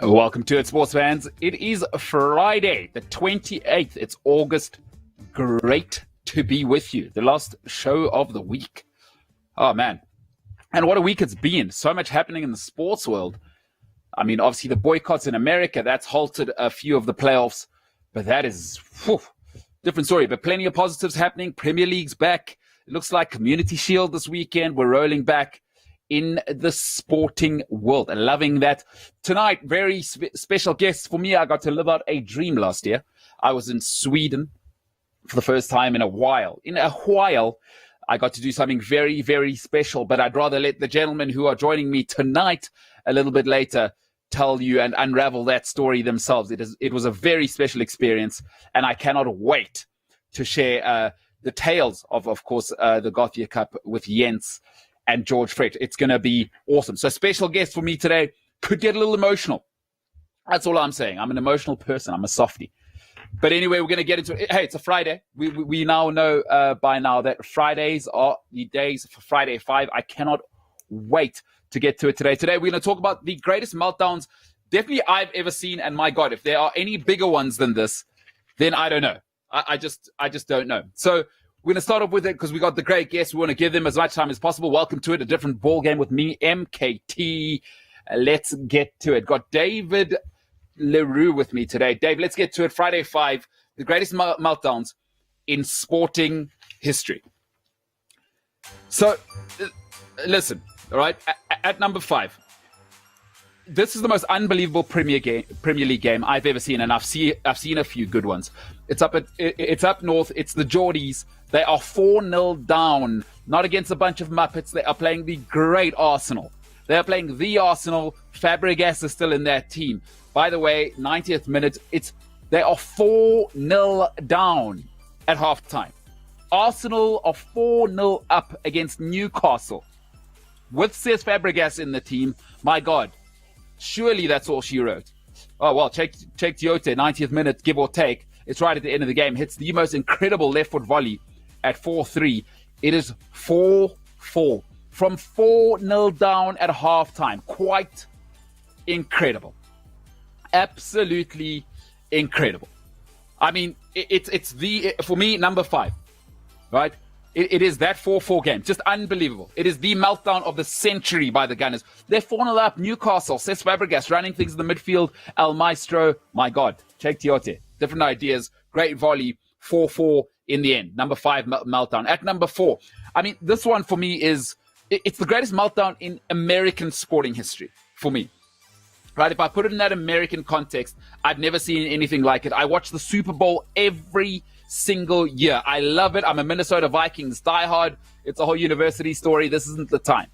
Welcome to it, sports fans. It is Friday, the 28th. It's August. Great to be with you. The last show of the week. Oh, man. And what a week it's been. So much happening in the sports world. I mean, obviously, the boycotts in America, that's halted a few of the playoffs. But that is, different story. But plenty of positives happening. Premier League's back. It looks like Community Shield this weekend. We're rolling back in the sporting world. Loving that. Tonight, very special guests for me. I got to live out a dream last year. I was in Sweden for the first time in a while. I got to do something very, very special, but I'd rather let the gentlemen who are joining me tonight a little bit later tell you and unravel that story themselves. It was a very special experience, and I cannot wait to share the tales of course, the Gothia Cup with Jens and George Frett. It's going to be awesome. So special guest for me today. Could get a little emotional. That's all I'm saying. I'm an emotional person. I'm a softie. But anyway, we're going to get into it. Hey, it's a Friday. We now know by now that Fridays are the days for Friday 5. I cannot wait to get to it today. Today, we're going to talk about the greatest meltdowns definitely I've ever seen. And my God, if there are any bigger ones than this, then I don't know. I just don't know. So we're going to start off with it because we got the great guests. We want to give them as much time as possible. Welcome to it, a different ball game with me, MKT. Let's get to it. Got David Leroux with me today. Dave, let's get to it. Friday 5, the greatest meltdowns in sporting history. So, listen, all right, at number 5, this is the most unbelievable Premier League game I've ever seen, and I've seen a few good ones. It's up north. It's the Geordies. They are 4-0 down, not against a bunch of Muppets. They are playing the great Arsenal. They are playing the Arsenal. Fabregas is still in that team. By the way, 90th minute, they are 4-0 down at halftime. Arsenal are 4-0 up against Newcastle with Cesc Fabregas in the team. My God, surely that's all she wrote. Oh, well, check Tiote, 90th minute, give or take. It's right at the end of the game. Hits the most incredible left foot volley at 4-3. It is 4-4. From 4-0 down at halftime. Quite incredible. Absolutely incredible. I mean, it's for me, number 5. Right? It is that 4-4 game. Just unbelievable. It is the meltdown of the century by the Gunners. They're 4-0 up. Newcastle, Cesc Fabregas running things in the midfield. El Maestro, my God. Check Tiote. Different ideas. Great volley. 4-4 in the end. Number 5 meltdown. At number 4, I mean, this one for me is, it's the greatest meltdown in American sporting history for me. Right? If I put it in that American context, I've never seen anything like it. I watch the Super Bowl every single year. I love it. I'm a Minnesota Vikings diehard. It's a whole university story. This isn't the time.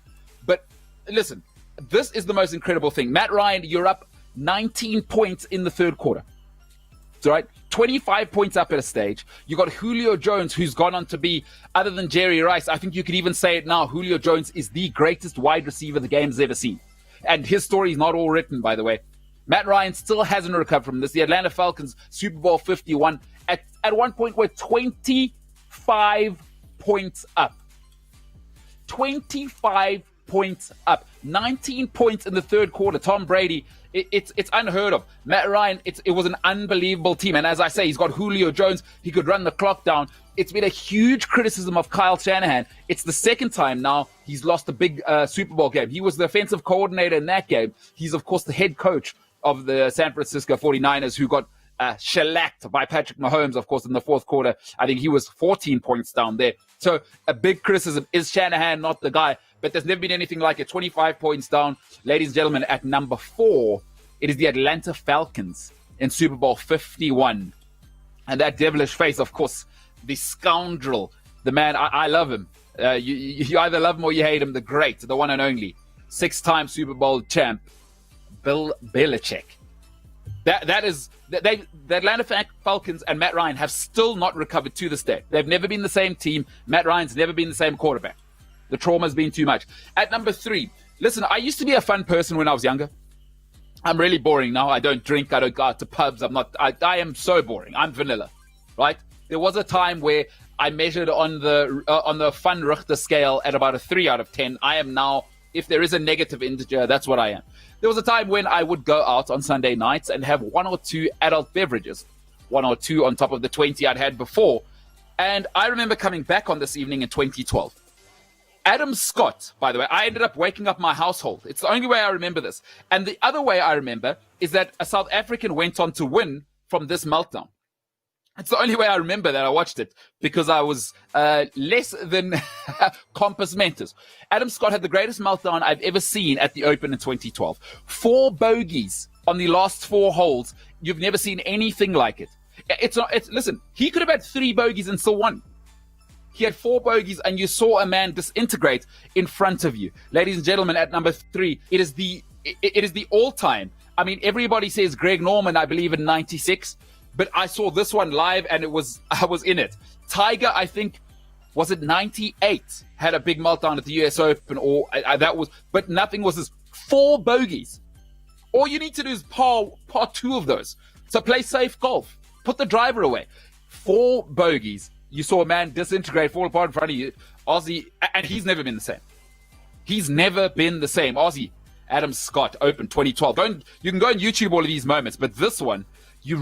But listen, this is the most incredible thing. Matt Ryan, you're up 19 points in the third quarter. That's right. 25 points up at a stage. You got Julio Jones, who's gone on to be, other than Jerry Rice, I think you could even say it now, Julio Jones is the greatest wide receiver the game's ever seen. And his story is not all written, by the way. Matt Ryan still hasn't recovered from this. The Atlanta Falcons, Super Bowl 51, at one point were 25 points up. 25 points up. 19 points in the third quarter. Tom Brady, it's unheard of. Matt Ryan, it was an unbelievable team. And as I say, he's got Julio Jones. He could run the clock down. It's been a huge criticism of Kyle Shanahan. It's the second time now he's lost a big Super Bowl game. He was the offensive coordinator in that game. He's, of course, the head coach of the San Francisco 49ers, who got shellacked by Patrick Mahomes, of course, in the fourth quarter. I think he was 14 points down there. So a big criticism. Is Shanahan not the guy? But there's never been anything like it. 25 points down. Ladies and gentlemen, at number 4, it is the Atlanta Falcons in Super Bowl 51. And that devilish face, of course, the scoundrel, the man, I love him. You either love him or you hate him. The great, the one and only, 6-time Super Bowl champ, Bill Belichick. The Atlanta Falcons and Matt Ryan have still not recovered to this day. They've never been the same team. Matt Ryan's never been the same quarterback. The trauma's been too much. At number 3, listen, I used to be a fun person when I was younger. I'm really boring now. I don't drink. I don't go out to pubs. I am so boring. I'm vanilla, right? There was a time where I measured on the fun Richter scale at about a 3 out of 10. I am now if there is a negative integer, that's what I am. There was a time when I would go out on Sunday nights and have 1 or 2 adult beverages, 1 or 2 on top of the 20 I'd had before. And I remember coming back on this evening in 2012. Adam Scott, by the way, I ended up waking up my household. It's the only way I remember this. And the other way I remember is that a South African went on to win from this meltdown. It's the only way I remember that I watched it, because I was less than compos mentis. Adam Scott had the greatest meltdown I've ever seen at the Open in 2012. 4 bogeys on the last 4 holes. You've never seen anything like it. Listen, he could have had 3 bogeys and still won. He had 4 bogeys, and you saw a man disintegrate in front of you. Ladies and gentlemen, at number 3, it is the all-time. I mean, everybody says Greg Norman, I believe, in 96. But I saw this one live, and I was in it. Tiger, I think, was it 98? Had a big meltdown at the US Open, but nothing was this. 4 bogeys. All you need to do is par 2 of those. So play safe golf. Put the driver away. 4 bogeys. You saw a man disintegrate, fall apart in front of you. Aussie, and he's never been the same. He's never been the same. Aussie, Adam Scott, Open 2012. You can go on YouTube all of these moments, but this one, you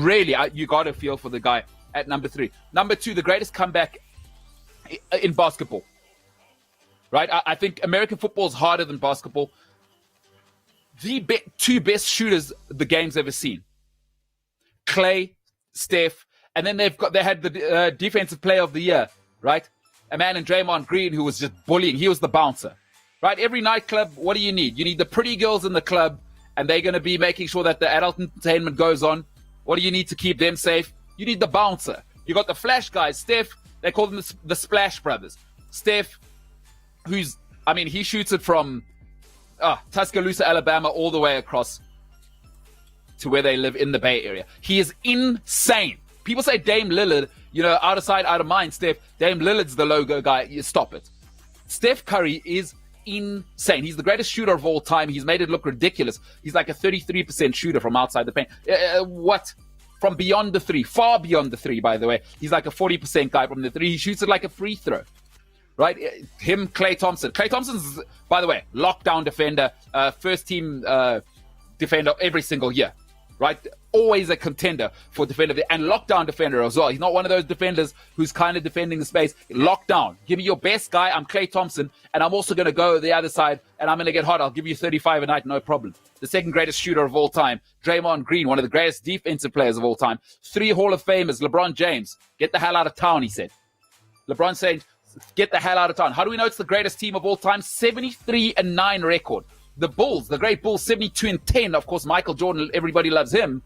got to feel for the guy at number 3. Number 2, the greatest comeback in basketball. Right? I think American football is harder than basketball. The 2 best shooters the game's ever seen. Clay, Steph, and then they had the defensive player of the year, right? A man in Draymond Green who was just bullying. He was the bouncer, right? Every nightclub, what do you need? You need the pretty girls in the club, and they're going to be making sure that the adult entertainment goes on. What do you need to keep them safe? You need the bouncer. You got the flash guys. Steph, they call them the Splash Brothers. Steph, he shoots it from Tuscaloosa, Alabama, all the way across to where they live in the Bay Area. He is insane. People say Dame Lillard, out of sight, out of mind, Steph. Dame Lillard's the logo guy. You stop it. Steph Curry is insane. He's the greatest shooter of all time. He's made it look ridiculous. He's like a 33% shooter from outside the paint. From beyond the 3, far beyond the 3, by the way. He's like a 40% guy from the 3. He shoots it like a free throw, right? Him, Klay Thompson. Klay Thompson's, by the way, lockdown defender, first team defender every single year, right? Always a contender for defender and lockdown defender as well. He's not one of those defenders who's kind of defending the space. Lockdown. Give me your best guy. I'm Klay Thompson, and I'm also going to go the other side, and I'm going to get hot. I'll give you 35 a night, no problem. The second greatest shooter of all time, Draymond Green, one of the greatest defensive players of all time. 3 Hall of Famers, LeBron James. Get the hell out of town, he said. LeBron said, get the hell out of town. How do we know it's the greatest team of all time? 73-9 record. The Bulls, the great Bulls, 72-10. Of course, Michael Jordan, everybody loves him.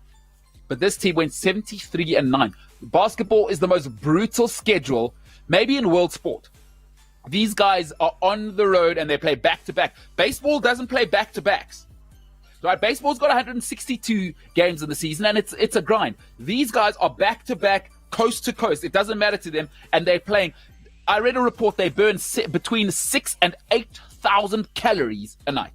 But this team went 73-9. Basketball is the most brutal schedule, maybe in world sport. These guys are on the road and they play back-to-back. Baseball doesn't play back-to-backs. Right? Baseball's got 162 games in the season, and it's a grind. These guys are back-to-back, coast to coast. It doesn't matter to them, and they're playing. I read a report they burn between 6,000 and 8,000 calories a night.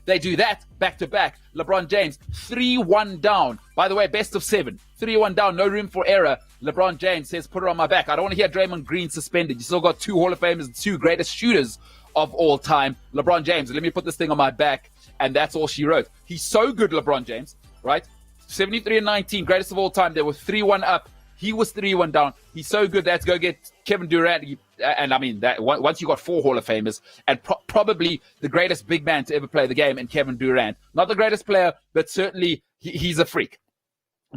They do that back-to-back. LeBron James, 3-1 down. By the way, best of 7. 3-1 down, no room for error. LeBron James says, put it on my back. I don't want to hear Draymond Green suspended. You still got 2 Hall of Famers and 2 greatest shooters of all time. LeBron James, let me put this thing on my back. And that's all she wrote. He's so good, LeBron James, right? 73-19, greatest of all time. They were 3-1 up. He was 3-1 down. He's so good. Let's go get Kevin Durant. That once you got 4 Hall of Famers and probably the greatest big man to ever play the game in Kevin Durant. Not the greatest player, but certainly he's a freak.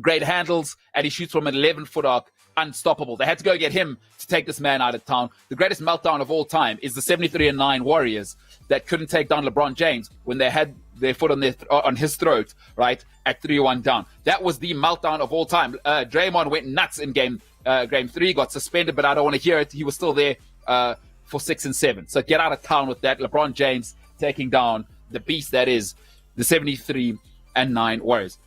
Great handles, and he shoots from an 11-foot arc. Unstoppable. They had to go get him to take this man out of town. The greatest meltdown of all time is the 73-9 Warriors that couldn't take down LeBron James when they had their foot on his throat, right, at 3-1 down. That was the meltdown of all time. Draymond went nuts in game 3, got suspended, but I don't want to hear it. He was still there for 6 and 7. So get out of town with that. LeBron James taking down the beast that is the 73-9 Warriors.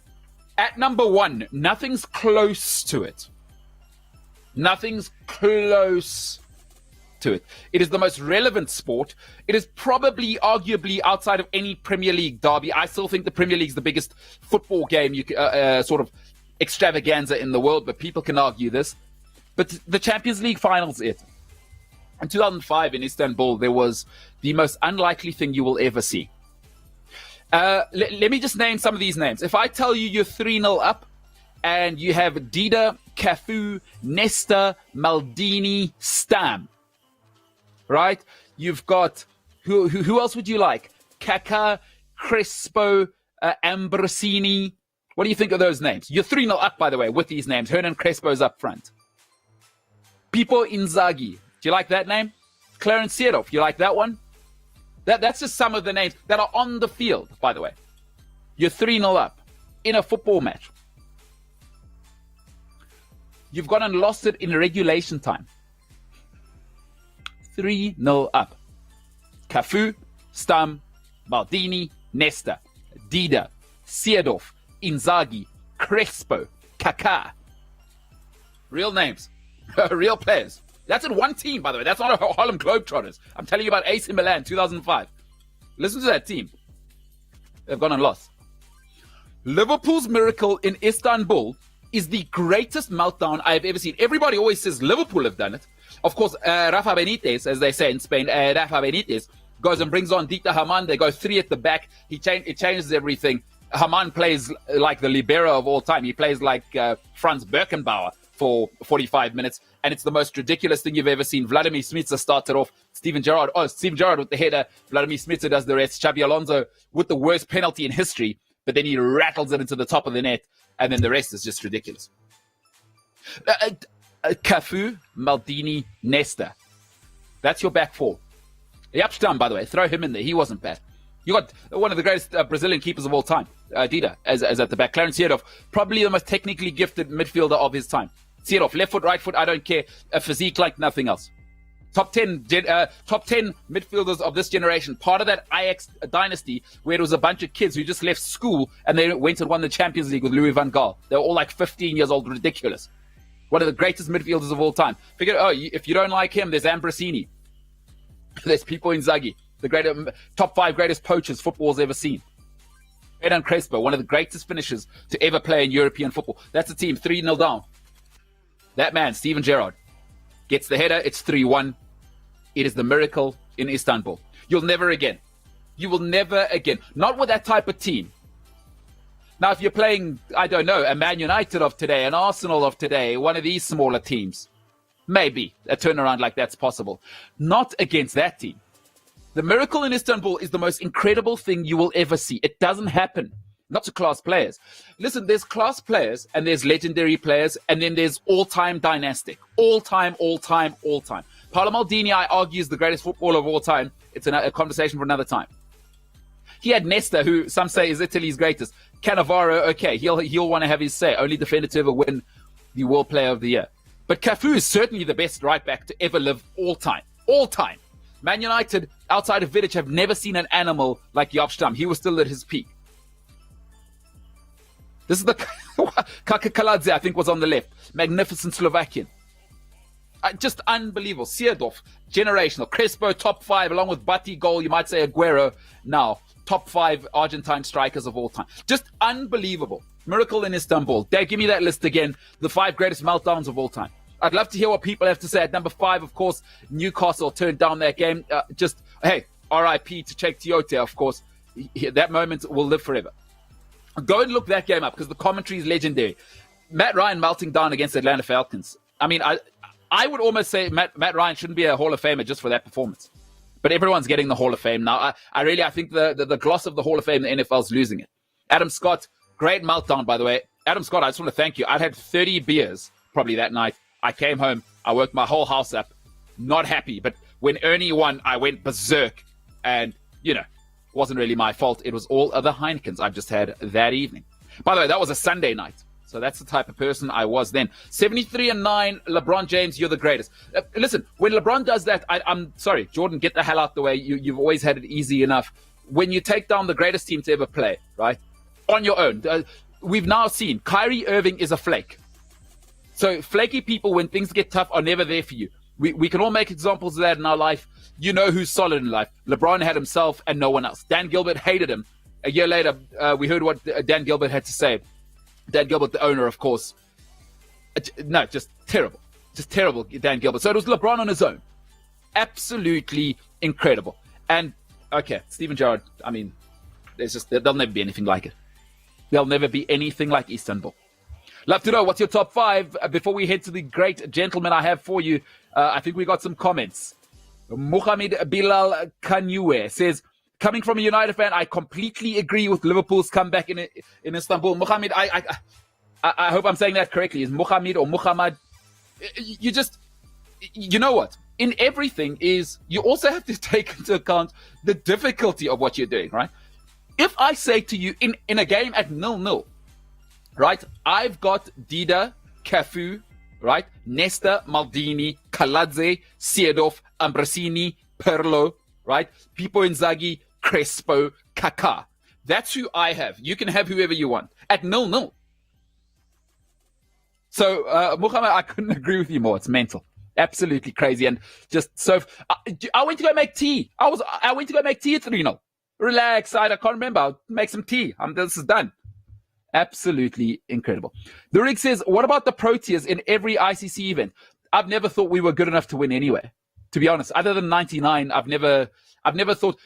At number 1, nothing's close to it. Nothing's close to it. It is the most relevant sport. It is probably, arguably, outside of any Premier League derby. I still think the Premier League is the biggest football game, sort of extravaganza in the world, but people can argue this. But the Champions League finals, In 2005 in Istanbul, there was the most unlikely thing you will ever see. Let me just name some of these names. If I tell you you're 3-0 up and you have Dida, Cafu, Nesta, Maldini, Stam, right? You've got, who else would you like? Kaká, Crespo, Ambrosini. What do you think of those names? You're 3-0 up, by the way, with these names. Hernan Crespo's up front. Pippo Inzaghi. Do you like that name? Clarence Seedorf. You like that one? That's just some of the names that are on the field, by the way. You're 3-0 up in a football match. You've gone and lost it in regulation time. 3-0 up. Cafu, Stam, Maldini, Nesta, Dida, Seedorf, Inzaghi, Crespo, Kaká. Real names. Real players. That's in one team, by the way. That's not a Harlem Globetrotters. I'm telling you about AC Milan 2005. Listen to that team. They've gone and lost. Liverpool's miracle in Istanbul is the greatest meltdown I've ever seen. Everybody always says Liverpool have done it. Of course, Rafa Benitez, as they say in Spain, Rafa Benitez goes and brings on Dieter Hamann. They go 3 at the back. It changes everything. Hamann plays like the libero of all time. He plays like Franz Beckenbauer for 45 minutes. And it's the most ridiculous thing you've ever seen. Vladimir Smica started off. Steven Gerrard with the header. Vladimir Smica does the rest. Xabi Alonso with the worst penalty in history. But then he rattles it into the top of the net. And then the rest is just ridiculous. Cafu, Maldini, Nesta. That's your back four. Yapstam, by the way. Throw him in there. He wasn't bad. You got one of the greatest Brazilian keepers of all time. Dida, as at the back. Clarence Seedorf, probably the most technically gifted midfielder of his time. Seedorf, left foot, right foot, I don't care. A physique like nothing else. Top 10 midfielders of this generation. Part of that Ajax dynasty where it was a bunch of kids who just left school and they went and won the Champions League with Louis van Gaal. They were all like 15 years old. Ridiculous. One of the greatest midfielders of all time. Figure, if you don't like him, there's Ambrosini. There's Pippo Inzaghi. The top 5 greatest poachers football's ever seen. Hernan Crespo, one of the greatest finishers to ever play in European football. That's a team 3-0 down. That man, Steven Gerrard, gets the header. It's 3-1. It is the miracle in Istanbul. You will never again. Not with that type of team. Now, if you're playing, I don't know, a Man United of today, an Arsenal of today, one of these smaller teams, maybe a turnaround like that's possible. Not against that team. The miracle in Istanbul is the most incredible thing you will ever see. It doesn't happen. Not to class players. Listen, there's class players and there's legendary players and then there's all-time dynastic. All-time. Paolo Maldini, I argue, is the greatest footballer of all time. It's a conversation for another time. He had Nesta, who some say is Italy's greatest. Cannavaro, okay, he'll want to have his say. Only defender to ever win the World Player of the Year. But Cafu is certainly the best right-back to ever live all time. All time. Man United, outside of Vidic, have never seen an animal like Yapstam. He was still at his peak. This is the Kaka Kaladze, I think, was on the left. Magnificent Slovakian. Just unbelievable. Seedorf, generational. Crespo, top 5, along with Bati, goal. You might say Aguero now. Top 5 Argentine strikers of all time. Just unbelievable. Miracle in Istanbul. Dave, give me that list again. The 5 greatest meltdowns of all time. I'd love to hear what people have to say. At number 5, of course, Newcastle turned down that game. Hey, R.I.P. to Cheick Tiote, of course. That moment will live forever. Go and look that game up because the commentary is legendary. Matt Ryan melting down against Atlanta Falcons. I mean, I would almost say Matt Ryan shouldn't be a Hall of Famer just for that performance. But everyone's getting the Hall of Fame now. I think the gloss of the Hall of Fame, the NFL's losing it. Adam Scott, great meltdown, by the way. Adam Scott, I just want to thank you. I'd had 30 beers probably that night. I came home. I woke my whole house up. Not happy. But when Ernie won, I went berserk. And, wasn't really my fault. It was all other Heinekens I've just had that evening. By the way, that was a Sunday night. So that's the type of person I was then. 73-9, LeBron James, you're the greatest. Listen, when LeBron does that, I'm sorry, Jordan, get the hell out the way. You've always had it easy enough. When you take down the greatest team to ever play, right, on your own, we've now seen Kyrie Irving is a flake. So flaky people, when things get tough, are never there for you. We can all make examples of that in our life. You know who's solid in life. LeBron had himself and no one else. Dan Gilbert hated him. A year later, we heard what Dan Gilbert had to say. Dan Gilbert, the owner, of course. No, just terrible. Just terrible, Dan Gilbert. So it was LeBron on his own. Absolutely incredible. And, okay, Steven Gerrard, I mean, there'll never be anything like it. There'll never be anything like Istanbul. Love to know what's your top 5. Before we head to the great gentleman I have for you, I think we got some comments. Mohamed Bilal Kanyue says, coming from a United fan, I completely agree with Liverpool's comeback in Istanbul. Mohamed, I hope I'm saying that correctly. Is Mohamed or Muhammad? You know what? In everything you also have to take into account the difficulty of what you're doing, right? If I say to you in a game at 0-0, right, I've got Dida, Cafu, right, Nesta, Maldini, Kaladze, Seedorf, Ambrosini, Pirlo, right, Pipo Inzaghi, Crespo, Kaká. That's who I have. You can have whoever you want at 0-0. So, Muhammad, I couldn't agree with you more. It's mental. Absolutely crazy. And just so, I went to go make tea. I went to go make tea at 3-0. Relax, I can't remember. I'll make some tea. This is done. Absolutely incredible. The Rig says, what about the Proteas in every ICC event? I've never thought we were good enough to win anyway. To be honest, other than 99, I've never thought.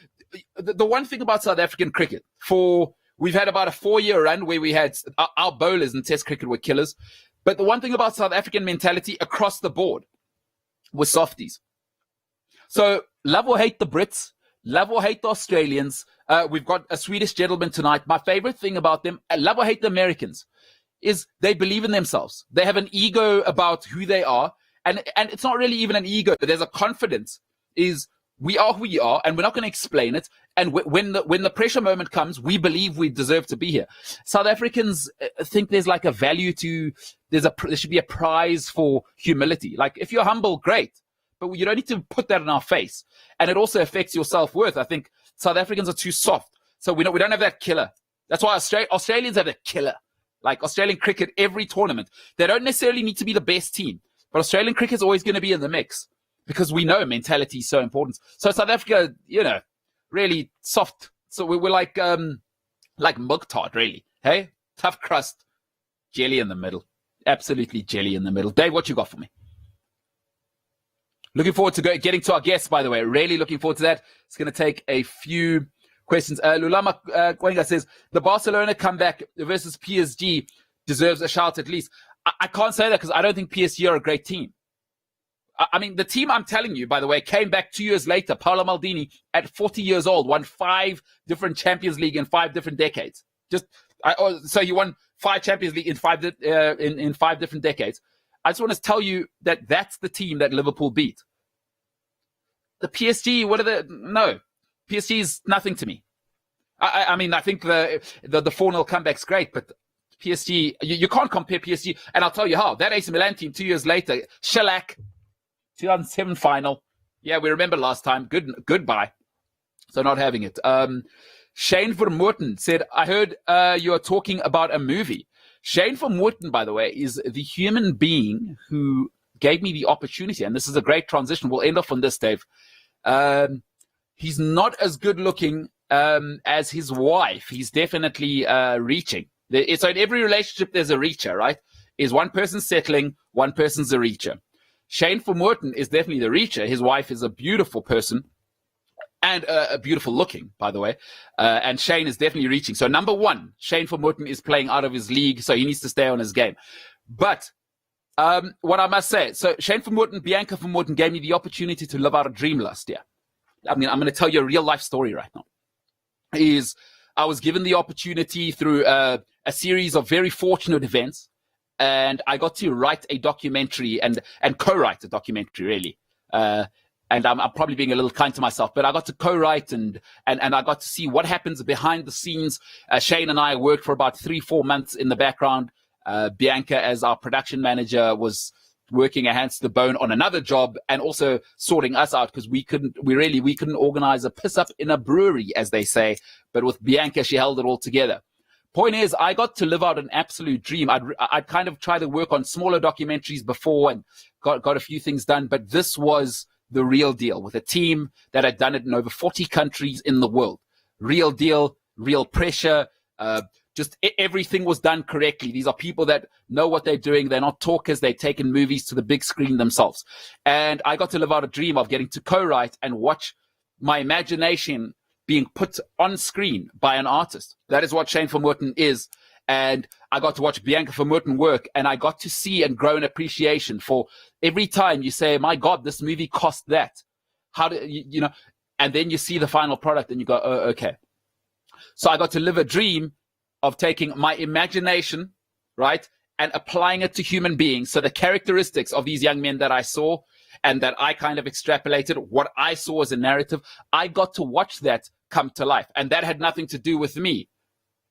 The one thing about South African cricket, we've had about a 4-year run where we had our bowlers in Test cricket were killers. But the one thing about South African mentality across the board was softies. So love or hate the Brits, love or hate the Australians. We've got a Swedish gentleman tonight. My favorite thing about them, love or hate the Americans, is they believe in themselves. They have an ego about who they are. And it's not really even an ego. There's a confidence. We are who we are, and we're not going to explain it. And when the pressure moment comes, we believe we deserve to be here. South Africans think there's like a value to, there should be a prize for humility. Like, if you're humble, great. But you don't need to put that in our face. And it also affects your self-worth. I think South Africans are too soft. So we don't have that killer. That's why Australians have the killer. Like Australian cricket, every tournament. They don't necessarily need to be the best team. But Australian cricket is always going to be in the mix because we know mentality is so important. So South Africa, really soft. So we're like milk tart, really. Hey, tough crust, jelly in the middle. Absolutely jelly in the middle. Dave, what you got for me? Looking forward to getting to our guests, by the way. Really looking forward to that. It's going to take a few questions. Lulama Kwenga says, the Barcelona comeback versus PSG deserves a shout at least. I can't say that because I don't think PSG are a great team. I mean, the team I'm telling you, by the way, came back 2 years later. Paolo Maldini, at 40 years old, won 5 different Champions League in 5 different decades. So he won 5 Champions League in 5 different decades. I just want to tell you that that's the team that Liverpool beat. The PSG, no. PSG is nothing to me. I mean, I think the 4-0 comeback's great, but PSG, you can't compare PSG. And I'll tell you how. That AC Milan team 2 years later, shellac, 2007 final. Yeah, we remember last time. Goodbye. So not having it. Shane Vermoorten said, I heard you are talking about a movie. Shane Vermoorten, by the way, is the human being who gave me the opportunity. And this is a great transition. We'll end off on this, Dave. He's not as good looking as his wife. He's definitely reaching. So in every relationship, there's a reacher, right? Is one person settling, one person's a reacher. Shane Vermoorten is definitely the reacher. His wife is a beautiful person and a beautiful looking, by the way. And Shane is definitely reaching. So number one, Shane Vermoorten is playing out of his league, so he needs to stay on his game. But what I must say, so Shane Vermoorten, Bianca Vermoorten gave me the opportunity to live out a dream last year. I mean, I'm going to tell you a real life story right now. I was given the opportunity through a series of very fortunate events, and I got to write a documentary and co-write a documentary, really. And I'm probably being a little kind to myself, but I got to co-write and I got to see what happens behind the scenes. Shane and I worked for about 3-4 months in the background. Bianca, as our production manager, was working her hands to the bone on another job and also sorting us out because we couldn't organize a piss up in a brewery, as they say. But with Bianca, she held it all together. Point is, I got to live out an absolute dream. I'd kind of tried to work on smaller documentaries before and got a few things done, but this was the real deal with a team that had done it in over 40 countries in the world. Real deal, real pressure, just everything was done correctly. These are people that know what they're doing. They're not talkers. They've taken movies to the big screen themselves. And I got to live out a dream of getting to co-write and watch my imagination being put on screen by an artist. That is what Shane van Woerten is. And I got to watch Bianca van Woerten work, and I got to see and grow an appreciation for every time you say, my God, this movie cost that. How do you know? And then you see the final product and you go, oh, okay. So I got to live a dream of taking my imagination, right, and applying it to human beings. So the characteristics of these young men that I saw and that I kind of extrapolated, what I saw as a narrative, I got to watch that come to life. And that had nothing to do with me,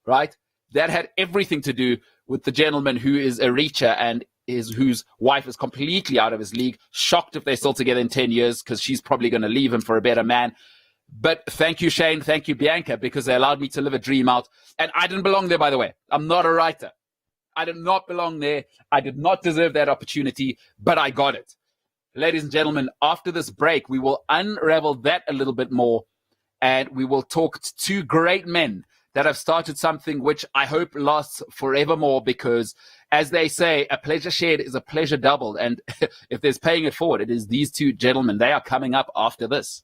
right? That had everything to do with the gentleman who is a reacher and whose wife is completely out of his league, shocked if they're still together in 10 years because she's probably going to leave him for a better man. But thank you, Shane. Thank you, Bianca, because they allowed me to live a dream out. And I didn't belong there, by the way. I'm not a writer. I did not belong there. I did not deserve that opportunity, but I got it. Ladies and gentlemen, after this break, we will unravel that a little bit more, and we will talk to two great men that have started something which I hope lasts forevermore, because as they say, a pleasure shared is a pleasure doubled. And if there's paying it forward, it is these two gentlemen. They are coming up after this.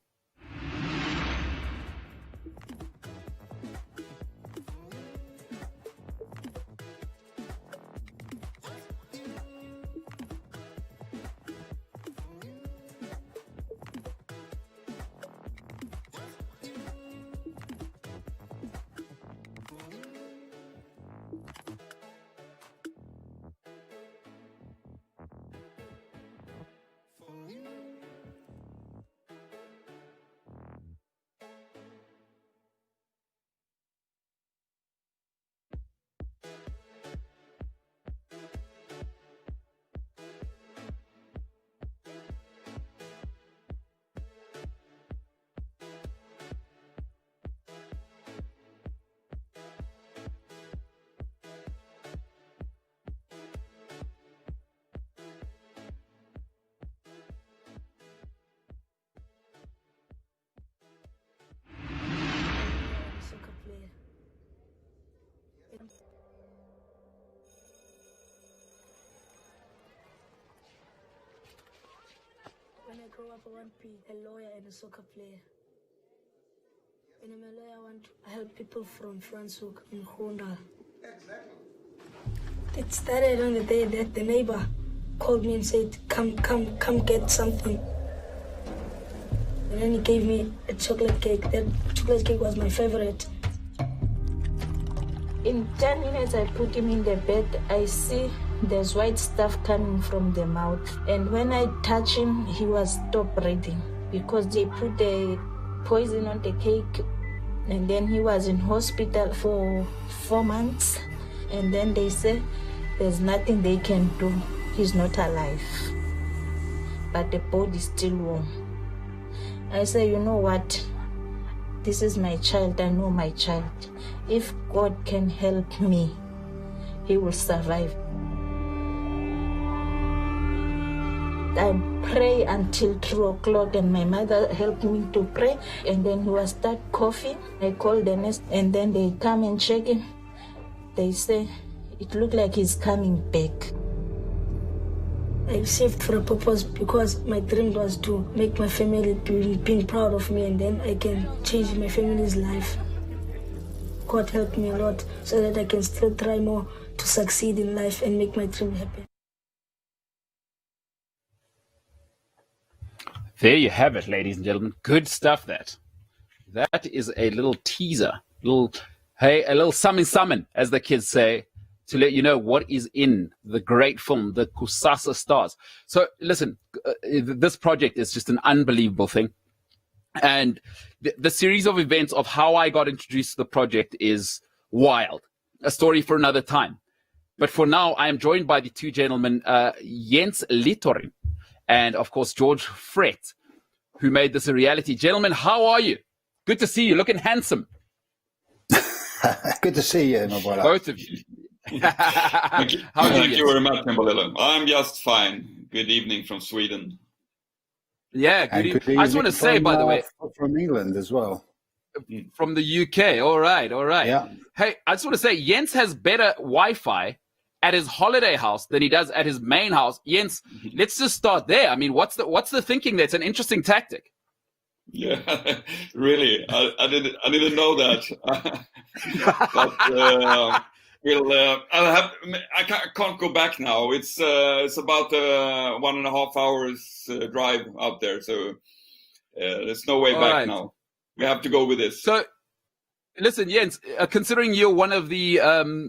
When I grow up, I want to be a lawyer and a soccer player. When I'm a lawyer, I want to help people from Franschhoek in Honda. Exactly. It started on the day that the neighbor called me and said, come get something. And then he gave me a chocolate cake. That chocolate cake was my favorite. In 10 minutes, I put him in the bed. I see there's white stuff coming from the mouth. And when I touch him, he was stop breathing because they put the poison on the cake. And then he was in hospital for 4 months. And then they say there's nothing they can do. He's not alive. But the body's still warm. I say, you know what? This is my child. I know my child. If God can help me, he will survive. I pray until 2 o'clock and my mother helped me to pray. And then he was start coughing. I called the nurse and then they come and check him. They say, it looked like he's coming back. I saved for a purpose because my dream was to make my family being proud of me, and then I can change my family's life. God helped me a lot so that I can still try more to succeed in life and make my dream happen. There you have it, ladies and gentlemen. Good stuff, that. That is a little teaser, a little summon, as the kids say, to let you know what is in the great film, the Kusasa Stars. So listen, this project is just an unbelievable thing. And the series of events of how I got introduced to the project is wild. A story for another time. But for now, I am joined by the two gentlemen, Jens Littorin and, of course, George Frett, who made this a reality. Gentlemen, how are you? Good to see you. Looking handsome. Good to see you, my brother. Both of you. Thank you very much, Kimberlilla. I'm just fine. Good evening from Sweden. Yeah, good evening. I just want to say, by the way, from England as well. from the UK. All right. Yeah. Hey, I just want to say, Jens has better Wi-Fi at his holiday house than he does at his main house. Jens, let's just start there. I mean, what's the thinking there? It's an interesting tactic. Yeah, really. I didn't know that. But I can't go back now. It's about 1.5 hours drive out there, so there's no way back now. We have to go with this. So, listen, Jens, considering you're one of the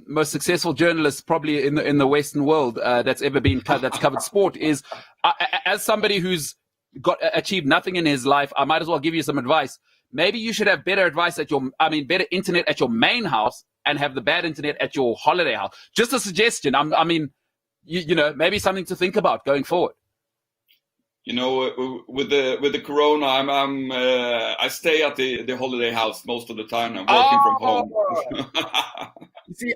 most successful journalists probably in the Western world that's ever been that's covered sport, is as somebody who's achieved nothing in his life, I might as well give you some advice. Maybe you should have better advice better internet at your main house and have the bad internet at your holiday house. Just a suggestion. I mean, you know, maybe something to think about going forward. You know, with the corona, I stay at the holiday house most of the time. I'm working from home. You see,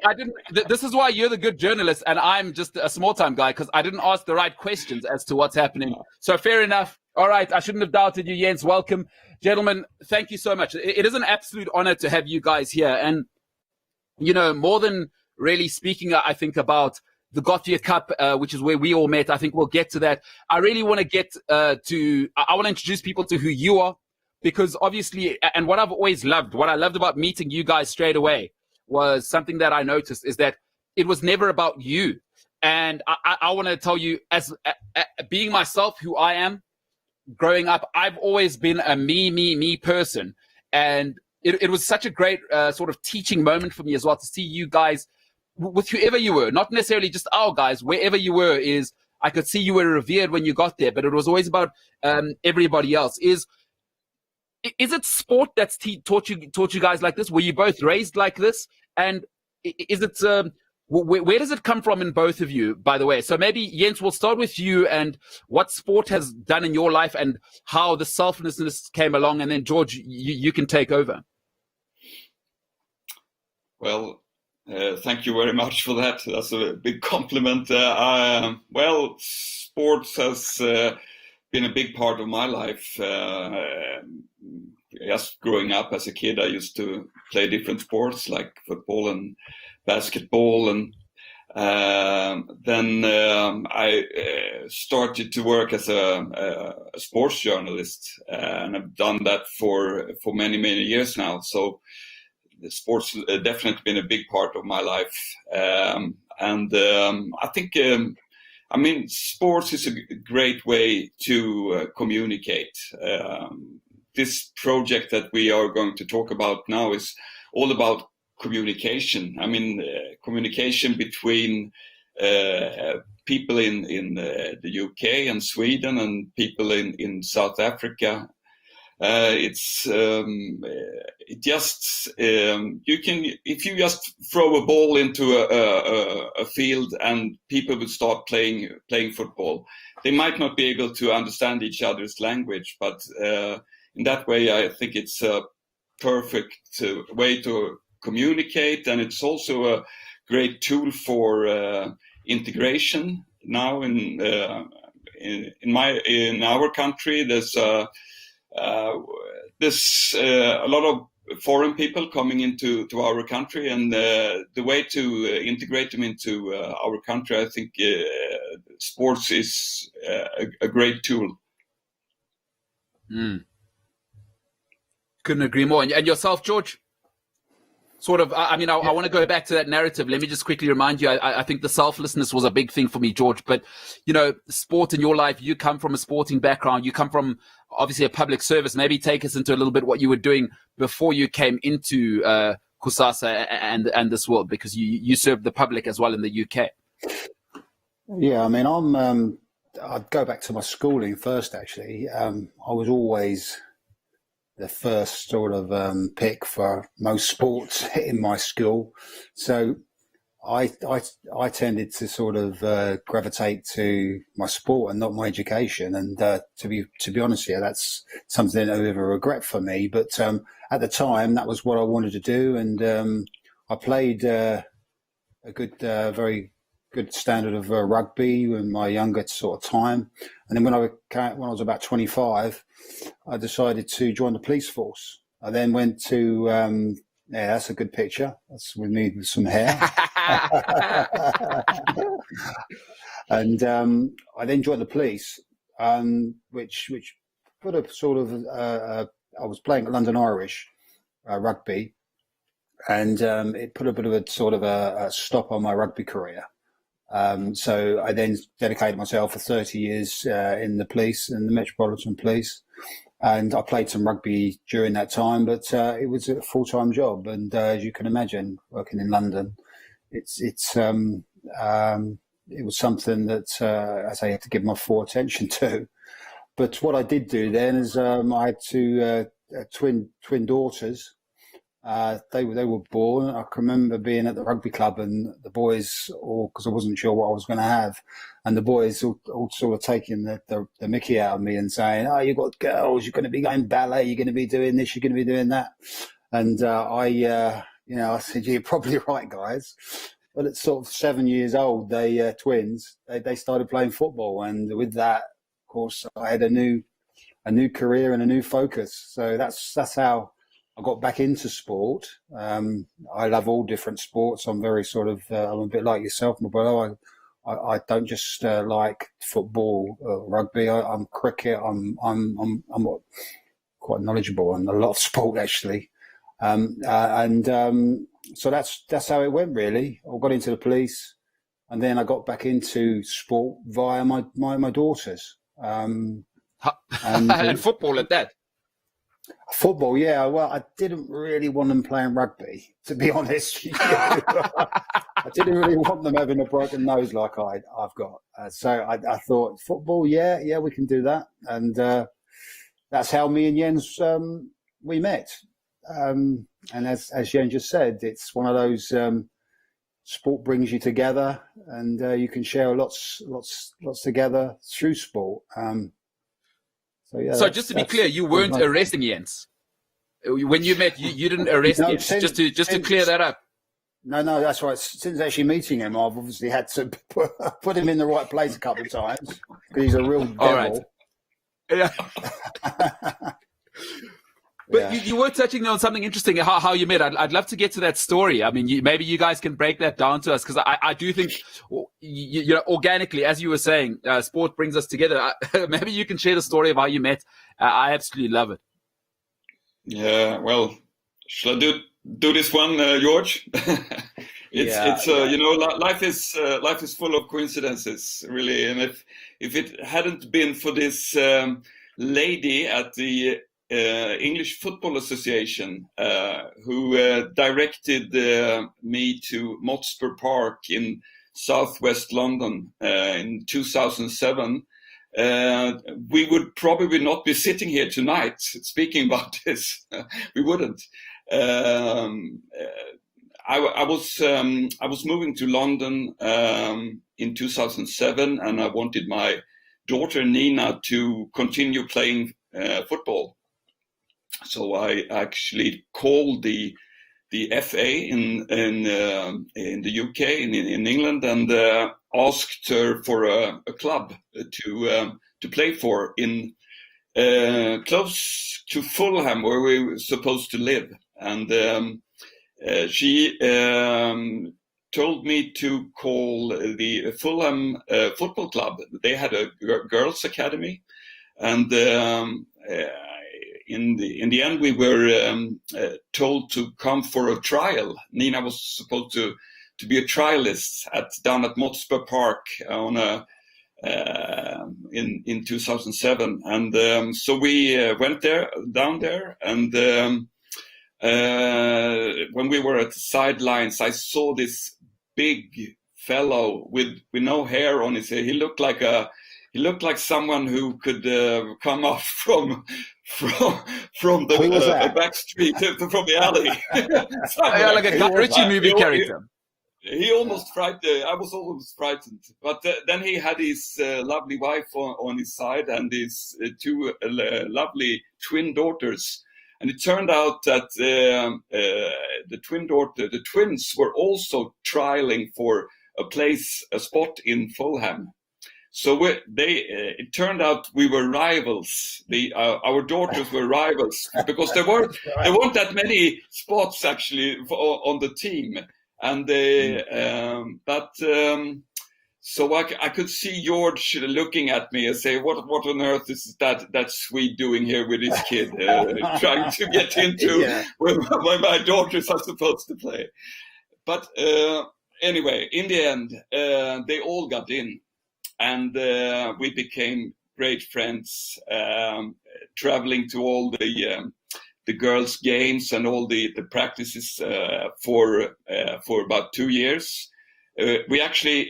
this is why you're the good journalist and I'm just a small time guy, because I didn't ask the right questions as to what's happening. So fair enough. All right. I shouldn't have doubted you, Jens. Welcome. Gentlemen, thank you so much. It is an absolute honor to have you guys here. And, you know, more than really speaking, I think, about the Gothia Cup, which is where we all met. I think we'll get to that. I really want to get I want to introduce people to who you are, because obviously, and what I've always loved, what I loved about meeting you guys straight away was something that I noticed is that it was never about you. And I want to tell you, as being myself, who I am, growing up, I've always been a me person. And it was such a great sort of teaching moment for me as well to see you guys with whoever you were, not necessarily just our guys, wherever you were. Is I could see you were revered when you got there, but it was always about everybody else. Is it sport that's taught you guys like this? Were you both raised like this? And is it where does it come from in both of you, by the way? So maybe, Jens, we'll start with you and what sport has done in your life and how the selflessness came along. And then, George, you can take over. Well, thank you very much for that. That's a big compliment. Well, sports has been a big part of my life. Just growing up as a kid, I used to play different sports like football and basketball, and then I started to work as a sports journalist, and I've done that for many years now. So the sports definitely been a big part of my life, and I think sports is a great way to communicate. This project that we are going to talk about now is all about communication. I mean, communication between people in the UK and Sweden and people in South Africa. You can, if you just throw a ball into a field and people will start playing football, they might not be able to understand each other's language, but in that way, I think it's a perfect way to communicate, and it's also a great tool for integration. Now in our country, there's a lot of foreign people coming into our country, and the way to integrate them into our country, I think sports is a great tool. Couldn't agree more. And yourself, George? Sort of, I want to go back to that narrative. Let me just quickly remind you, I think the selflessness was a big thing for me, George. But, you know, sport in your life, you come from a sporting background. You come from, obviously, a public service. Maybe take us into a little bit what you were doing before you came into Kusasa and this world, because you served the public as well in the UK. Yeah, I mean, I'd go back to my schooling first, actually. I was always the first sort of pick for most sports in my school. So I tended to sort of gravitate to my sport and not my education. And to be honest here, that's something I never regret for me. But at the time, that was what I wanted to do. And I played a good, very good standard of rugby in my younger sort of time. And then when I was about 25, I decided to join the police force. I then went to, yeah, that's a good picture. That's with me with some hair. And I then joined the police, which put a sort of, I was playing at London Irish rugby, and it put a bit of a sort of a stop on my rugby career. So I then dedicated myself for 30 years in the police, in the Metropolitan Police. And I played some rugby during that time, but it was a full-time job. And as you can imagine, working in London, it was something that I had to give my full attention to. But what I did do then is I had two twin daughters. They were born. I can remember being at the rugby club and the boys, because I wasn't sure what I was going to have, and the boys all sort of taking the mickey out of me and saying, "Oh, you got girls. You're going to be going ballet. You're going to be doing this. You're going to be doing that." And I said, "You're probably right, guys." But at sort of 7 years old, they twins. They started playing football, and with that, of course, I had a new career and a new focus. So that's how I got back into sport. I love all different sports. I'm very sort of, I'm a bit like yourself, my brother. I don't just like football, rugby. I'm cricket. I'm quite knowledgeable on a lot of sport actually. So that's how it went really. I got into the police, and then I got back into sport via my daughters. And football at that. Football, yeah. Well, I didn't really want them playing rugby, to be honest. I didn't really want them having a broken nose like I've got. So I thought, football, yeah, we can do that. And that's how me and Jens, we met. And as Jens just said, it's one of those sport brings you together, and you can share lots together through sport. So, yeah, so just to be clear, you weren't arresting Jens when you met. You didn't arrest Jens. Just to clear that up. No, that's right. Since actually meeting him, I've obviously had to put him in the right place a couple of times because he's a real devil. All right. Yeah. But you were touching on something interesting, how you met. I'd love to get to that story. I mean, maybe you guys can break that down to us, because I do think, you know, organically, as you were saying, sport brings us together. Maybe you can share the story of how you met. I absolutely love it. Yeah, well, shall I do this one, George? You know, life is full of coincidences, really. And if it hadn't been for this lady at the English Football Association who directed me to Motspur Park in southwest London in 2007, we would probably not be sitting here tonight speaking about this. We wouldn't. I was moving to London in 2007, and I wanted my daughter Nina to continue playing football. So I actually called the FA in the UK in England and asked her for a club to play for in close to Fulham, where we were supposed to live. And she told me to call the Fulham Football Club. They had a girls' academy, and in the end, we were told to come for a trial. Nina was supposed to be a trialist down at Motspur Park on in 2007, and so we went down there, and when we were at the sidelines, I saw this big fellow with no hair on his head. He looked like someone who could come off from the back street, from the alley. Like a Guy Ritchie movie character. He almost frightened. I was almost frightened. But then he had his lovely wife on his side and his two lovely twin daughters. And it turned out that the twins were also trialing for a spot in Fulham. So it turned out we were rivals. Our daughters were rivals because there weren't that many spots actually on the team, and so I could see George looking at me and say, "What on earth is that Swede doing here with his kid, trying to get into where my daughters are supposed to play?" But anyway, in the end, they all got in, and we became great friends, traveling to all the girls' games and all the practices for about 2 years. We actually,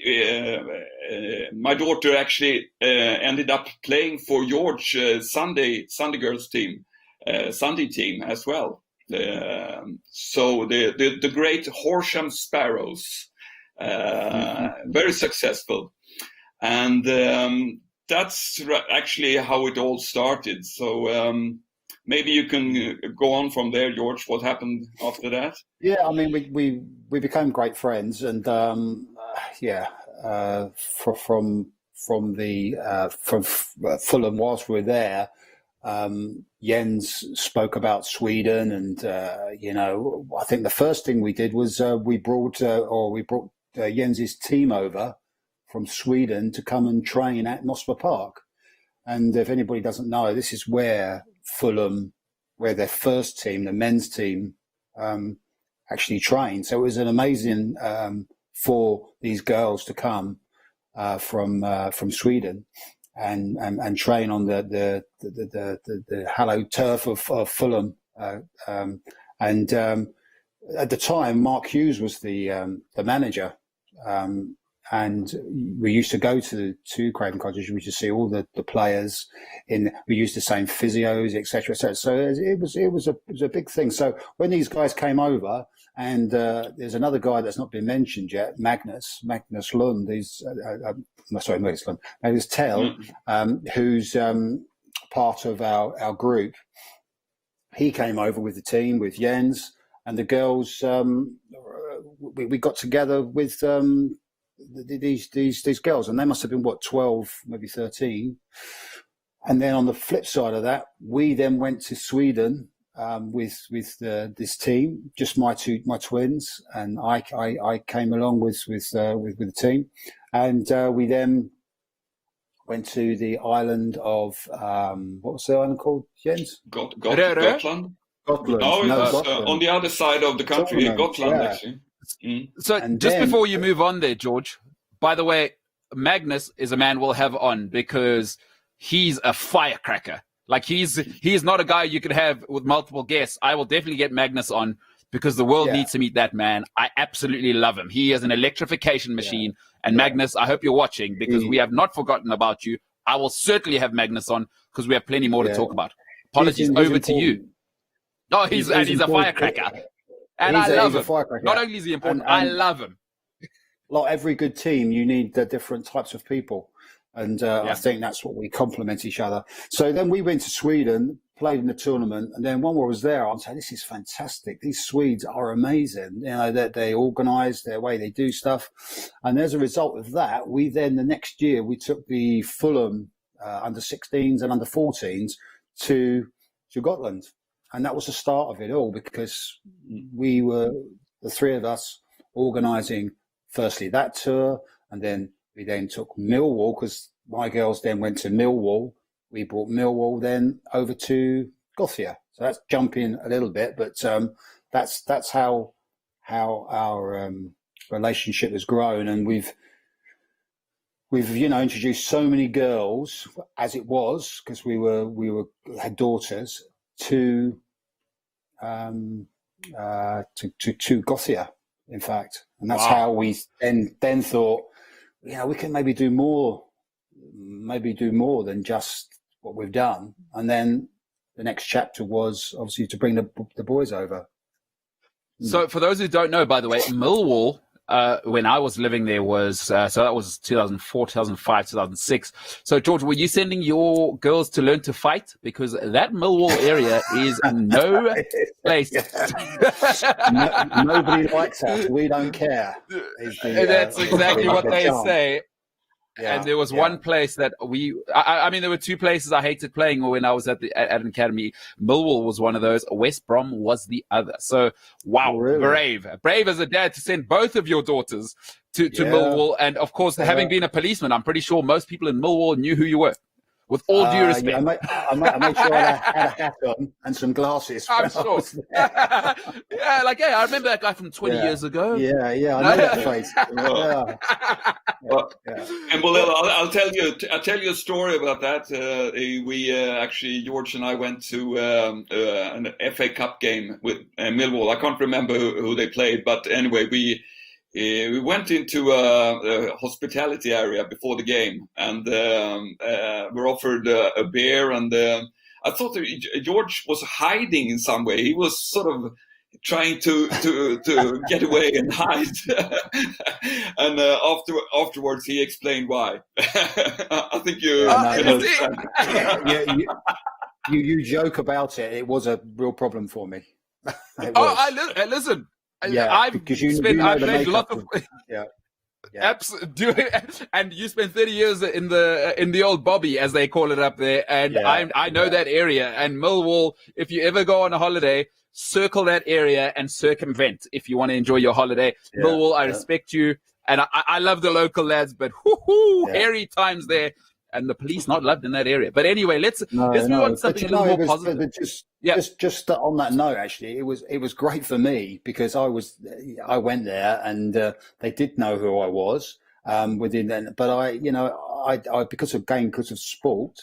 my daughter actually ended up playing for George Sunday girls team, Sunday team as well. So the great Horsham Sparrows, very successful, and that's actually how it all started. So maybe you can go on from there, George. What happened after that? Yeah, I mean, we became great friends, and from Fulham whilst we were there. Jens spoke about Sweden, and I think the first thing we did was we brought Jens's team over from Sweden to come and train at Mosper Park. And if anybody doesn't know, this is where Fulham, where their first team, the men's team, actually trained. So it was an amazing for these girls to come from Sweden and train on the hallowed turf of Fulham. And at the time, Mark Hughes was the manager. And we used to go to Craven Cottage. We used to see all the players. We used the same physios, etc. So it was a big thing. So when these guys came over, and there's another guy that's not been mentioned yet, Magnus Lund. Magnus Tell, who's part of our group. He came over with the team with Jens, and the girls. We got together with. These girls, and they must have been 12, maybe 13. And then on the flip side of that, we then went to Sweden with this team, just my twins, and I came along with the team, and we then went to the island of what was the island called, Jens? Gotland. Gotland. On the other side of the country, Gotland, actually. So just before you move on there, George, by the way, Magnus is a man we'll have on because he's a firecracker. Like he's not a guy you could have with multiple guests. I will definitely get Magnus on because the world needs to meet that man. I absolutely love him. He is an electrification machine. And Magnus, I hope you're watching because we have not forgotten about you. I will certainly have Magnus on because we have plenty more to talk about. Apologies, over to you. Oh, he's a firecracker. And I love him. Not only is he important, I love him. Like every good team, you need the different types of people. And I think that's what we complement each other. So then we went to Sweden, played in the tournament. And then when I was there, I'm saying, this is fantastic. These Swedes are amazing. You know, they organise their way, they do stuff. And as a result of that, we then the next year, we took the Fulham under 16s and under 14s to Gotland. And that was the start of it all because we were, the three of us, organising firstly that tour, and then we then took Millwall because my girls then went to Millwall. We brought Millwall then over to Gothia. So that's jumping a little bit, but that's how our relationship has grown, and we've introduced so many girls as it was because we had daughters. To Gothia, in fact, and that's how we then thought, we can maybe do more than just what we've done. And then the next chapter was obviously to bring the boys over. So, for those who don't know, by the way, Millwall. When I was living there was, so that was 2004, 2005, 2006. So, George, were you sending your girls to learn to fight? Because that Millwall area is no place. Nobody likes us. We don't care. That's exactly what they say. And there was one place that I mean, there were two places I hated playing when I was at an academy. Millwall was one of those. West Brom was the other. So, wow, really? brave as a dad to send both of your daughters to Millwall. And of course, having been a policeman, I'm pretty sure most people in Millwall knew who you were. With all due respect. Yeah, I made sure I had a hat on and some glasses. I'm sure. I remember that guy from 20 years ago. Yeah, I know that face. And I'll tell you a story about that. We actually, George and I went to an FA Cup game with Millwall. I can't remember who they played, but anyway, we went into a hospitality area before the game, and were offered a beer. And I thought George was hiding in some way. He was sort of trying to get away and hide. And afterwards, he explained why. I think you understand. You joke about it. It was a real problem for me. Listen. Because I've played lots of. Absolutely. And you spent 30 years in the old Bobby, as they call it up there, and I know that area. And Millwall, if you ever go on a holiday, circle that area and circumvent if you want to enjoy your holiday. Millwall, I respect you, and I love the local lads, but hairy times there. And the police not loved in that area. But anyway, let's move on to something a little more positive. Just on that note, actually, it was great for me because I went there and they did know who I was within then. But I because of sport,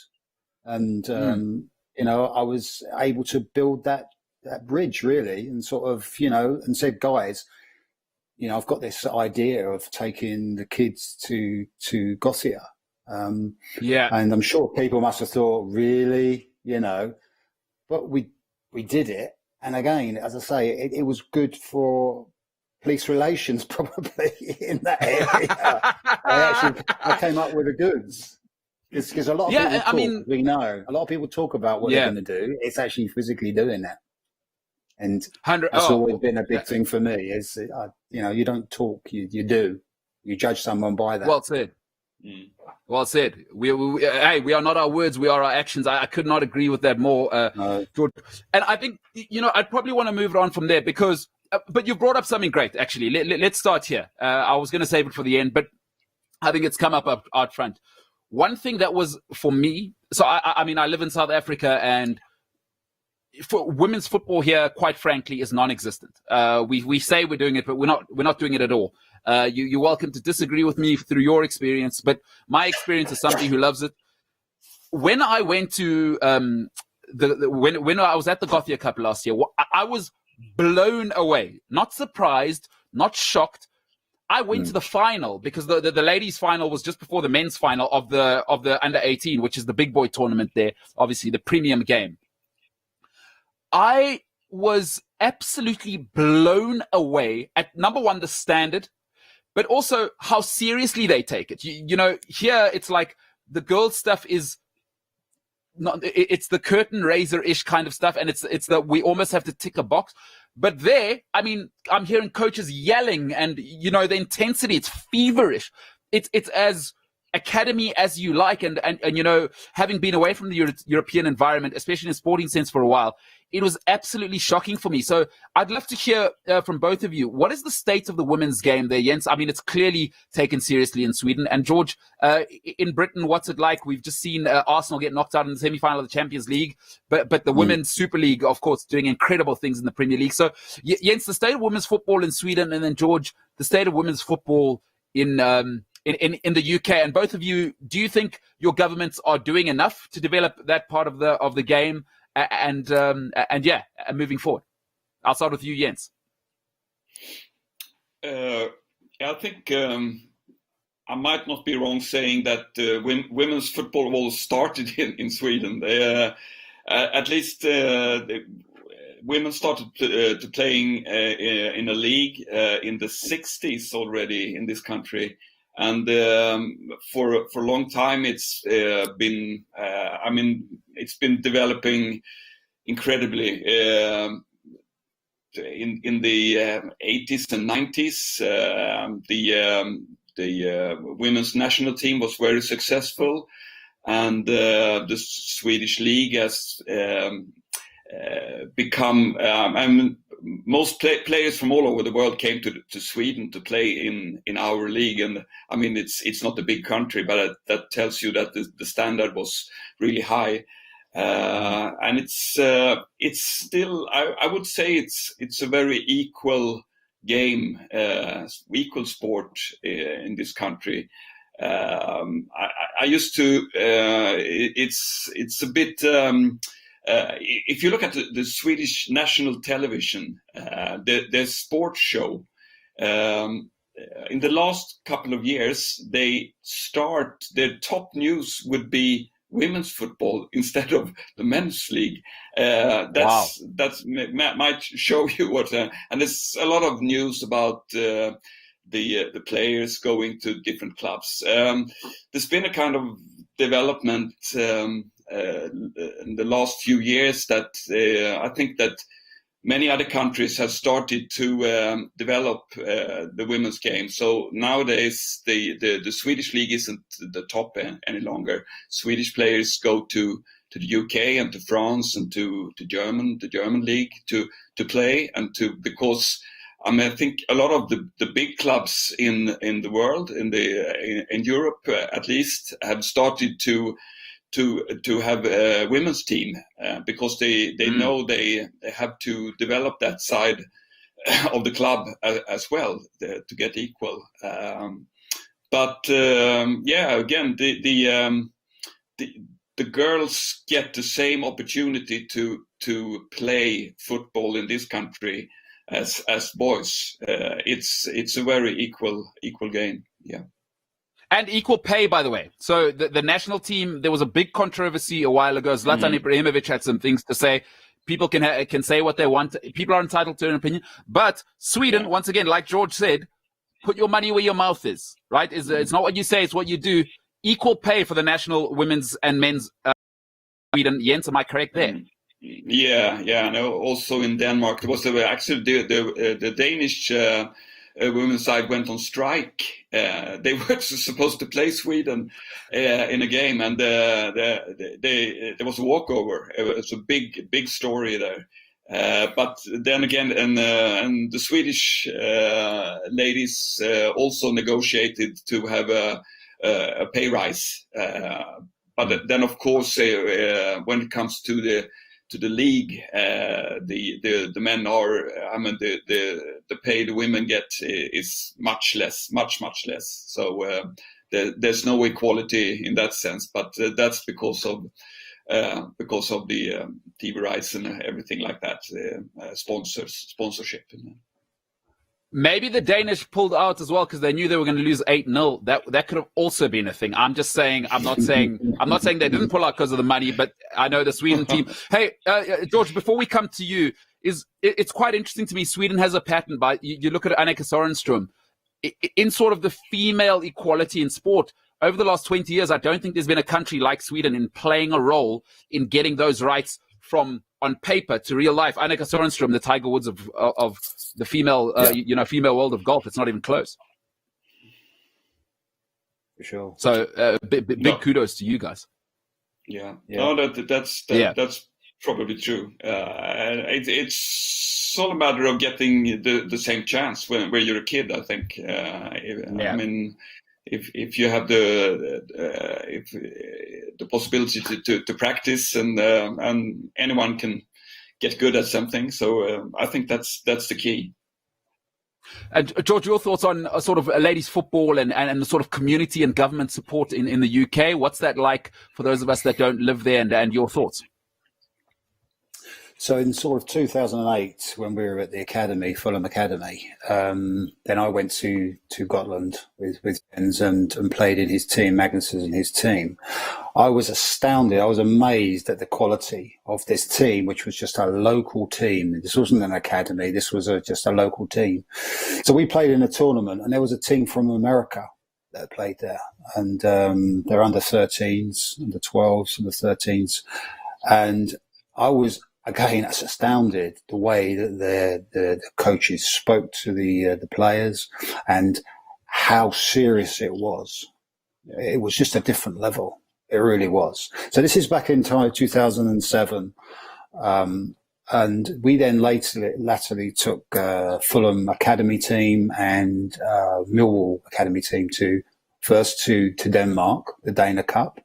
and I was able to build that bridge really, and sort of and said, guys, I've got this idea of taking the kids to Gothia. And I'm sure people must have thought, really, but we did it. And again, as I say, it was good for police relations probably in that area. I came up with the goods. Because a lot of people a lot of people talk about what they're going to do. It's actually physically doing that. And that's always been a big thing for me is, you don't talk, you do. You judge someone by that. Well said. Well said. We are not our words, we are our actions. I could not agree with that more, George. And I think, I'd probably want to move it on from there because, but you brought up something great, actually. Let's start here. I was going to save it for the end, but I think it's come up out front. One thing that was for me, so I mean, I live in South Africa, and for women's football here, quite frankly, is non-existent. We say we're doing it, but we're not doing it at all. You're welcome to disagree with me through your experience, but my experience as somebody who loves it. When I went to when I was at the Gothia Cup last year, I was blown away, not surprised, not shocked. I went to the final because the ladies' final was just before the men's final of the under 18, which is the big boy tournament there, obviously the premium game. I was absolutely blown away at, number one, the standard, but also how seriously they take it. Here it's like the girls' stuff is not, it's the curtain raiser-ish kind of stuff, and it's that we almost have to tick a box. But there, I mean, I'm hearing coaches yelling, and the intensity, it's feverish. It's as academy as you like, and having been away from the European environment, especially in a sporting sense for a while, it was absolutely shocking for me. So I'd love to hear from both of you. What is the state of the women's game there, Jens? I mean, it's clearly taken seriously in Sweden. And George, in Britain, what's it like? We've just seen Arsenal get knocked out in the semi-final of the Champions League, but the Women's Super League, of course, doing incredible things in the Premier League. So Jens, the state of women's football in Sweden, and then George, the state of women's football in the UK. And both of you, do you think your governments are doing enough to develop that part of the game? And moving forward, I'll start with you, Jens. I think I might not be wrong saying that women's football all started in Sweden. At least women started to playing in a league in the 60s already in this country. And for a long time, it's been, it's been developing incredibly. In the 80s and 90s, women's national team was very successful, and the Swedish league has become. Most players from all over the world came to Sweden to play in our league, and I mean it's not a big country, but that tells you that the standard was really high, and it's still I would say it's a very equal game, equal sport in this country. I used to. It's a bit. If you look at the Swedish national television, their sports show, in the last couple of years, their top news would be women's football instead of the men's league. That might show you what, and there's a lot of news about the players going to different clubs. There's been a kind of development in the last few years that I think that many other countries have started to develop the women's game. So nowadays the Swedish league isn't the top any longer. Swedish players go to the UK and to France and to the German league to play, and because I mean I think a lot of the big clubs in the world in Europe at least have started to have a women's team because they know they have to develop that side of the club as well to get equal. But again, the girls get the same opportunity to play football in this country as boys. It's a very equal game. Yeah. And equal pay, by the way. So the national team, there was a big controversy a while ago. Zlatan Ibrahimovic had some things to say. People can say what they want. People are entitled to an opinion. But Sweden, once again, like George said, put your money where your mouth is, right? It's not what you say, it's what you do. Equal pay for the national women's and men's Sweden. Jens, am I correct there? Yeah. No, also in Denmark, there was actually the Danish women's side went on strike. They were supposed to play Sweden in a game, and there was a walkover. It was a big story there. But then again, and the Swedish ladies also negotiated to have a pay rise. But then, of course, when it comes to the league, the men are. I mean, the pay the women get is much less. So there's no equality in that sense. But that's because of the TV rights and everything like that, sponsorship. Maybe the Danish pulled out as well because they knew they were going to lose 8-0. That could have also been a thing. I'm not saying they didn't pull out because of the money, but I know the Sweden team. Hey, George, before we come to you, it's quite interesting to me. Sweden has a pattern. You look at Annika Sorenström in sort of the female equality in sport. Over the last 20 years, I don't think there's been a country like Sweden in playing a role in getting those rights from on paper to real life. Annika Sorenström, the Tiger Woods of the female, female world of golf. It's not even close. For sure. So big kudos to you guys. Yeah. No, that's probably true. It's all a matter of getting the same chance when you're a kid. I think. I mean, if you have the possibility to practice and anyone can get good at something. So I think that's the key. And George, your thoughts on sort of ladies football and the sort of community and government support in the UK? What's that like for those of us that don't live there, and your thoughts? So in sort of 2008, when we were at the academy, Fulham Academy, then I went to Gotland with Jens and played in his team, Magnus's and his team. I was astounded. I was amazed at the quality of this team, which was just a local team. This wasn't an academy. This was just a local team. So we played in a tournament, and there was a team from America that played there. And they're under 13s, under 12s, under 13s. And I was, again, that's astounded the way that the coaches spoke to the players and how serious it was. It was just a different level. It really was. So this is back in 2007. And we then latterly took Fulham Academy team and Millwall Academy team to Denmark, the Dana Cup,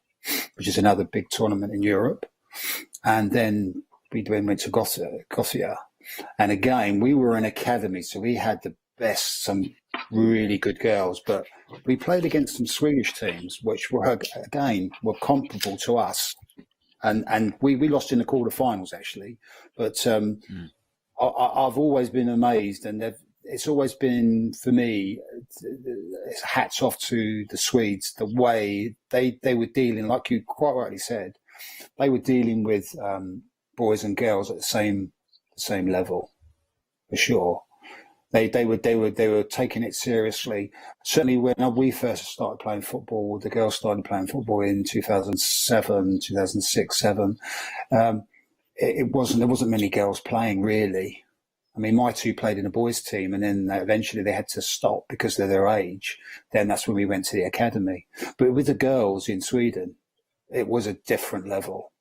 which is another big tournament in Europe. And then we went to Gothia. And again, we were an academy, so we had some really good girls, but we played against some Swedish teams, which were comparable to us. And we lost in the quarterfinals, actually. But I've always been amazed, and it's always been, for me, it's hats off to the Swedes, the way they were dealing, like you quite rightly said, they were dealing with boys and girls at the same level, for sure. They were taking it seriously. Certainly when we first started playing football, the girls started playing football in 2007, 2006, 2007. There wasn't many girls playing, really. I mean, my two played in a boys' team, and then eventually they had to stop because of their age. Then that's when we went to the academy. But with the girls in Sweden, it was a different level,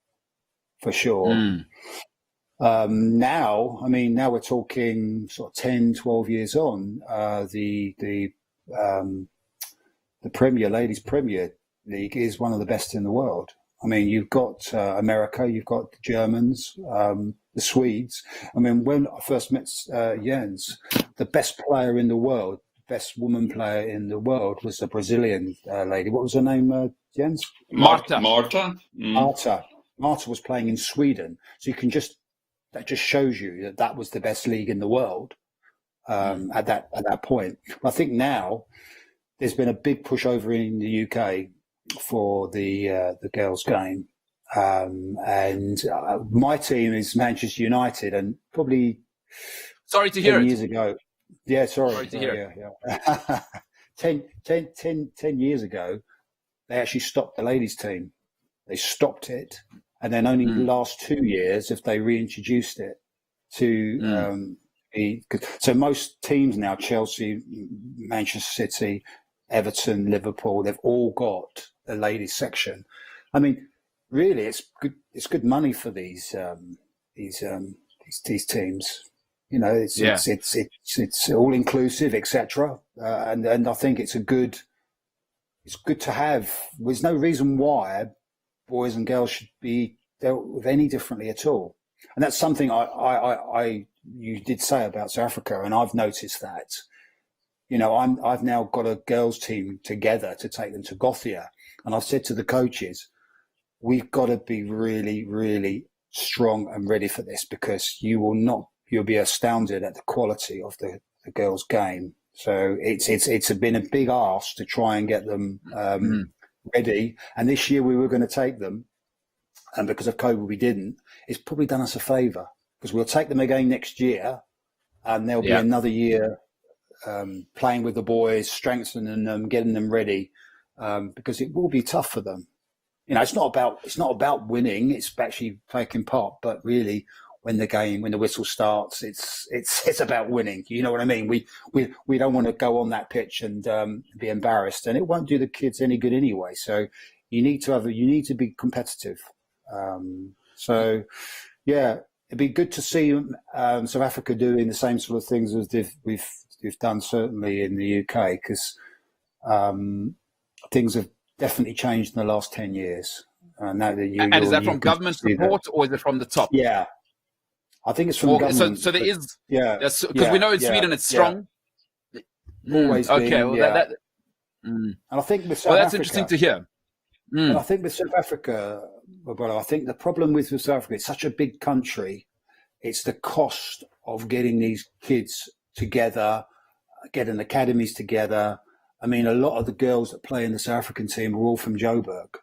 for sure. Now we're talking sort of 10, 12 years on. The Ladies Premier League is one of the best in the world. I mean, you've got America, you've got the Germans, the Swedes. I mean, when I first met Jens, the best player in the world, best woman player in the world was a Brazilian lady. What was her name, Jens? Marta. Marta was playing in Sweden. So that just shows you that was the best league in the world at that point. I think now there's been a big push over in the UK for the girls' game, and my team is Manchester United, and probably sorry to hear 10 years ago. Yeah, sorry to hear. Yeah. 10 years ago, they actually stopped the ladies' team. They stopped it. And then only the last 2 years have they reintroduced it to so most teams now, Chelsea, Manchester City, Everton, Liverpool, they've all got a ladies section. I mean, really, it's good money for these teams. You know, it's all inclusive, etc. And I think it's good to have. There's no reason why boys and girls should be dealt with any differently at all. And that's something you did say about South Africa, and I've noticed that. You know, I've now got a girls team together to take them to Gothia, and I've said to the coaches, we've got to be really, really strong and ready for this, because you'll be astounded at the quality of the girls' game. So it's been a big ask to try and get them ready. And this year we were going to take them, and because of COVID we didn't. It's probably done us a favour, because we'll take them again next year, and there'll be another year playing with the boys, strengthening them, getting them ready, because it will be tough for them. You know, it's not about winning. It's actually taking part, but really, when the whistle starts, it's about winning. You know what I mean? We don't want to go on that pitch and be embarrassed, and it won't do the kids any good anyway. So you need to be competitive. So yeah, it'd be good to see South Africa doing the same sort of things as we've done, certainly in the UK, because things have definitely changed in the last 10 years. Now that and is that from government support or is it from the top? Yeah. I think it's from government. So there is, because yeah, we know in Sweden it's strong. Always been, okay. Well, and I think with South Africa, interesting to hear. And I think with South Africa, my brother, I think the problem with South Africa, it's such a big country. It's the cost of getting these kids together, getting academies together. I mean, a lot of the girls that play in the South African team are all from Joburg.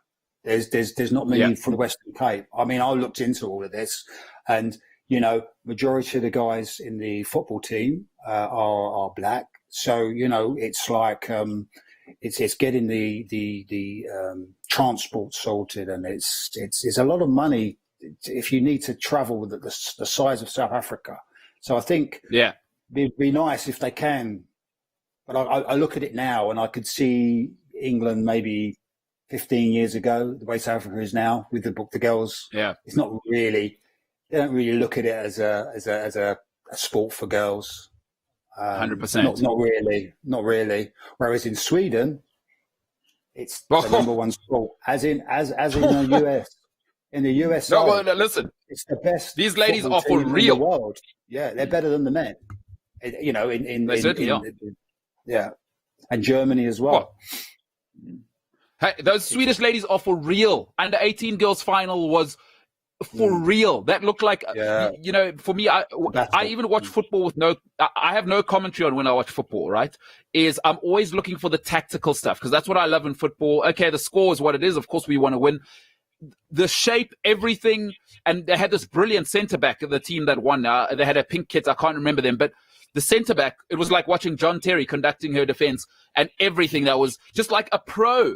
There's not many from the Western Cape. I mean, I looked into all of this, and you know, majority of the guys in the football team are black. So, you know, it's like it's getting the transport sorted, and it's a lot of money if you need to travel with the size of South Africa. So I think it'd be nice if they can But I look at it now and I could see England maybe 15 years ago, the way South Africa is now with the girls. Yeah. It's not really, they don't really look at it as a sport for girls. 100%. Not really. Whereas in Sweden, it's the number one sport, as in the US. In the US, no, listen, it's the best. These ladies are for real. In the world. Yeah, they're better than the men. You know, they certainly are. Yeah, and Germany as well. Hey, those Swedish ladies are for real. Under 18 girls final was for real. That looked like, you know, for me, I even watch football with I have no commentary on when I watch football, right? I'm always looking for the tactical stuff because that's what I love in football. Okay, the score is what it is. Of course, we want to win. The shape, everything. And they had this brilliant centre back of the team that won. They had a pink kit. I can't remember them, but the centre back, it was like watching John Terry conducting her defense and everything that was just like a pro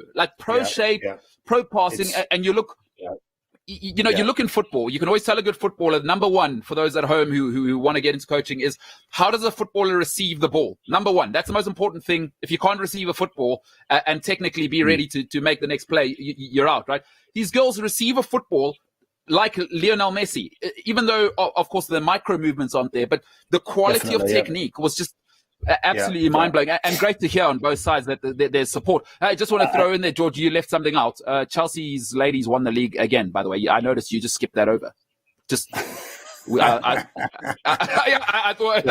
shape, pro passing. And you look, you know, you look in football, you can always tell a good footballer, number one, for those at home who want to get into coaching is how does a footballer receive the ball? Number one, that's the most important thing. If you can't receive a football and technically be ready to make the next play, you're out, right? These girls receive a football like Lionel Messi, even though, of course, the micro movements aren't there, but the quality of technique was just absolutely mind-blowing. And great to hear on both sides that there's support. I just want to throw in there, George, you left something out. Chelsea's ladies won the league again, by the way. I noticed you just skipped that over. Just... I thought,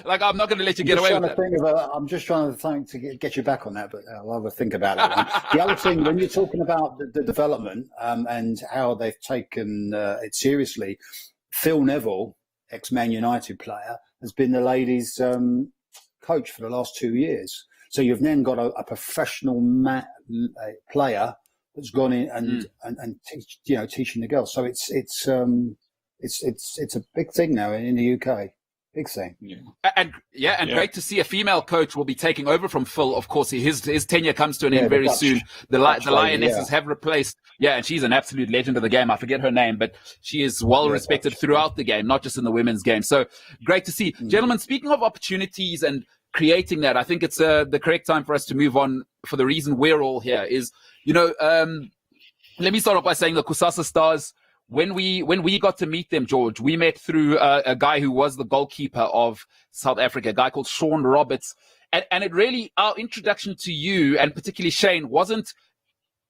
like, I'm not going to let you get away with that. I'm just trying to think to get you back on that, but I'll have a think about it. The other thing, when you're talking about the development and how they've taken it seriously, Phil Neville, ex-Man United player, has been the ladies' coach for the last 2 years. So you've then got a professional player that's gone in and teaching the girls. So it's a big thing now in the UK. Big thing. And great to see a female coach will be taking over from Phil. Of course, his tenure comes to an end very soon. The Lionesses have replaced, and she's an absolute legend of the game. I forget her name, but she is well respected throughout the game, not just in the women's game. So great to see. Gentlemen, speaking of opportunities and creating that, I think it's the correct time for us to move on for the reason we're all here is, let me start off by saying the Kusasa Stars, when we got to meet them, George, we met through a guy who was the goalkeeper of South Africa, a guy called Sean Roberts. And it really, our introduction to you, and particularly Shane, wasn't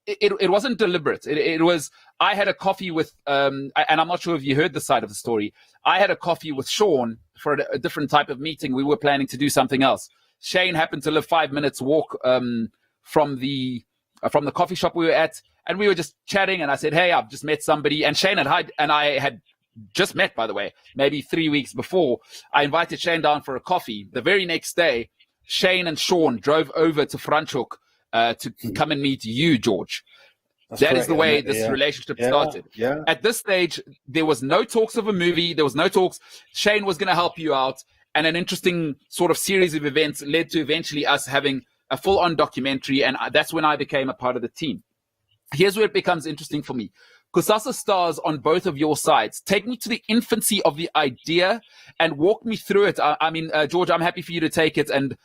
deliberate. It was, I had a coffee with, and I'm not sure if you heard the side of the story. I had a coffee with Sean for a different type of meeting. We were planning to do something else. Shane happened to live 5 minutes walk from the coffee shop we were at. And we were just chatting, and I said, "Hey, I've just met somebody." And Shane and I had just met, by the way, maybe 3 weeks before. I invited Shane down for a coffee. The very next day, Shane and Sean drove over to Franschhoek to come and meet you, George. That is the way this relationship started. Yeah. At this stage, there was no talks of a movie. There was no talks. Shane was going to help you out. And an interesting sort of series of events led to eventually us having a full-on documentary. And that's when I became a part of the team. Here's where it becomes interesting for me. Kusasa Stars on both of your sides. Take me to the infancy of the idea and walk me through it. I mean, George, I'm happy for you to take it. And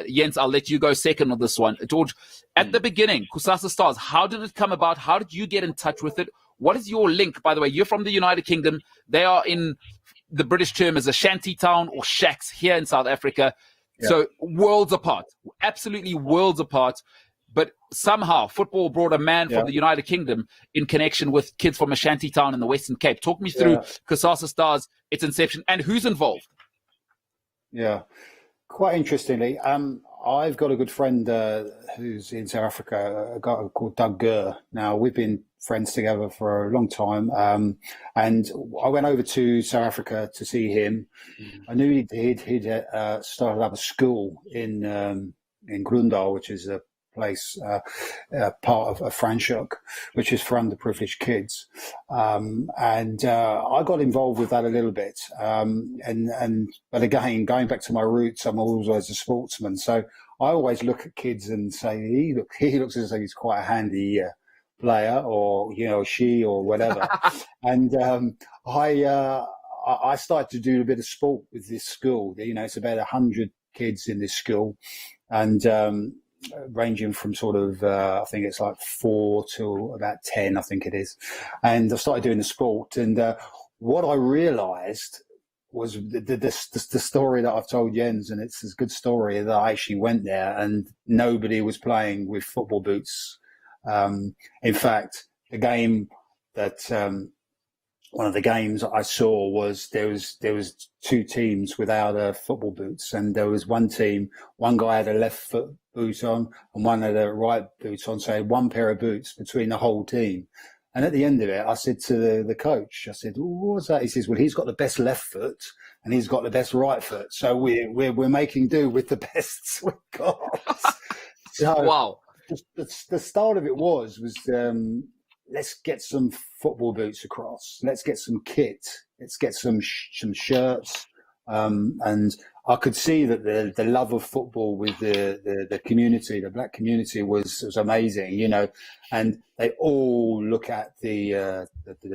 Jens, I'll let you go second on this one. George, at the beginning, Kusasa Stars, how did it come about? How did you get in touch with it? What is your link? By the way, you're from the United Kingdom. They are in the British term as a shanty town or shacks here in South Africa. Yeah. So worlds apart, absolutely worlds apart. But somehow football brought a man from the United Kingdom in connection with kids from a shanty town in the Western Cape. Talk me through Kusasa Stars, its inception, and who's involved. Yeah, quite interestingly, I've got a good friend who's in South Africa, a guy called Doug Gurr. Now, we've been friends together for a long time. And I went over to South Africa to see him. I knew he'd started up a school in Grundal, which is a place, part of Franschhoek, which is for underprivileged kids. And I got involved with that a little bit. But again, going back to my roots, I'm always a sportsman. So I always look at kids and say, he looks as though he's quite a handy player, or, she or whatever. And I started to do a bit of sport with this school. It's about 100 kids in this school. and ranging from sort of, I think it's like 4 to about 10, I think it is. And I started doing the sport. And what I realised was the story that I've told Jens, and it's a good story, that I actually went there and nobody was playing with football boots. In fact, the game that one of the games I saw was there was 2 teams without football boots, and there was one team, one guy had a left foot boot on and one had a right boot on, so I had 1 pair of boots between the whole team. And at the end of it, I said to the coach, I said, "What was that?" He says, "Well, he's got the best left foot and he's got the best right foot, so we're making do with the best we've got." So Wow. the start of it was let's get some football boots across. Let's get some kit. Let's get some shirts. And I could see that the love of football with the community, the black community, was amazing, you know. And they all look at the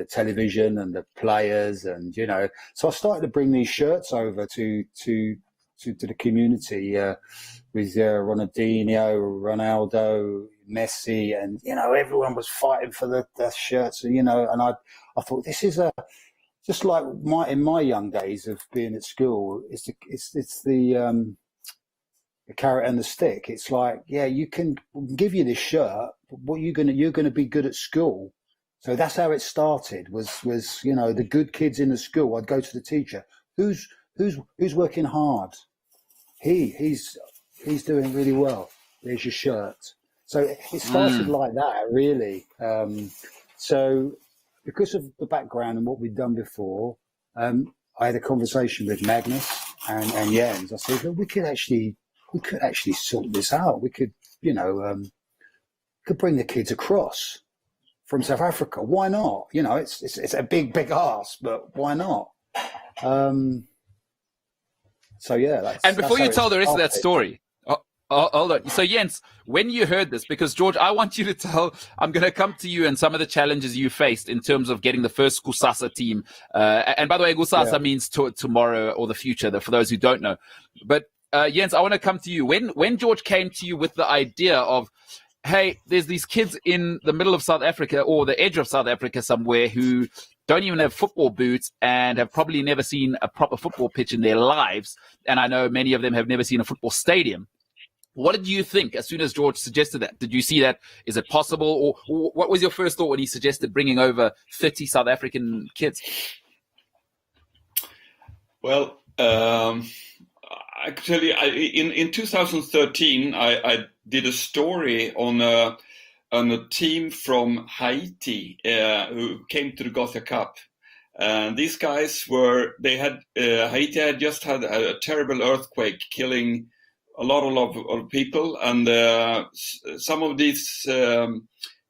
television and the players, and you know. So I started to bring these shirts over to the community with Ronaldinho, Ronaldo, Messi, and you know, everyone was fighting for the shirts, you know. And I thought, this is just like in my young days of being at school. It's the carrot and the stick. It's like, yeah, you can give you this shirt, but what you're gonna be good at school. So that's how it started. Was you know, the good kids in the school. I'd go to the teacher. Who's working hard? He's doing really well. There's your shirt. So it started like that, really. So because of the background and what we'd done before, I had a conversation with Magnus and Jens. I said, well, we could actually sort this out. We could, you know, could bring the kids across from South Africa. Why not? You know, it's a big ask, but why not? So yeah. And before you tell the rest of that story, hold on. So Jens, when you heard this, because George, I want you to tell, I'm going to come to you and some of the challenges you faced in terms of getting the first Kusasa team. And by the way, Kusasa means tomorrow or the future, for those who don't know. But Jens, I want to come to you. When George came to you with the idea of, hey, there's these kids in the middle of South Africa or the edge of South Africa somewhere who don't even have football boots and have probably never seen a proper football pitch in their lives. And I know many of them have never seen a football stadium. What did you think as soon as George suggested that? Did you see that? Is it possible? Or what was your first thought when he suggested bringing over 30 South African kids? Well, I could tell you, in 2013, I did a story on a team from Haiti who came to the Gothia Cup. And these guys Haiti had just had a terrible earthquake killing a lot of people, and some of these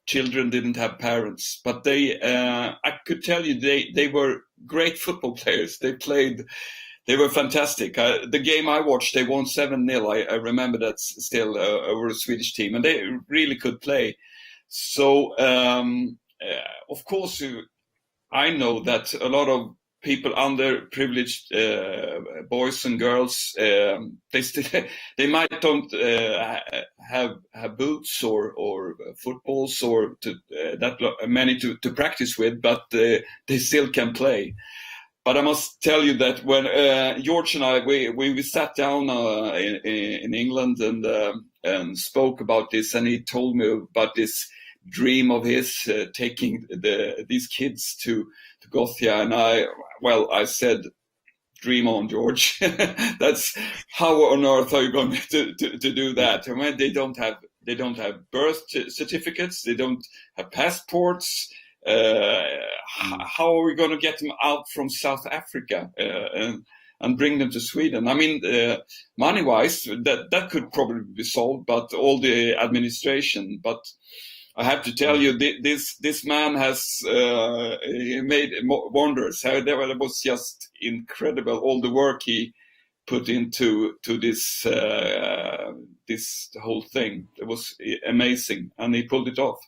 children didn't have parents, but I could tell you they were great football players. They were fantastic. The game I watched, they won 7-0. I remember that still over a Swedish team, and they really could play. So, of course, I know that a lot of people, underprivileged boys and girls, they might don't have boots or footballs or that many to practice with, but they still can play. But I must tell you that when George and I we sat down in England and spoke about this, and he told me about this dream of his taking these kids to Gothia, and I said, dream on, George. That's how on earth are you going to do that? I mean, they don't have birth certificates, they don't have passports. How are we going to get them out from South Africa and bring them to Sweden? I mean, money-wise, that could probably be solved, but all the administration. But I have to tell you, this man has he made wonders. That was just incredible. All the work he put into this whole thing. It was amazing, and he pulled it off.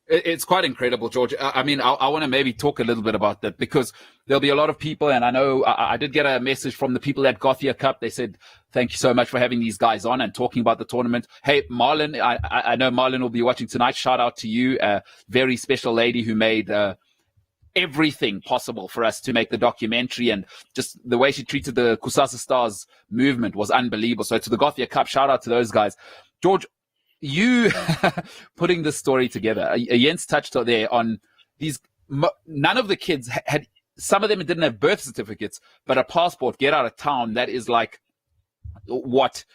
It's quite incredible, George. I mean, I want to maybe talk a little bit about that because there'll be a lot of people, and I know I did get a message from the people at Gothia Cup. They said, thank you so much for having these guys on and talking about the tournament. Hey, Marlon, I know Marlon will be watching tonight. Shout out to you, a very special lady who made everything possible for us to make the documentary, and just the way she treated the Kusasa Stars movement was unbelievable. So to the Gothia Cup, shout out to those guys. George, you putting this story together, Jens touched there on these. None of the kids had, some of them didn't have birth certificates, but a passport, get out of town. That is like what?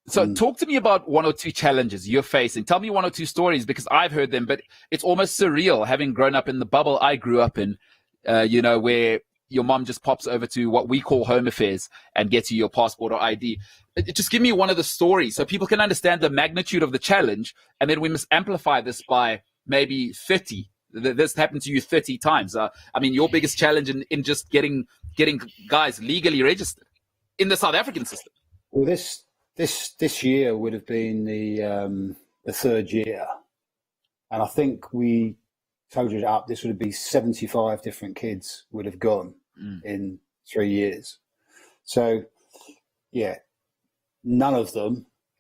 So talk to me about one or two challenges you're facing. Tell me one or two stories because I've heard them, but it's almost surreal having grown up in the bubble I grew up in, where your mom just pops over to what we call home affairs and gets you your passport or ID. Just give me one of the stories so people can understand the magnitude of the challenge, and then we must amplify this by maybe 30. This happened to you 30 times. I mean, your biggest challenge in just getting guys legally registered in the South African system. Well, this year would have been the third year, and I think we totaled it up. This would be 75 different kids would have gone in 3 years. So, yeah,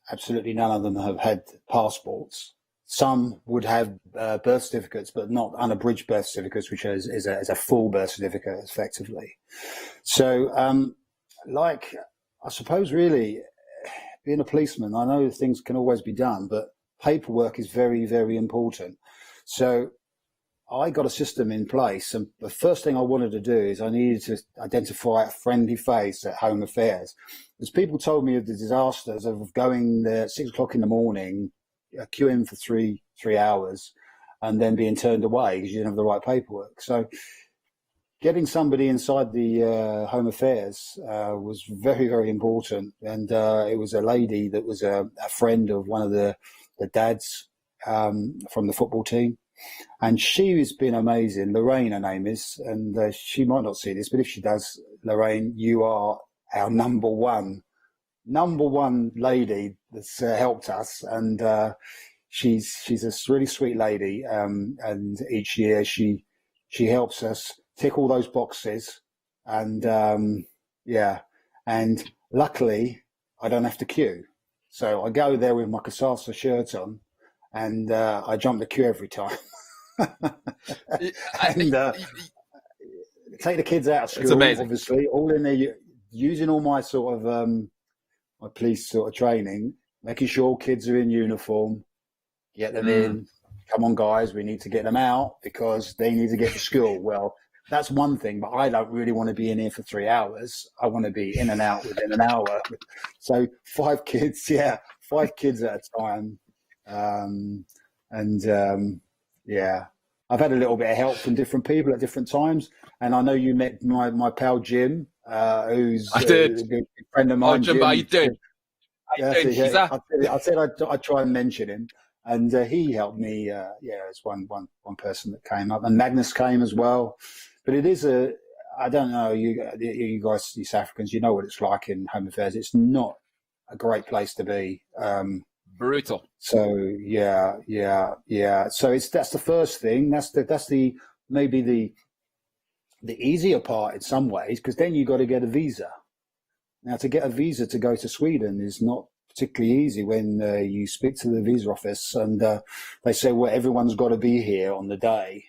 absolutely none of them have had passports. Some would have birth certificates, but not unabridged birth certificates, which is a full birth certificate, effectively. So, I suppose really, being a policeman, I know things can always be done, but paperwork is very, very important. So I got a system in place, and the first thing I wanted to do is I needed to identify a friendly face at Home Affairs. As people told me of the disasters of going there at 6 o'clock in the morning, queuing for three hours, and then being turned away because you didn't have the right paperwork. So getting somebody inside the Home Affairs was very, very important. And it was a lady that was a friend of one of the dads from the football team. And she's been amazing. Lorraine, her name is, and she might not see this, but if she does, Lorraine, you are our number one lady that's helped us. And she's a really sweet lady. And each year she helps us tick all those boxes. And and luckily I don't have to queue. So I go there with my Kusasa shirt on, and I jump the queue every time. And take the kids out of school, obviously, all in there, using all my sort of my police sort of training, making sure all kids are in uniform, get them in. Come on, guys, we need to get them out because they need to get to school. Well, that's one thing, but I don't really want to be in here for 3 hours. I want to be in and out within an hour. So 5 kids at a time. I've had a little bit of help from different people at different times. And I know you met my pal Jim, who's a good friend of mine. Oh, Jim, how you doing? I said I'd try and mention him. And he helped me, as one person that came up. And Magnus came as well. But it is I don't know, you guys, you South Africans, you know what it's like in Home Affairs. It's not a great place to be. Brutal. So yeah. So that's the first thing. That's the maybe the easier part in some ways, because then you got to get a visa. Now, to get a visa to go to Sweden is not particularly easy when you speak to the visa office and they say, well, everyone's got to be here on the day.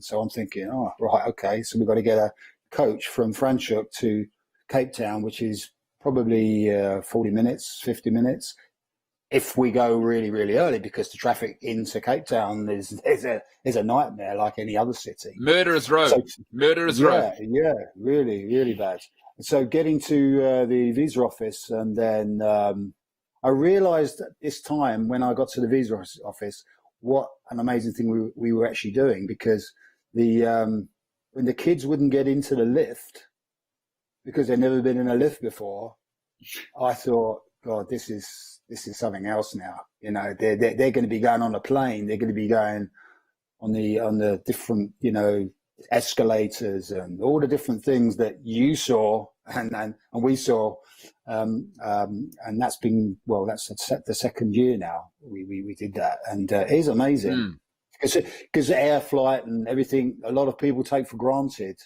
So I'm thinking, oh, right, okay. So we've got to get a coach from Franschhoek to Cape Town, which is probably 40 minutes, 50 minutes. If we go really, really early, because the traffic into Cape Town is a nightmare, like any other city. Murderer's road. Road. Yeah, really, really bad. So getting to the visa office, and then I realised at this time when I got to the visa office what an amazing thing we were actually doing, because when the kids wouldn't get into the lift because they'd never been in a lift before, I thought, God, this is something else now. You know, they're going to be going on a plane. They're going to be going on the different, escalators and all the different things that you saw and we saw. And that's been, that's the second year now we did that. And it is amazing because air flight and everything, a lot of people take for granted.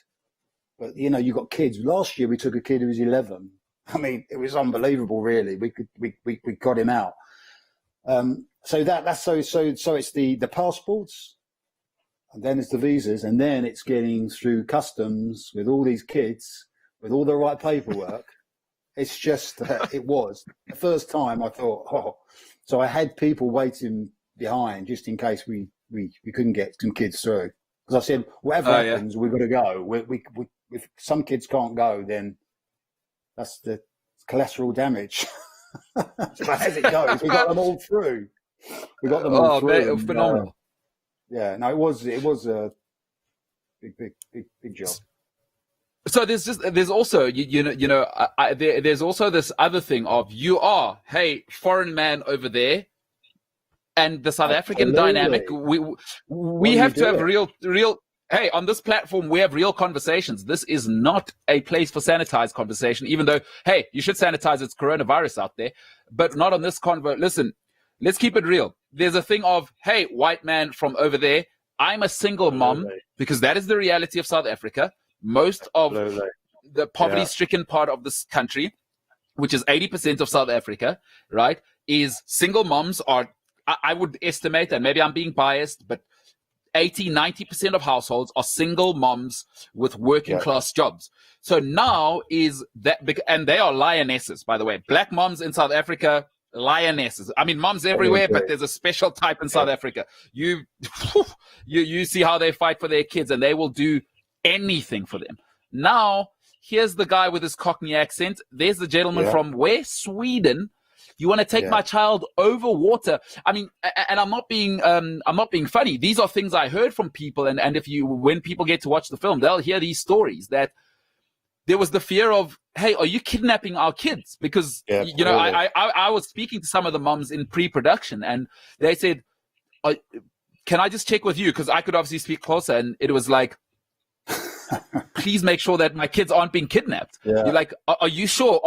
But you got kids. Last year we took a kid who was 11. I mean, it was unbelievable. Really, we got him out. So that's it's the passports, and then it's the visas, and then it's getting through customs with all these kids with all the right paperwork. It's just it was the first time I thought, oh, so I had people waiting behind just in case we couldn't get some kids through, because I said whatever happens, we've got to go. If some kids can't go, then that's the collateral damage. So as it goes, we got them all through. We got them all through. Phenomenal. No, it was a big job. So there's also there's also this other thing of foreign man over there, and the South African dynamic. We have to have real. Hey, on this platform, we have real conversations. This is not a place for sanitized conversation, even though, hey, you should sanitize. It's coronavirus out there, but not on this convo. Listen, let's keep it real. There's a thing of, hey, white man from over there, I'm a single mom, because that is the reality of South Africa. Most of the poverty-stricken part of this country, which is 80% of South Africa, right, is single moms are, I would estimate, and maybe I'm being biased, but 80-90% of households are single moms with working class jobs. So now is that, and they are lionesses, by the way. Black moms in South Africa, lionesses. I mean, moms everywhere, but there's a special type in South Africa. You see how they fight for their kids, and they will do anything for them. Now, here's the guy with his Cockney accent. There's the gentleman from where? Sweden. You want to take my child over water? I mean, and I'm not being funny. These are things I heard from people, and when people get to watch the film, they'll hear these stories that there was the fear of, hey, are you kidnapping our kids? Because I was speaking to some of the moms in pre-production, and they said, can I just check with you? Because I could obviously speak closer, and it was like, please make sure that my kids aren't being kidnapped. You're like, are you sure?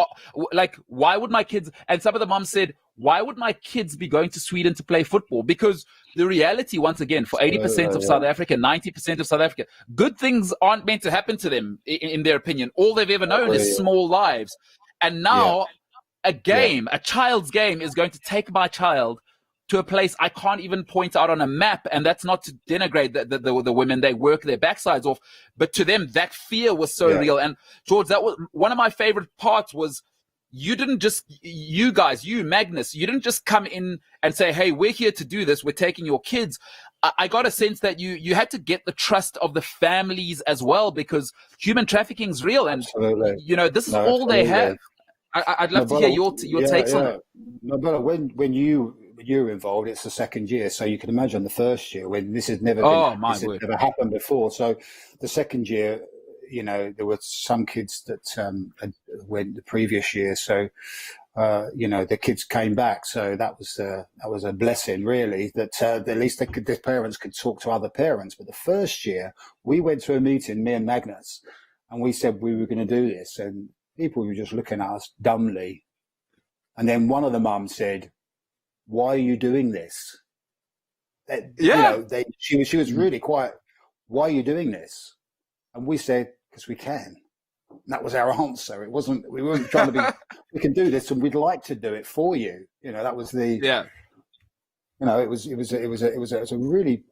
Like, why would my kids? And some of the moms said, why would my kids be going to Sweden to play football? Because the reality, once again, for 80% of South Africa, 90% of South Africa, good things aren't meant to happen to them, in their opinion. All they've ever known is small lives. And now a child's game is going to take my child to a place I can't even point out on a map. And that's not to denigrate the women. They work their backsides off. But to them, that fear was so real. And George, that was one of my favorite parts was you didn't just, you guys, you, Magnus, you didn't just come in and say, hey, we're here to do this. We're taking your kids. I got a sense that you had to get the trust of the families as well, because human trafficking is real. And, this is all they have. I'd love to hear your takes on it. No, but when you were involved, it's the second year, so you can imagine the first year when this has never never happened before. So the second year, there were some kids that went the previous year, so the kids came back. So that was a blessing, really, that at least the parents could talk to other parents. But the first year, we went to a meeting, me and Magnus, and we said we were going to do this, and people were just looking at us dumbly. And then one of the mums said, why are you doing this? She was really quiet. Why are you doing this? And we said, because we can. And that was our answer. We weren't trying to be, we can do this and we'd like to do it for you. That was it was a really,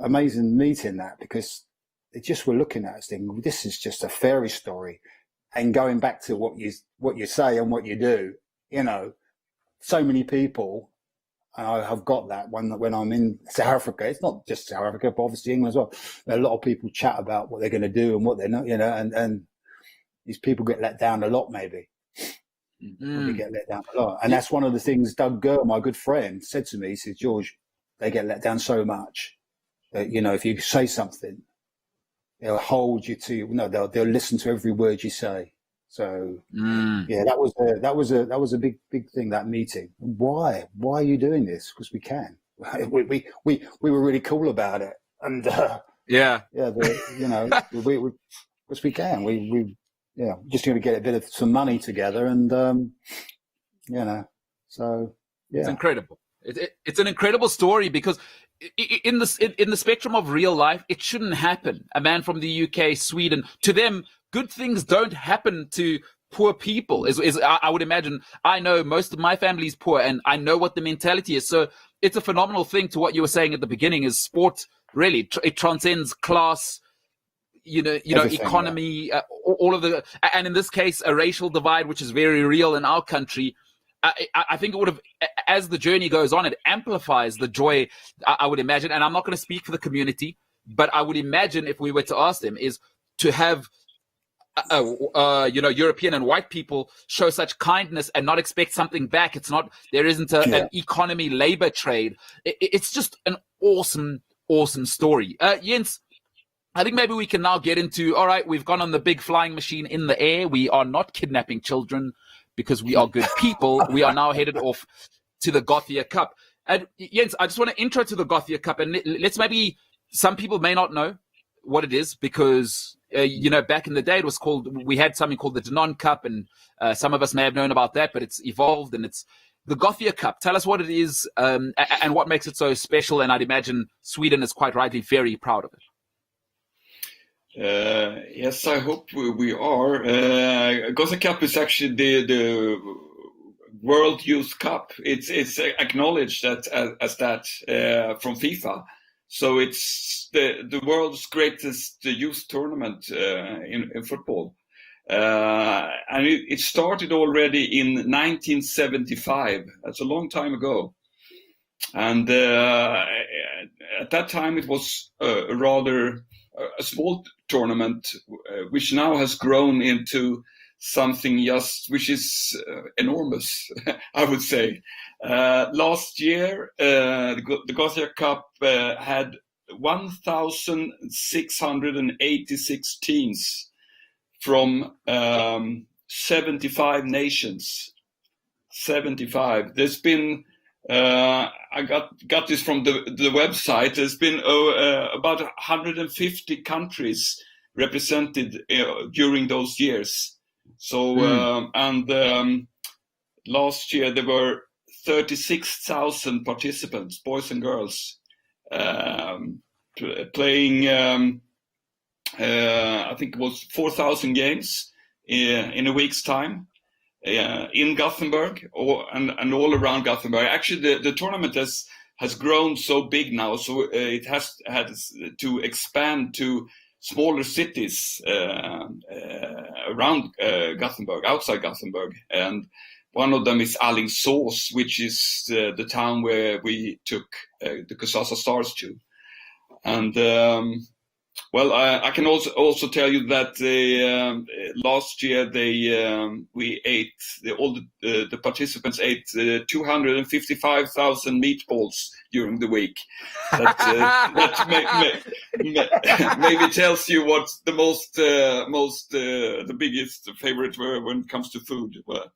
amazing meeting, that, because they just were looking at us thinking, this is just a fairy story. And going back to what you say and what you do, so many people, and I have got that when I'm in South Africa. It's not just South Africa, but obviously England as well. A lot of people chat about what they're going to do and what they're not, and these people get let down a lot, maybe. They get let down a lot. And that's one of the things Doug Gurr, my good friend, said to me. He said, George, they get let down so much that, if you say something, they'll hold you to, they'll listen to every word you say. So that was a big thing, that meeting. Why are you doing this? Because we can. We were really cool about it, and because we can. We just going to get a bit of some money together, and so it's incredible. It's an incredible story because in the spectrum of real life, it shouldn't happen. A man from the UK, Sweden, to them, good things don't happen to poor people. I would imagine. I know most of my family is poor, and I know what the mentality is. So it's a phenomenal thing to what you were saying at the beginning. Is sport really? It transcends class. Economy, all of the, and in this case, a racial divide, which is very real in our country. I think it would have, as the journey goes on, it amplifies the joy, I would imagine. And I'm not going to speak for the community, but I would imagine if we were to ask them, is to have, European and white people show such kindness and not expect something back. It's not, there isn't an economy labor trade. It's just an awesome, awesome story. Jens, I think maybe we can now get into, all right, we've gone on the big flying machine in the air. We are not kidnapping children because we are good people. We are now headed off to the Gothia Cup. And Jens, I just want to intro to the Gothia Cup. And let's maybe, some people may not know what it is because, back in the day, we had something called the Durant Cup. And some of us may have known about that, but it's evolved and it's the Gothia Cup. Tell us what it is and what makes it so special. And I'd imagine Sweden is quite rightly very proud of it. Yes, I hope we are. Gothia Cup is actually the World Youth Cup. It's acknowledged as that from FIFA. So it's the world's greatest youth tournament in football. And it started already in 1975. That's a long time ago. And at that time it was rather a small tournament, which now has grown into something which is enormous, I would say. Last year, the Gothia Cup had 1,686 teams from 75 nations. 75. There's been I got this from the website. There's been about 150 countries represented during those years. So last year there were 36,000 participants, boys and girls, playing. I think it was 4,000 games in a week's time. In Gothenburg and all around Gothenburg. Actually, the tournament has grown so big now, so it has had to expand to smaller cities around Gothenburg, outside Gothenburg, and one of them is Alingsås, which is the town where we took the Kusasa Stars to, and. I can also tell you that last year all the participants ate 255,000 meatballs during the week. That maybe tells you what the biggest favorite were when it comes to food. What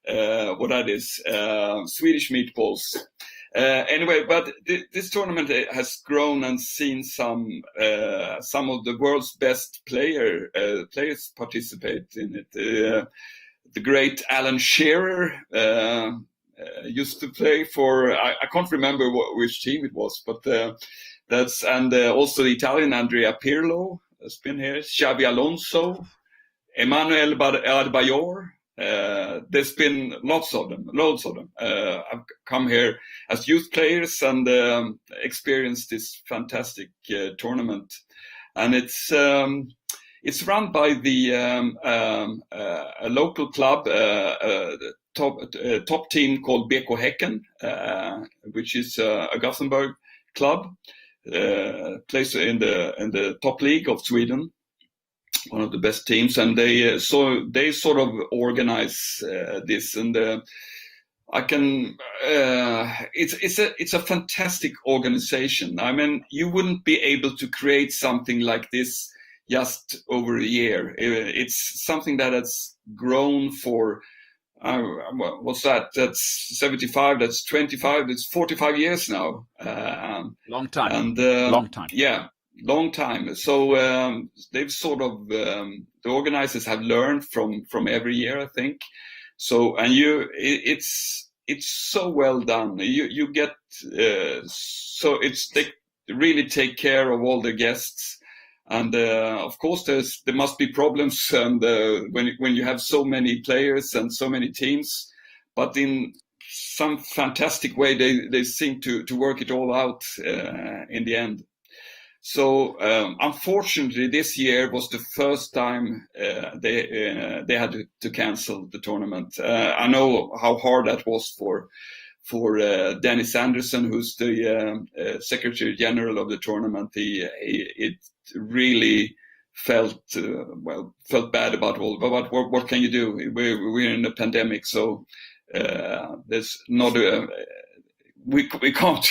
that is, Swedish meatballs. Anyway, but this tournament has grown and seen some of the world's best players participate in it. The great Alan Shearer used to play for I can't remember which team it was, but also the Italian Andrea Pirlo has been here. Xabi Alonso, Emmanuel Adebayor. There's been loads of them. I've come here as youth players and experienced this fantastic tournament, and it's run by a local club, top team called BK Häcken, which is a Gothenburg club, plays in the top league of Sweden. One of the best teams, and they sort of organize this, and it's a fantastic organization. I mean, you wouldn't be able to create something like this just over a year. It's something that has grown for what's that? That's 75. That's 25. That's 45 years now. Long time. And long time. Yeah. Long time. So they've sort of the organizers have learned from every year, I think. So it's it's so well done. You get so they really take care of all the guests, and of course there must be problems, and when you have so many players and so many teams, but in some fantastic way they seem to work it all out in the end. So unfortunately, this year was the first time they had to cancel the tournament. I know how hard that was for Dennis Anderson, who's the Secretary General of the tournament. It really felt bad about all. But what can you do? We're in a pandemic, so there's not a. We can't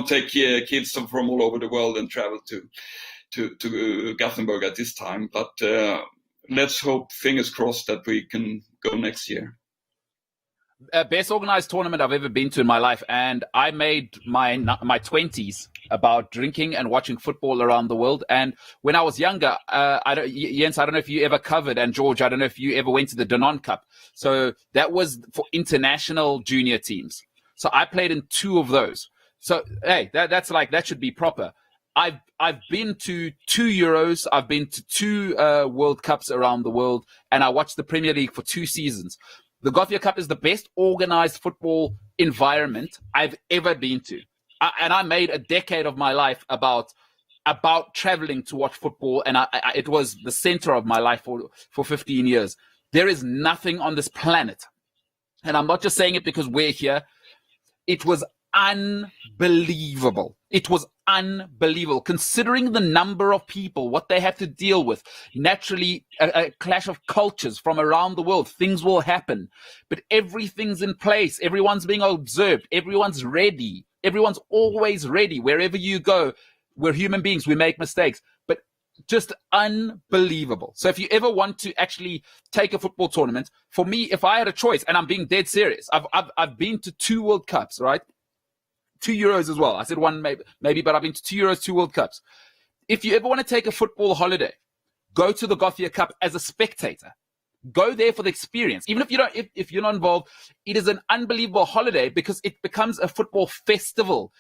take kids from all over the world and travel to Gothenburg at this time. But let's hope, fingers crossed, that we can go next year. Best organized tournament I've ever been to in my life, and I made my 20s about drinking and watching football around the world. And when I was younger, Jens, I don't know if you ever covered, and George, I don't know if you ever went to the Durant Cup. So that was for international junior teams. So I played in 2 of those. So, hey, that should be proper. I've been to 2 Euros. I've been to 2 World Cups around the world, and I watched the Premier League for 2 seasons. The Gothia Cup is the best organized football environment I've ever been to. And I made a decade of my life about traveling to watch football, and it was the center of my life for 15 years. There is nothing on this planet, and I'm not just saying it because we're here. It was unbelievable. It was unbelievable, considering the number of people, what they have to deal with. Naturally, a clash of cultures from around the world. Things will happen, but everything's in place. Everyone's being observed. Everyone's ready. Everyone's always ready. Wherever you go, we're human beings. We make mistakes, but just unbelievable. So if you ever want to actually take a football tournament, for me, if I had a choice, and I'm being dead serious, I've been to 2 World Cups, right? 2 Euros as well. I said 1 maybe, but I've been to 2 Euros, 2 World Cups. If you ever want to take a football holiday, go to the Gothia Cup as a spectator. Go there for the experience. Even if you're not involved, it is an unbelievable holiday because it becomes a football festival.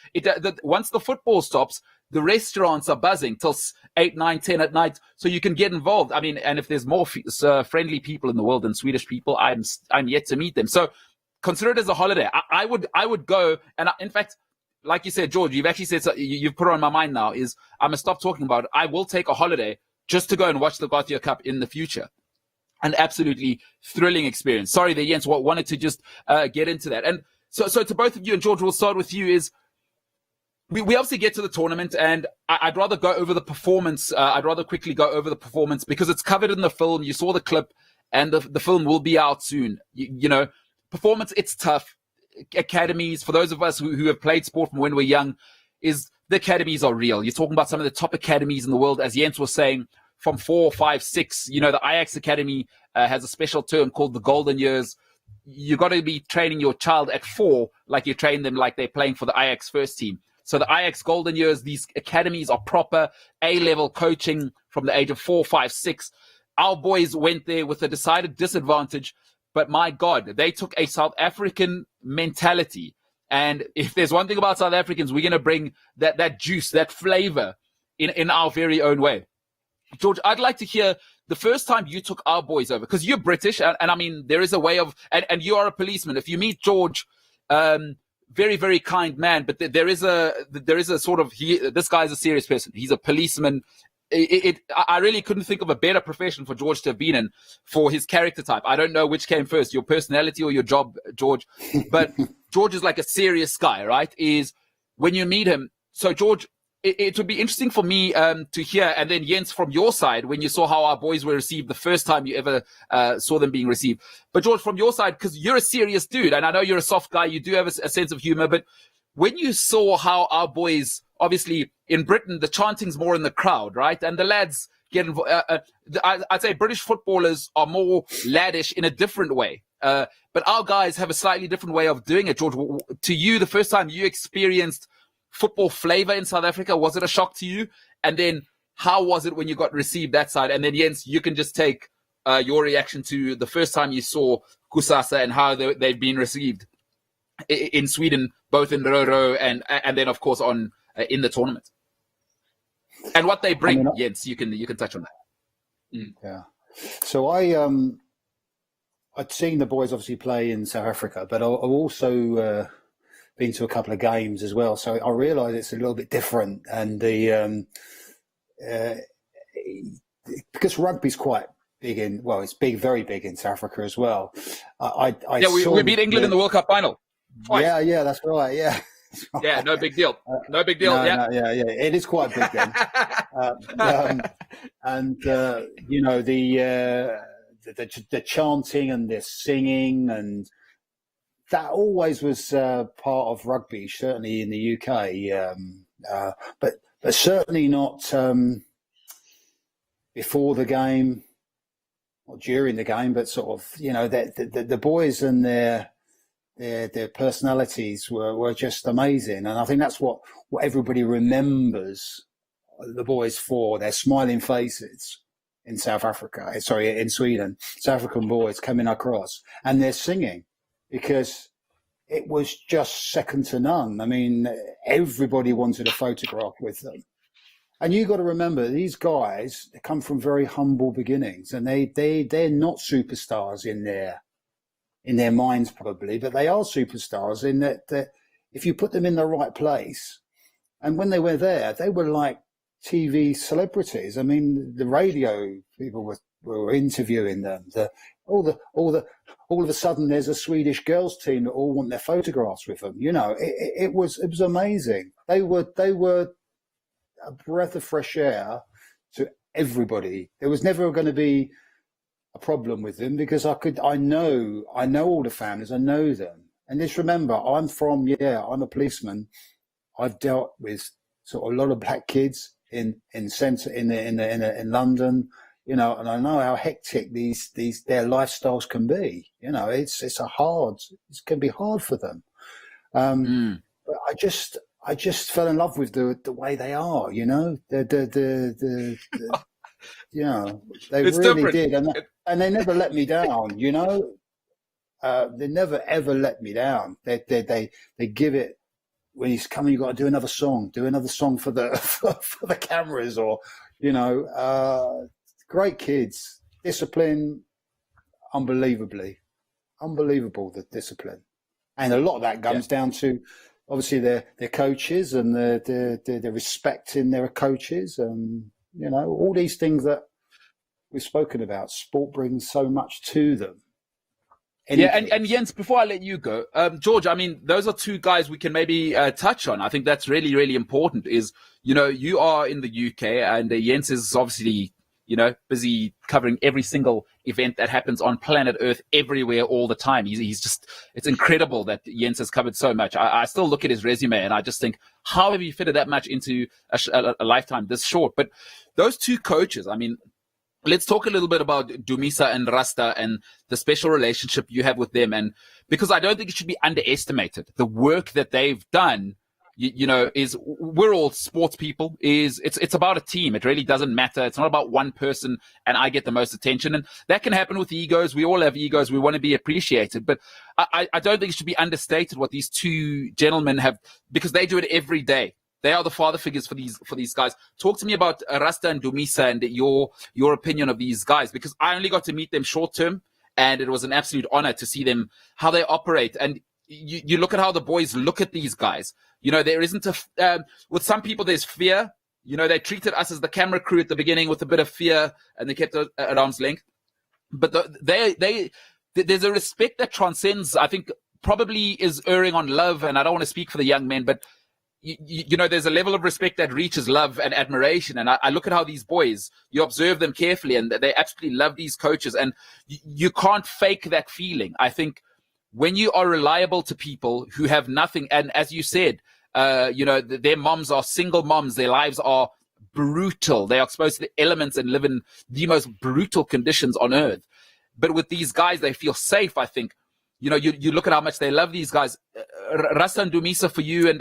Once the football stops, the restaurants are buzzing till 8, 9, 10 at night, so you can get involved. I mean, and if there's more friendly people in the world than Swedish people, I'm yet to meet them. So consider it as a holiday. I would go, and in fact, like you said, George, you've actually said, you've put it on my mind now, is I'm going to stop talking about it. I will take a holiday just to go and watch the Gothia Cup in the future. An absolutely thrilling experience. Sorry there, Jens, wanted to just get into that. And so to both of you, and George, we'll start with you, is we obviously get to the tournament, and I'd rather go over the performance. I'd rather quickly go over the performance because it's covered in the film. You saw the clip, and the film will be out soon. You know, performance, it's tough. Academies, for those of us who have played sport from when we're young, is the academies are real. You're talking about some of the top academies in the world, as Jens was saying, from 4, 5, 6. You know, the Ajax Academy has a special term called the golden years. You got to be training your child at 4 like you train them like they're playing for the Ajax first team. So the Ajax golden years, these academies are proper A-level coaching from the age of 4, 5, 6. Our boys went there with a decided disadvantage, but my God, they took a South African mentality. And if there's one thing about South Africans, we're going to bring that juice, that flavor in our very own way. George, I'd like to hear the first time you took our boys over, because you're British, and I mean, there is a way of, and you are a policeman. If you meet George, very, very kind man, but there is a sort of, this guy's a serious person. He's a policeman. I really couldn't think of a better profession for George to have been in for his character type. I don't know which came first, your personality or your job, George, but George is like a serious guy, right? Is when you meet him. So George, it would be interesting for me to hear, and then Jens, from your side, when you saw how our boys were received the first time you ever saw them being received. But George, from your side, because you're a serious dude, and I know you're a soft guy, you do have a sense of humor, but when you saw how our boys, obviously in Britain, the chanting's more in the crowd, right? And the lads get involved. I'd say British footballers are more laddish in a different way. But our guys have a slightly different way of doing it. George, to you, the first time you experienced football flavor in South Africa, was it a shock to you? And then how was it when you got received that side? And then Jens, you can just take your reaction to the first time you saw Kusasa and how they've been received in Sweden, both in Roro and then of course on in the tournament. And what they bring, Jens, you can touch on that. Yeah. So I'd seen the boys obviously play in South Africa, but I've also been to a couple of games as well. So I realise it's a little bit different, and because rugby's quite big it's very big in South Africa as well. We beat England in the World Cup final twice. Yeah, that's right. Yeah. Yeah, no big deal. No big deal. Yeah. It is quite big then. The chanting and the singing, and that always was part of rugby, certainly in the UK. But certainly not before the game or during the game. But sort of, the boys and their personalities were just amazing, and I think that's what everybody remembers the boys for, their smiling faces in in Sweden, South African boys coming across, and their singing, because it was just second to none. I mean, everybody wanted a photograph with them. And you got to remember, these guys, they come from very humble beginnings, and they're not superstars in their minds probably, but they are superstars in that if you put them in the right place. And when they were there, they were like TV celebrities. I mean, the radio people were interviewing them. All of a sudden, there's a Swedish girls team that all want their photographs with them. It was amazing. They were a breath of fresh air to everybody. There was never going to be a problem with them, because I know all the families, I know them. And just remember, I'm a policeman. I've dealt with sort of a lot of black kids in London, and I know how hectic their lifestyles can be. It can be hard for them. But I just fell in love with the way they are. They it's really different. did, and they never let me down. They never ever let me down. They give it. When he's coming, you got to do another song for the for the cameras, or great kids, discipline, unbelievable the discipline, and a lot of that comes down to obviously their coaches and the respect in their coaches, and all these things that we've spoken about. Sport brings so much to them. And Jens, before I let you go, George, I mean, those are two guys we can maybe touch on. I think that's really, really important is, you are in the UK, and Jens is obviously, busy covering every single event that happens on planet Earth everywhere all the time. He's just, it's incredible that Jens has covered so much. I still look at his resume and I just think, how have you fitted that much into a lifetime this short? But those two coaches, I mean, let's talk a little bit about Dumisa and Rasta and the special relationship you have with them. And because I don't think it should be underestimated, the work that they've done, is we're all sports people. It's about a team. It really doesn't matter. It's not about one person and I get the most attention. And that can happen with egos. We all have egos. We want to be appreciated. But I don't think it should be understated what these two gentlemen have, because they do it every day. They are the father figures for these guys. Talk to me about Rasta and Dumisa and your opinion of these guys, because I only got to meet them short term, and it was an absolute honor to see them, how they operate. And you look at how the boys look at these guys. There isn't with some people there's fear. They treated us as the camera crew at the beginning with a bit of fear, and they kept it at arm's length. But there's a respect that transcends, I think, probably is erring on love. And I don't want to speak for the young men, but there's a level of respect that reaches love and admiration. And I look at how these boys, you observe them carefully, and they absolutely love these coaches. And you can't fake that feeling. I think when you are reliable to people who have nothing, and as you said, their moms are single moms, their lives are brutal. They are exposed to the elements and live in the most brutal conditions on earth. But with these guys, they feel safe, I think. You look at how much they love these guys. Rasta and Dumisa for you and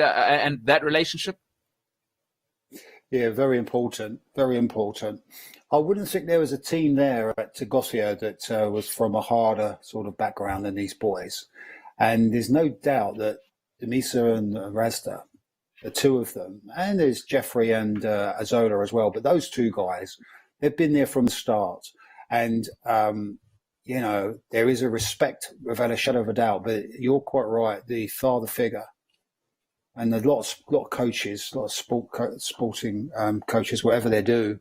that relationship? Yeah, very important. Very important. I wouldn't think there was a team there at Gothia that was from a harder sort of background than these boys. And there's no doubt that Demisa and Razda, the two of them, and there's Jeffrey and Azola as well, but those two guys, they've been there from the start. And, there is a respect without a shadow of a doubt, but you're quite right, the father figure. And a lot of coaches, a lot of sporting coaches, whatever they do,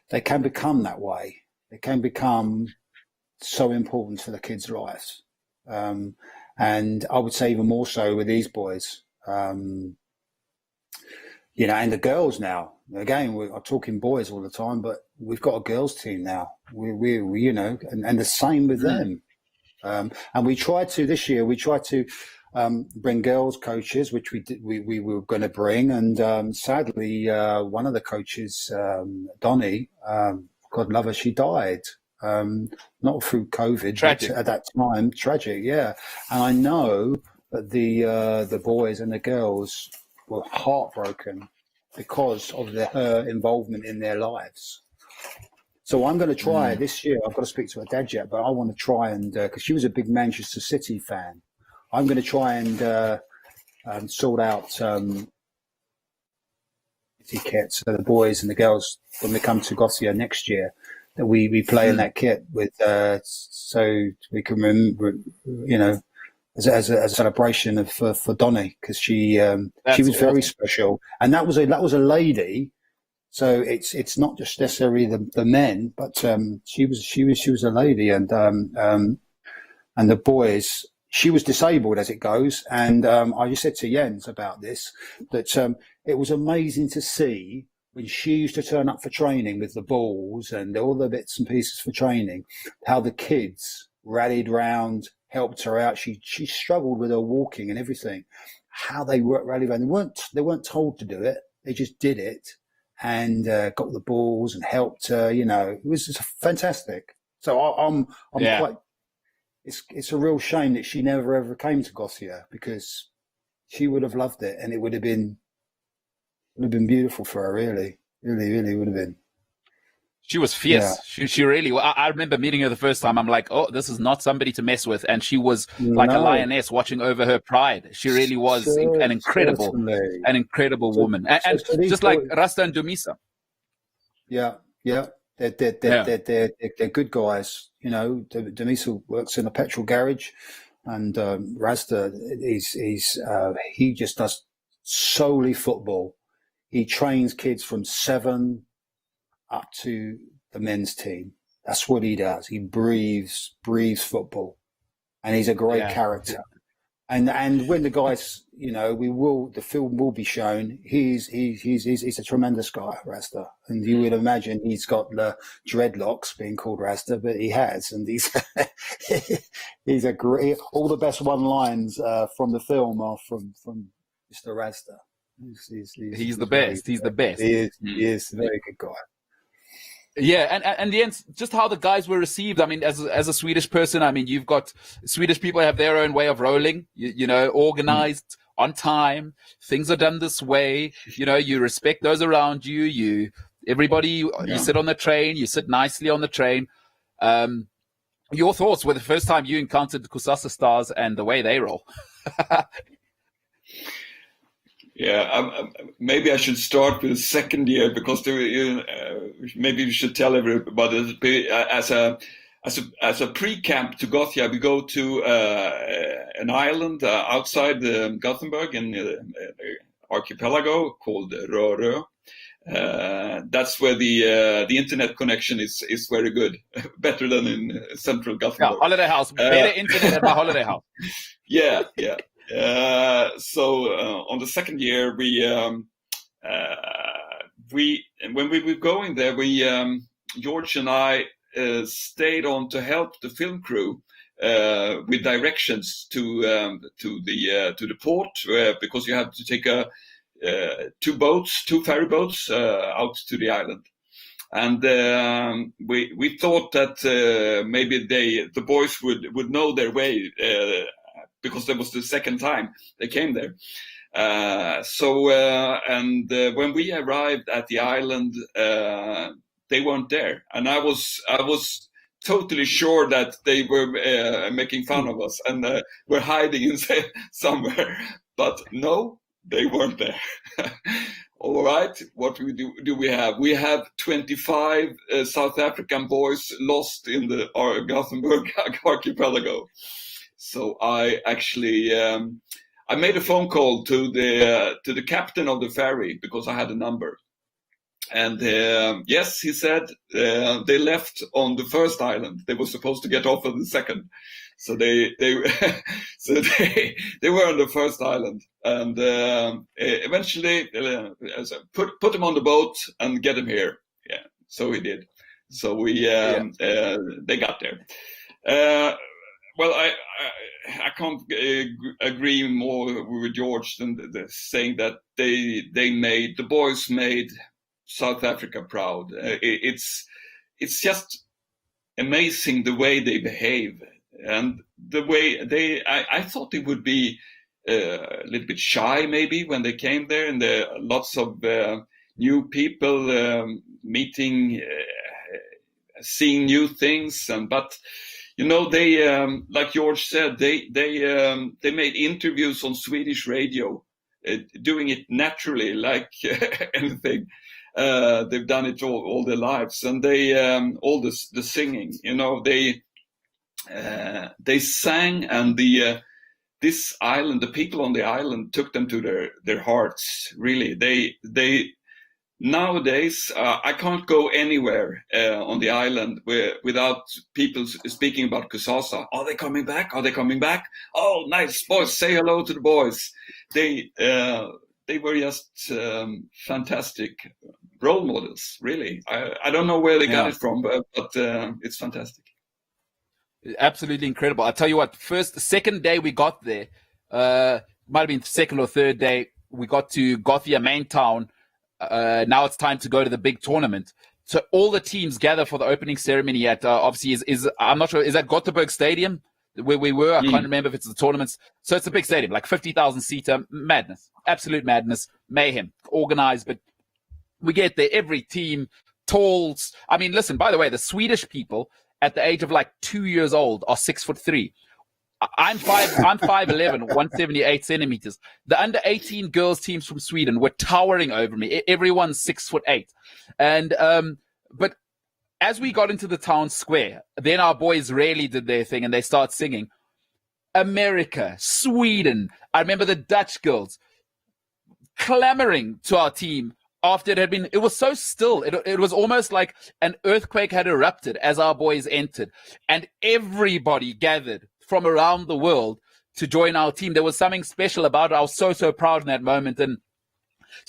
they can become that way. They can become so important to the kids' lives. And I would say even more so with these boys, and the girls now. Again, I'm talking boys all the time, but we've got a girls team now. We and the same with them. And we tried to this year. We tried to bring girls coaches, which we were going to bring, and sadly, one of the coaches, Donnie, God love her, she died. Not through COVID, Tragic. but at that time, tragic, yeah. And I know that the boys and the girls were heartbroken because of her involvement in their lives. So I'm going to try this year. I've got to speak to her dad yet, but I want to try and because she was a big Manchester City fan. I'm going to try and sort out kits for the boys and the girls when we come to Gothia next year. That we play in that kit with, so we can remember, as a celebration for Donnie, because she was very special, and that was a lady. So it's not just necessarily the men, but she was a lady, and the boys. She was disabled, as it goes, and I just said to Jens about this that it was amazing to see. When she used to turn up for training with the balls and all the bits and pieces for training, how the kids rallied round, helped her out. She struggled with her walking and everything. How they rallied around. They weren't told to do it. They just did it and got the balls and helped her. It was just fantastic. So I'm quite. It's a real shame that she never ever came to Gothia because she would have loved it and it would have been beautiful for her, really would have been. She was fierce. Yeah. She really. I remember meeting her the first time. I'm like, oh, this is not somebody to mess with. And she was like a lioness watching over her pride. She really was an incredible woman. And just like Rasta and Dumisa. Yeah. They're good guys. Dumisa works in a petrol garage, and Rasta he just does solely football. He trains kids from 7 up to the men's team. That's what he does. He breathes football, and he's a great character. And when the guys, the film will be shown. He's a tremendous guy, Rasta, and you would imagine he's got the dreadlocks being called Rasta, but he has, and he's a great. All the best one lines from the film are from Mr. Rasta. He's the best. He's the best. He is a very good guy. Yeah, and the end, just how the guys were received. I mean, as a Swedish person, I mean, you've got Swedish people have their own way of rolling. Organized, on time. Things are done this way. You respect those around you. You sit on the train. You sit nicely on the train. Your thoughts were the first time you encountered the Kusasa Stars and the way they roll. Yeah, maybe I should start with the second year because maybe we should tell everybody as a pre-camp to Gothia, we go to an island outside Gothenburg in the archipelago called Rörö. That's where the internet connection is very good, better than in central Gothenburg. Yeah, holiday house, better internet at my holiday house. Yeah. So on the second year, when we were going there, George and I stayed on to help the film crew with directions to the port because you had to take two ferry boats out to the island. And we thought that maybe the boys would know their way because that was the second time they came there. When we arrived at the island, they weren't there, and I was totally sure that they were making fun of us and were hiding in somewhere. But no, they weren't there. All right, what do we have? We have 25 South African boys lost in the Gothenburg archipelago. So I actually I made a phone call to the captain of the ferry because I had a number. And yes, he said they left on the first island. They were supposed to get off on the second, so they so they were on the first island. And eventually, put them on the boat and get them here. Yeah, so we did. So we they got there. Well, I can't agree more with George than saying that the boys made South Africa proud. It's just amazing the way they behave and the way I thought they would be a little bit shy maybe when they came there, and there are lots of new people meeting, seeing new things, but you know they like George said they made interviews on Swedish radio, doing it naturally like anything. They've done it all their lives, and they all the singing. You know, they sang, and this island, the people on the island, took them to their hearts. Really, they nowadays I can't go anywhere on the island without people speaking about Kusasa. Are they coming back? Are they coming back? Oh, nice boys! Say hello to the boys. They were just fantastic role models, really. I don't know where they got it from, but it's fantastic. Absolutely incredible. I'll tell you what, second day we got there, might have been second or third day, we got to Gothia main town. Now it's time to go to the big tournament. So all the teams gather for the opening ceremony at, obviously, is I'm not sure, is that Gothenburg Stadium? Where we were, I can't remember if it's the tournaments. So it's a big stadium, like 50,000 seater, madness, absolute madness, mayhem, organized. But we get there, every team, talls. I mean, listen, by the way, the Swedish people at the age of like 2 years old are 6'3". I'm 5'11", 178 centimeters. The under 18 girls teams from Sweden were towering over me. Everyone's 6'8". And, but as we got into the town square, then our boys really did their thing and they start singing. America, Sweden. I remember the Dutch girls clamoring to our team after it was so still. It was almost like an earthquake had erupted as our boys entered, and everybody gathered from around the world to join our team. There was something special about it. I was so proud in that moment, and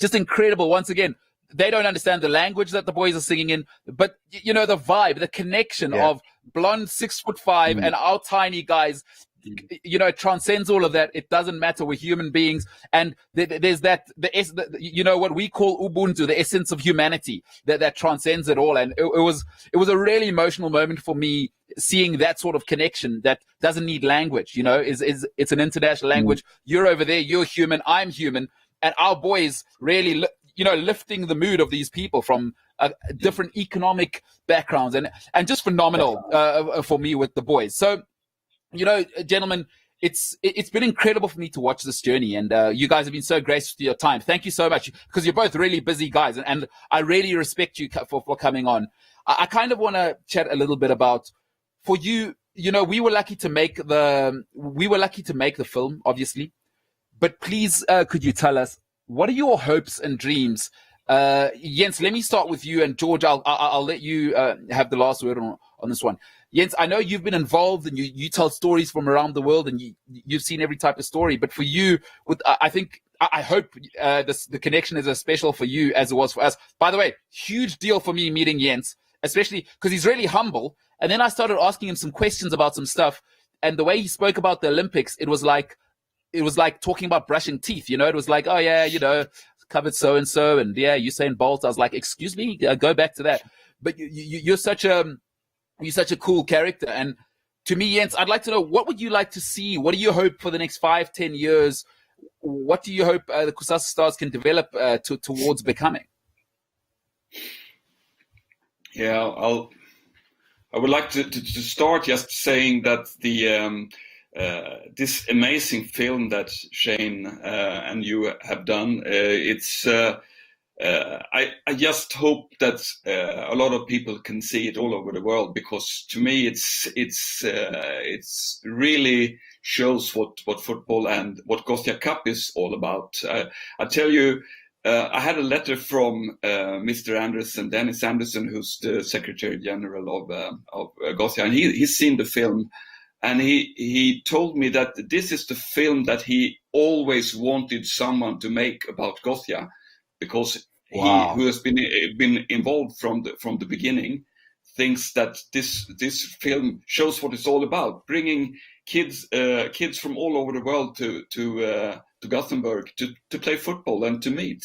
just incredible. Once again, they don't understand the language that the boys are singing in, but you know, the vibe, the connection of blonde 6'5" and our tiny guys, you know, it transcends all of that. It doesn't matter. We're human beings. And there's you know, what we call Ubuntu, the essence of humanity that transcends it all. And it was a really emotional moment for me, seeing that sort of connection that doesn't need language, you know, it's an international language. You're over there, you're human, I'm human. And our boys really, you know, lifting the mood of these people from different economic backgrounds, and just phenomenal for me with the boys. So, you know, gentlemen, it's been incredible for me to watch this journey, and you guys have been so gracious with your time. Thank you so much, because you're both really busy guys, and I really respect you for coming on. I kind of want to chat a little bit about, for you, you know, we were lucky to make the film, obviously, but please, could you tell us, what are your hopes and dreams? Jens, let me start with you, and George, I'll let you have the last word on this one. Jens, I know you've been involved, and you tell stories from around the world, and you've seen every type of story. But for you, I hope the connection is as special for you as it was for us. By the way, huge deal for me meeting Jens, especially because he's really humble. And then I started asking him some questions about some stuff, and the way he spoke about the Olympics, it was like talking about brushing teeth. You know, it was like, oh yeah, you know, covered so and so, and yeah, Usain Bolt. I was like, excuse me, go back to that. But you're such a cool character. And to me, Jens, I'd like to know, what would you like to see? What do you hope for the next 5-10 years? What do you hope the Kusasa Stars can develop towards becoming? Yeah, I would like to start just saying that this amazing film that Shane and you have done, I just hope that a lot of people can see it all over the world, because to me it's really shows what football and what Gothia Cup is all about. I tell you, I had a letter from Mr. Anderson, Dennis Anderson, who's the Secretary General of Gothia, and he's seen the film, and he told me that this is the film that he always wanted someone to make about Gothia, because he, who has been involved from the beginning, thinks that this film shows what it's all about, bringing kids from all over the world to Gothenburg to play football and to meet.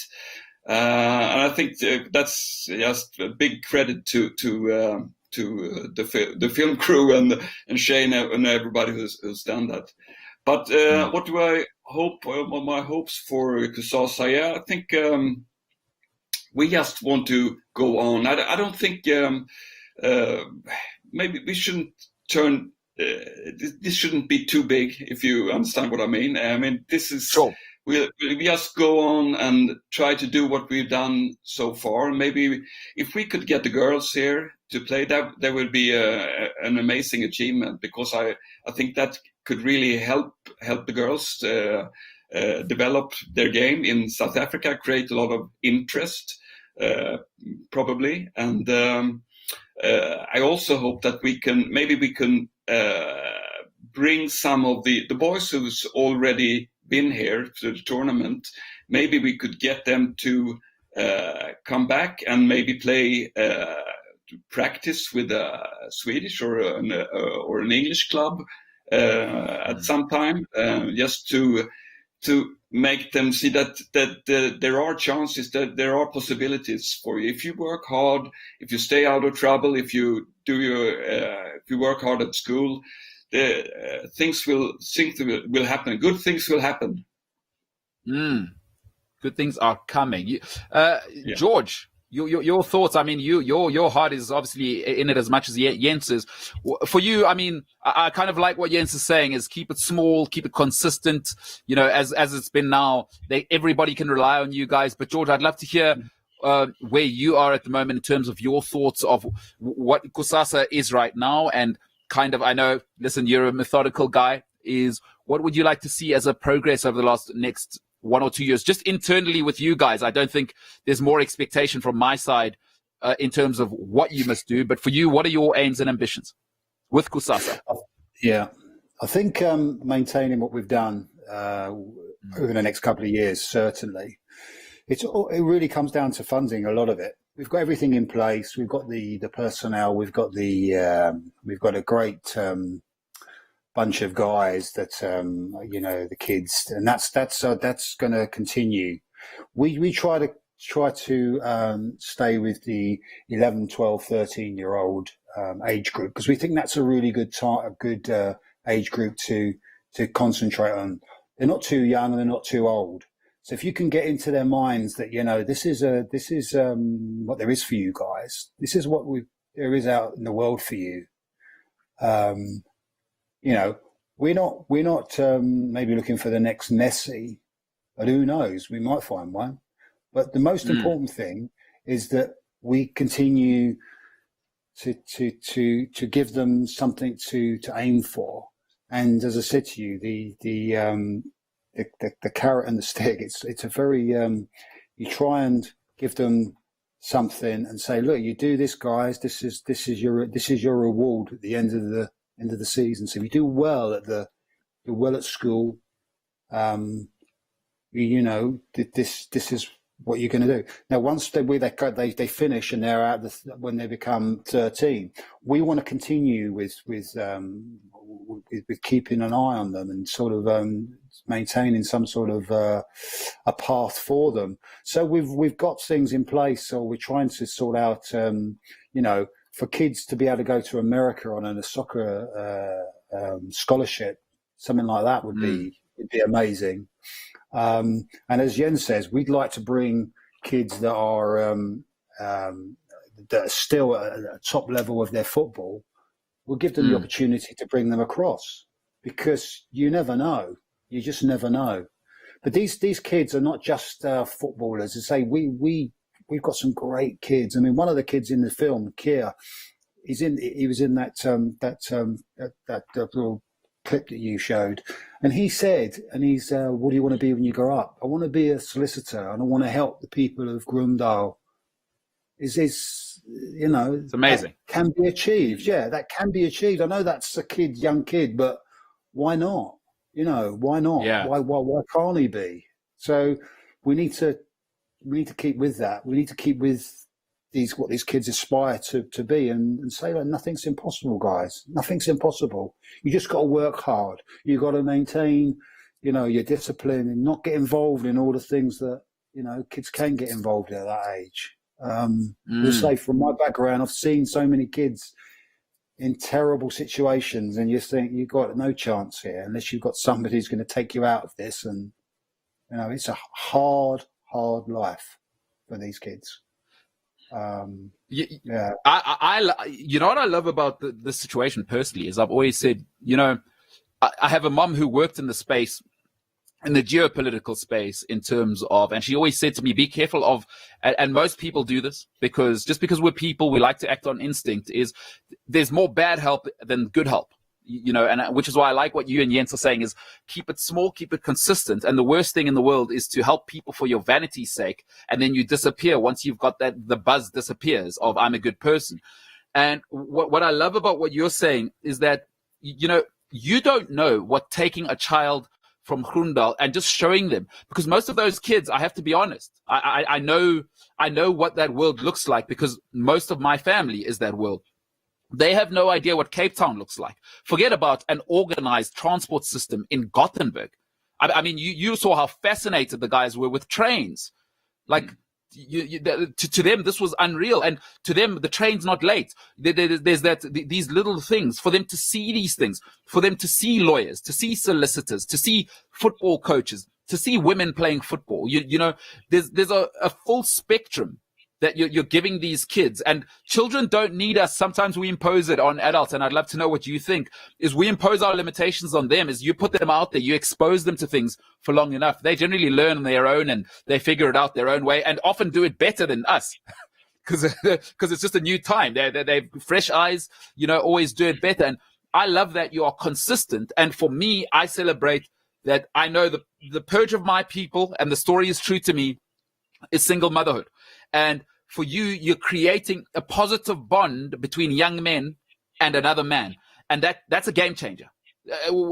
And I think that's just a big credit to the film crew and Shane and everybody who's done that. But what do I hope? What my hopes for Kusasa? Yeah, I think we just want to go on. I don't think maybe we shouldn't turn. This shouldn't be too big, if you understand what I mean. I mean, this is sure. We just go on and try to do what we've done so far. Maybe if we could get the girls here to play, that would be an amazing achievement, because I think that could really help the girls develop their game in South Africa, create a lot of interest, probably. And I also hope that we can bring some of the boys who's already been here to the tournament. Maybe we could get them to come back and maybe play practice with a Swedish or an English club at some time, just to make them see that there are chances, that there are possibilities for you if you work hard, if you stay out of trouble, if you work hard at school. Things will happen. Good things will happen. Good things are coming. George, your thoughts. I mean, your heart is obviously in it as much as Jens's. For you, I mean, I kind of like what Jens is saying: is keep it small, keep it consistent. You know, as it's been now, everybody can rely on you guys. But George, I'd love to hear where you are at the moment in terms of your thoughts of what Kusasa is right now, and kind of, I know, listen, you're a methodical guy, is what would you like to see as a progress over the next 1 or 2 years, just internally with you guys? I don't think there's more expectation from my side in terms of what you must do, but for you, what are your aims and ambitions with Kusasa? Yeah, I think maintaining what we've done over the next couple of years, certainly. It really comes down to funding a lot of it. We've got everything in place. We've got the personnel. We've got a great bunch of guys that the kids, and that's going to continue. We try to stay with the 11, 12, 13-year-old age group, because we think that's a really good age group to concentrate on. They're not too young and they're not too old. So if you can get into their minds that, this is what there is for you guys. This is what there is out in the world for you. We're not maybe looking for the next Messi, but who knows? We might find one. But the most important thing is that we continue to give them something to aim for. And as I said to you, the carrot and the stick. It's a very you try and give them something and say, look, you do this, guys. This is your reward at the end of the season. So if you do well at school, this is what you're going to do. Now, once they finish and they're out when they become 13, we want to continue with keeping an eye on them and sort of maintaining some sort of a path for them. So we've got things in place. So we're trying to sort out, for kids to be able to go to America on a soccer scholarship, something like that would be amazing. And as Jens says, we'd like to bring kids that are still at a top level of their football, we'll give them the opportunity to bring them across, because you never know. You just never know. But these kids are not just footballers. As I say, we've got some great kids. I mean, one of the kids in the film, Kier, he was in that little clip that you showed, and he said, what do you want to be when you grow up? I want to be a solicitor, and I want to help the people of Grundal. It's amazing. That can be achieved. Yeah, that can be achieved. I know that's a young kid, but why not? Why not? Yeah. Why can't he be? So we need to keep with that. We need to keep with what these kids aspire to be, and say that nothing's impossible, guys. Nothing's impossible. You just got to work hard. You got to maintain, your discipline, and not get involved in all the things that kids can get involved in at that age. Just say, from my background, I've seen so many kids in terrible situations, and you think you've got no chance here unless you've got somebody who's going to take you out of this. And it's a hard life for these kids. Yeah. You know what I love about the situation personally is, I've always said, I have a mom who worked in the space, in the geopolitical space, in terms of, and she always said to me, be careful of, and most people do this, because we're people, we like to act on instinct, is there's more bad help than good help. And which is why I like what you and Jens are saying, is keep it small, keep it consistent. And the worst thing in the world is to help people for your vanity's sake, and then you disappear once you've got the buzz disappears of I'm a good person. And what I love about what you're saying is that, you don't know what taking a child from Groendal and just showing them, because most of those kids, I have to be honest, I know what that world looks like, because most of my family is that world. They have no idea what Cape Town looks like. Forget about an organized transport system in Gothenburg. I mean, you saw how fascinated the guys were with trains. Like, to them, this was unreal. And to them, the train's not late. There's these little things for them to see, these things, for them to see lawyers, to see solicitors, to see football coaches, to see women playing football. There's a full spectrum that you're giving these kids. And children don't need us. Sometimes we impose it on adults, and I'd love to know what you think, is we impose our limitations on them, is you put them out there, you expose them to things for long enough. They generally learn on their own, and they figure it out their own way, and often do it better than us. Because it's just a new time. They've fresh eyes, always do it better. And I love that you are consistent. And for me, I celebrate that. I know the purge of my people, and the story is true to me, is single motherhood. And for you, you're creating a positive bond between young men and another man. And that's a game changer.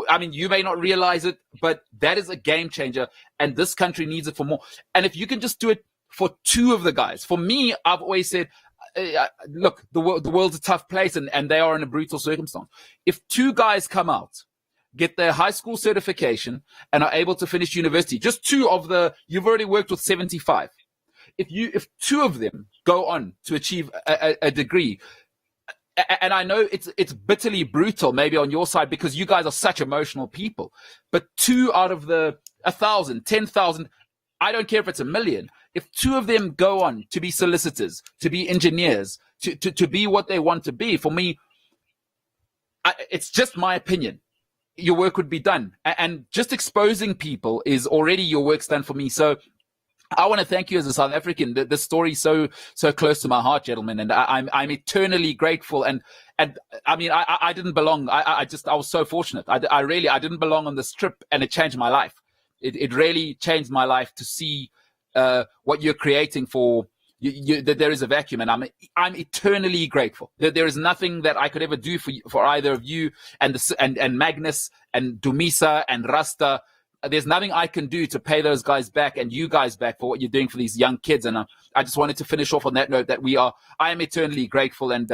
I mean, you may not realize it, but that is a game changer. And this country needs it for more. And if you can just do it for two of the guys. For me, I've always said, look, the world's a tough place, and they are in a brutal circumstance. If two guys come out, get their high school certification, and are able to finish university, just two of you've already worked with 75. If two of them go on to achieve a degree, and I know it's bitterly brutal maybe on your side, because you guys are such emotional people, but two out of the 1,000, 10,000, I don't care if it's 1 million. If two of them go on to be solicitors, to be engineers, to be what they want to be, for me, it's just my opinion, your work would be done. And just exposing people is already your work's done for me. So I want to thank you as a South African. The story is so close to my heart, gentlemen, and I'm eternally grateful. And I mean, I didn't belong. I was so fortunate. I didn't belong on this trip, and it changed my life. It really changed my life to see what you're creating for you. That there is a vacuum, and I'm eternally grateful. There is nothing that I could ever do for either of you and Magnus and Dumisa and Rasta. There's nothing I can do to pay those guys back and you guys back for what you're doing for these young kids. And I just wanted to finish off on that note that I am eternally grateful, and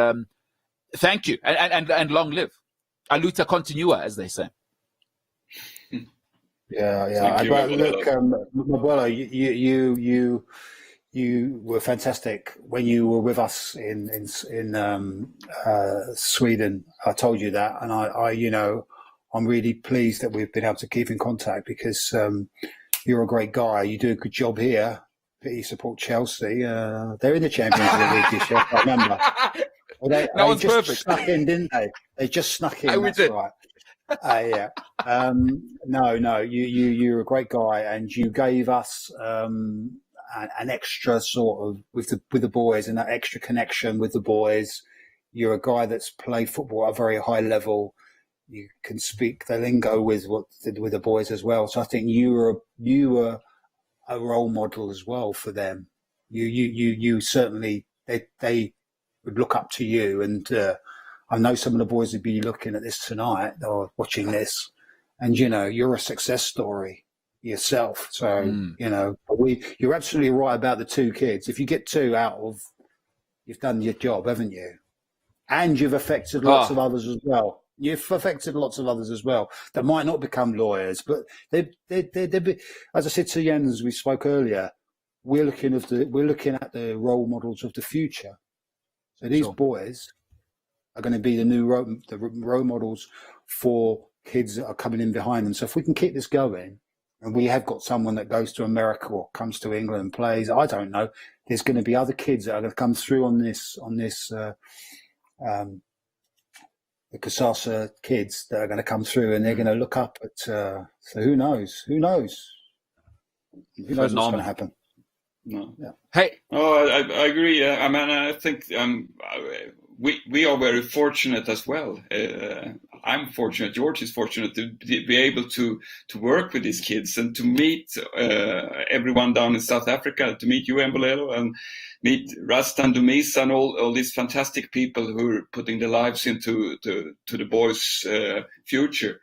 thank you, and long live. Aluta continua, as they say. Yeah. But look, Mabuelo, you were fantastic when you were with us in Sweden. I told you that, and I'm really pleased that we've been able to keep in contact, because you're a great guy. You do a good job here. You support Chelsea. They're in the Champions League this year, I remember. Well, No they one's just perfect. snuck in, didn't they? They just snuck in. We That's did. right. Yeah. No, you're a great guy, and you gave us an extra sort of with the boys and that extra connection with the boys. You're a guy that's played football at a very high level. You can speak the lingo with the boys as well. So I think you were a role model as well for them. You certainly they would look up to you, and I know some of the boys would be looking at this tonight or watching this, and you're a success story yourself. So you're absolutely right about the two kids. If you get two out of, you've done your job, haven't you? And you've affected lots of others as well. You've affected lots of others as well that might not become lawyers, but they as I said to Jens, as we spoke earlier, we're looking at the role models of the future. So these boys are going to be the role models for kids that are coming in behind them. So if we can keep this going, and we have got someone that goes to America or comes to England and plays, I don't know, there's going to be other kids that are going to come through on this. The Kasasa kids that are going to come through, and they're going to look up at. So who knows? Who knows what's going to happen? No. Yeah. Hey. Oh, I agree. I mean, I think we are very fortunate as well. I'm fortunate. George is fortunate to be able to work with these kids and to meet everyone down in South Africa, to meet you, Mbolelo, and meet Rastan Dumisa and all these fantastic people who are putting their lives into the boys' future.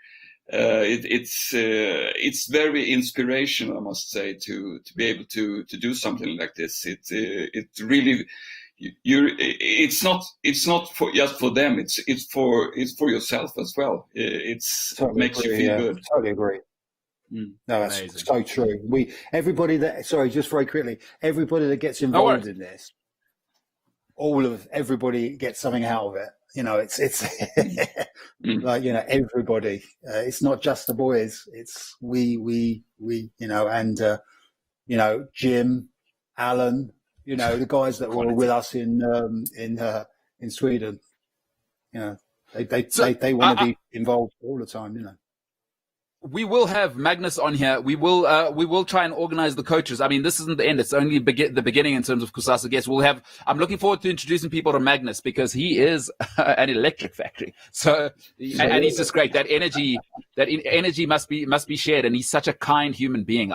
It's very inspirational, I must say, to be able to do something like this. It's really it's not for just for them. It's for yourself as well. It makes you feel good. Totally agree. No, that's amazing. So true. Everybody that gets involved in this, everybody gets something out of it. It's like, everybody. It's not just the boys. It's we, and Jim, Alan, the guys that were with us in Sweden. They want to be involved all the time. We will have Magnus on here. We will try and organize the coaches. I mean, this isn't the end. It's only the beginning in terms of Kusasa guests. I'm looking forward to introducing people to Magnus because he is an electric factory. So, and he's just great. That energy must be shared. And he's such a kind human being.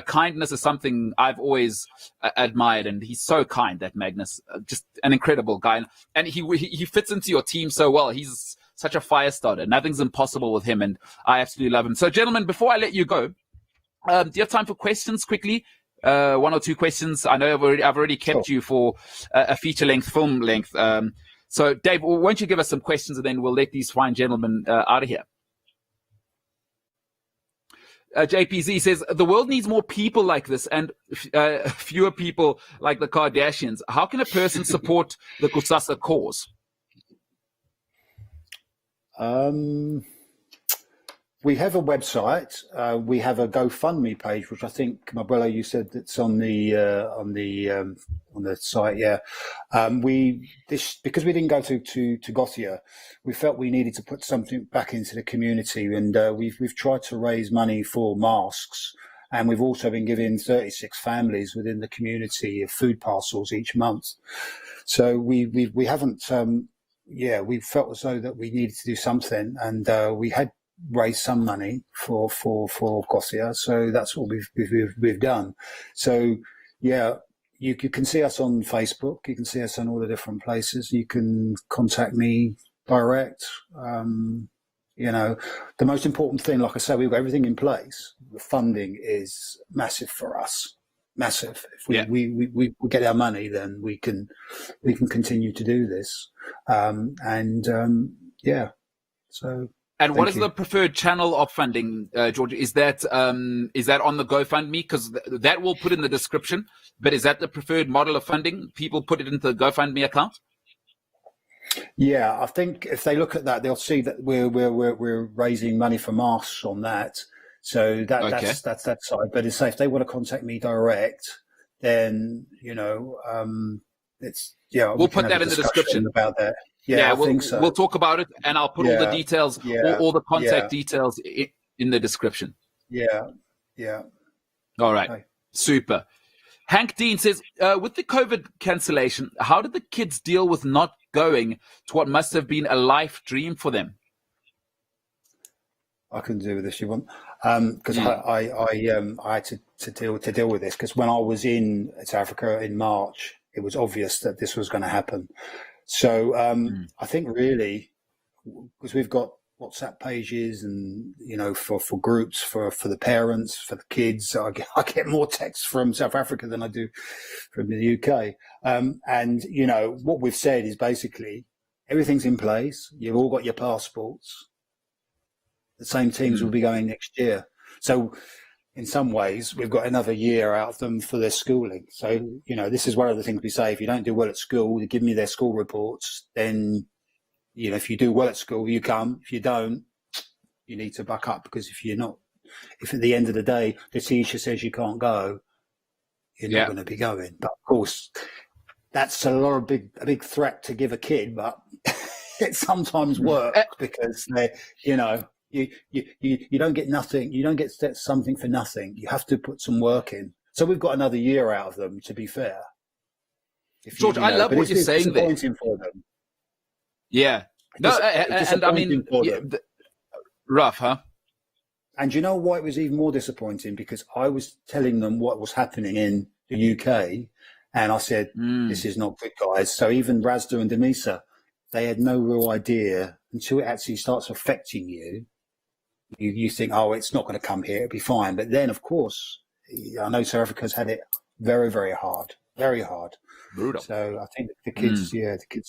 Kindness is something I've always admired. And he's so kind, that Magnus, just an incredible guy. And he fits into your team so well. He's such a fire starter. Nothing's impossible with him, and I absolutely love him. So, gentlemen, before I let you go, do you have time for questions quickly? One or two questions. I know I've already kept you for a feature-length, film length. So, Dave, won't you give us some questions, and then we'll let these fine gentlemen out of here. JPZ says, the world needs more people like this and fewer people like the Kardashians. How can a person support the Kusasa cause? We have a website. We have a GoFundMe page, which I think, Mabella, you said that's on the site. Yeah. Because we didn't go to Gothia, we felt we needed to put something back into the community, and we've tried to raise money for masks, and we've also been giving 36 families within the community food parcels each month. So we haven't. We felt as though that we needed to do something, and we had raised some money for Gothia, so that's what we've done. So you can see us on Facebook, you can see us on all the different places. You can contact me direct. The most important thing, like I said, we've got everything in place. The funding is massive for us. Massive. If we get our money, then we can continue to do this. So. And what is the preferred channel of funding, George? Is that on the GoFundMe? Because that will put in the description. But is that the preferred model of funding? People put it into the GoFundMe account. Yeah, I think if they look at that, they'll see that we're raising money for masks on that. So that's that side. But it's safe. If they want to contact me direct, then it's We'll put that in the description about that. Yeah, I think so. We'll talk about it, and I'll put all the details, all the contact details in the description. Yeah. All right. Okay. Super. Hank Dean says, with the COVID cancellation, how did the kids deal with not going to what must have been a life dream for them? I can do with this, you want, because I had to deal with this, because when I was in South Africa in March, it was obvious that this was going to happen. So I think really, because we've got WhatsApp pages and, for groups, for the parents, for the kids, I get more texts from South Africa than I do from the UK. And, what we've said is basically everything's in place. You've all got your passports. The same teams will be going next year. So in some ways, we've got another year out of them for their schooling. So, this is one of the things we say. If you don't do well at school, they give me their school reports. Then, if you do well at school, you come. If you don't, you need to buck up, because if at the end of the day, the teacher says you can't go, you're not going to be going. But of course, that's a big threat to give a kid, but it sometimes works because you don't get nothing. You don't get something for nothing. You have to put some work in. So we've got another year out of them, to be fair. George, I love what you're saying there. It's disappointing for them. Yeah. And I mean, rough, huh? And you know why it was even more disappointing? Because I was telling them what was happening in the UK, and I said, this is not good, guys. So even Razda and Denisa, they had no real idea until it actually starts affecting you. You think, it's not going to come here, it'll be fine. But then, of course, I know South Africa's had it very, very hard, very hard. Brutal. So I think the kids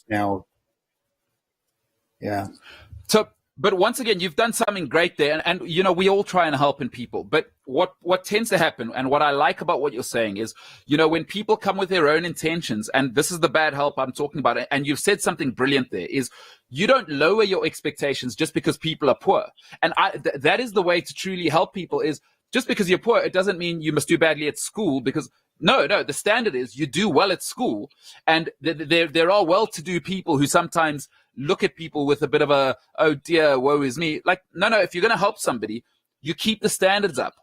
now, yeah. So, but once again, you've done something great there. And we all try and help in people. But what tends to happen, and what I like about what you're saying is, when people come with their own intentions, and this is the bad help I'm talking about, and you've said something brilliant there, is you don't lower your expectations just because people are poor. And that is the way to truly help people, is just because you're poor, it doesn't mean you must do badly at school, because no, the standard is you do well at school. And there are well-to-do people who sometimes look at people with a bit of a, oh dear, woe is me. Like, no, if you're going to help somebody, you keep the standards up,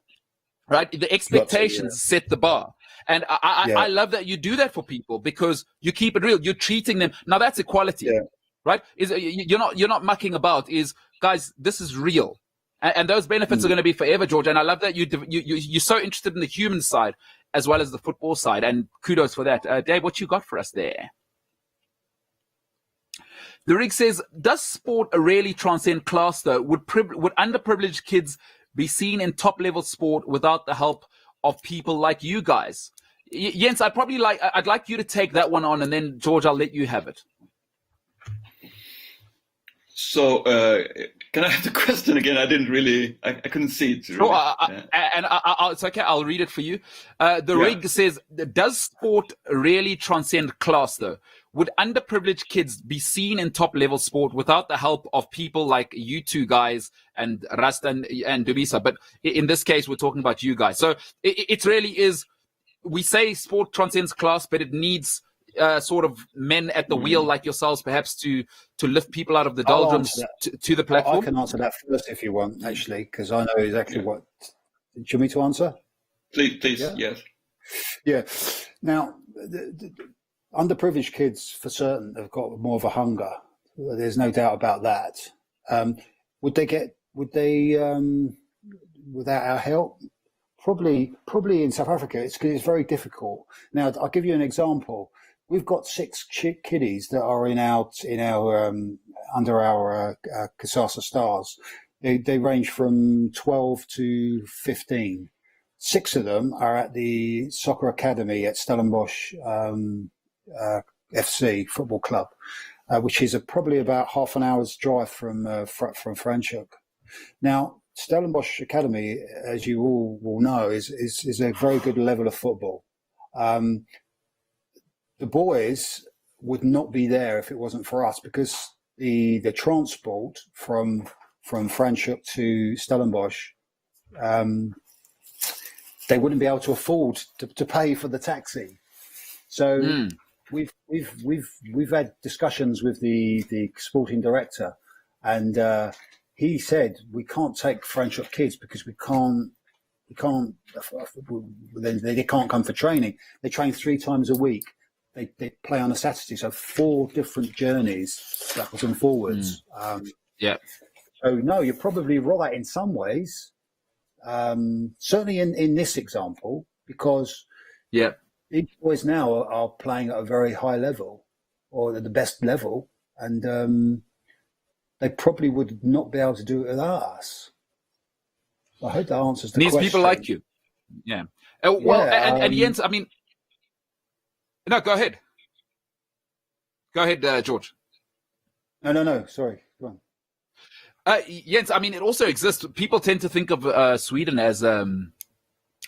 right? The expectations set the bar. And I love that you do that for people, because you keep it real. You're treating them. Now that's equality, right? You're not mucking about. Guys, this is real. And those benefits are going to be forever, George. And I love that you're so interested in the human side as well as the football side. And kudos for that. Dave, what you got for us there? The Rig says, does sport really transcend class, though? Would underprivileged kids be seen in top-level sport without the help of people like you guys? Jens, I'd like you to take that one on, and then, George, I'll let you have it. So, can I have the question again? I didn't really, I couldn't see it. Really. Sure, and it's okay. I'll read it for you. The Rig says, does sport really transcend class, though? Would underprivileged kids be seen in top-level sport without the help of people like you two guys and Rasta and Dubisa? But in this case, we're talking about you guys. So it really is, we say sport transcends class, but it needs sort of men at the wheel like yourselves, perhaps, to lift people out of the doldrums to the platform. I can answer that first if you want, actually, because I know exactly what. Do you want me to answer? Please, yes. Yeah. Now, the underprivileged kids, for certain, have got more of a hunger. There's no doubt about that. Would they, without our help? Probably in South Africa, it's because it's very difficult. Now, I'll give you an example. We've got 6 kiddies that are in our under our Kasasa Stars. They range from 12 to 15. 6 of them are at the soccer academy at Stellenbosch FC Football Club, which is probably about half an hour's drive from Franschhoek. Now, Stellenbosch Academy, as you all will know, is a very good level of football. The boys would not be there if it wasn't for us, because the transport from Franschhoek to Stellenbosch, they wouldn't be able to afford to pay for the taxi. So we've had discussions with the sporting director, and he said we can't take French kids because we can't they can't come for training. They train 3 times a week. They play on a Saturday, so 4 different journeys backwards and forwards. Yeah. So no, you're probably right in some ways. Certainly in this example, because these boys now are playing at a very high level, or at the best level, and they probably would not be able to do it without us. I hope that answers the Needs question. people like you. Yeah. And Jens, I mean, no, go ahead. Go ahead, George. No. Sorry. Go on. Jens, I mean, it also exists. People tend to think of Sweden as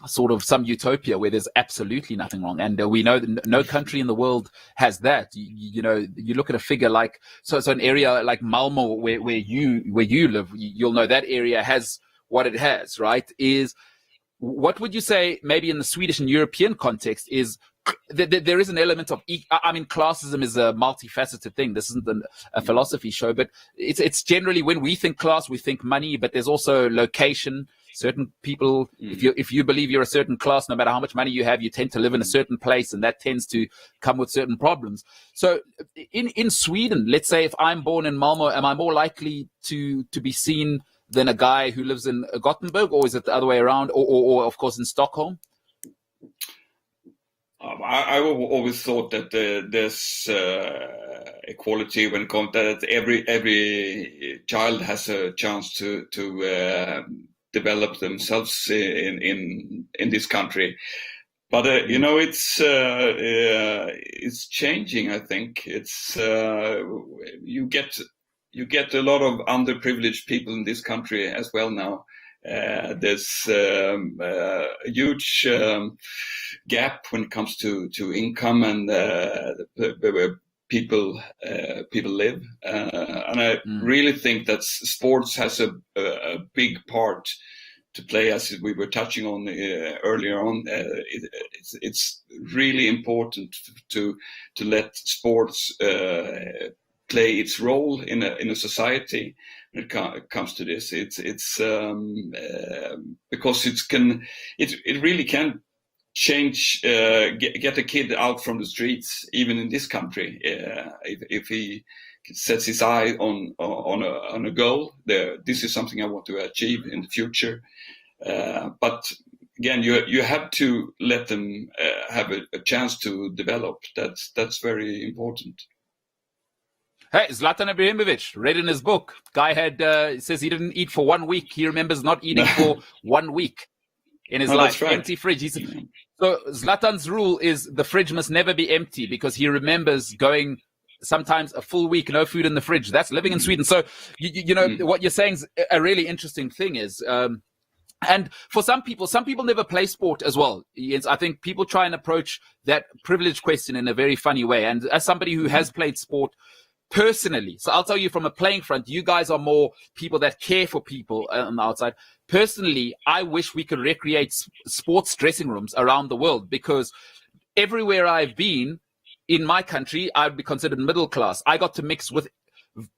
sort of some utopia where there's absolutely nothing wrong. And we know that no country in the world has that. You know, you look at a figure like, so an area like Malmo where you live, you'll know that area has what it has, right? Is what would you say maybe in the Swedish and European context is there is an element of, I mean, classism is a multifaceted thing. This isn't a philosophy show, but it's generally when we think class, we think money, but there's also location. Certain people, if you believe you're a certain class, no matter how much money you have, you tend to live in a certain place, and that tends to come with certain problems. So in Sweden, let's say if I'm born in Malmo, am I more likely to be seen than a guy who lives in Gothenburg, or is it the other way around, or of course in Stockholm? I always thought that there's equality when it comes that every child has a chance to develop themselves in this country. But you know, it's changing. I think it's you get a lot of underprivileged people in this country as well now. There's a huge gap when it comes to income and where people live, and I really think that sports has a big part to play, as we were touching on earlier on. It's really important to let sports play its role in a society when it comes to this. It's because it really can change, get a kid out from the streets, even in this country, if he sets his eye on a goal. This is something I want to achieve in the future. But again, you have to let them have a chance to develop. That's very important. Hey, Zlatan Ibrahimovic, read in his book, guy says he didn't eat for 1 week. He remembers not eating for 1 week in his life. Right. Empty fridge. So Zlatan's rule is the fridge must never be empty, because he remembers going sometimes a full week, no food in the fridge. That's living in Sweden. So, you know, what you're saying is a really interesting thing is, and for some people never play sport as well. I think people try and approach that privilege question in a very funny way. And as somebody who has played sport personally, so I'll tell you from a playing front, you guys are more people that care for people on the outside. Personally, I wish we could recreate sports dressing rooms around the world, because everywhere I've been in my country, I would be considered middle class. I got to mix with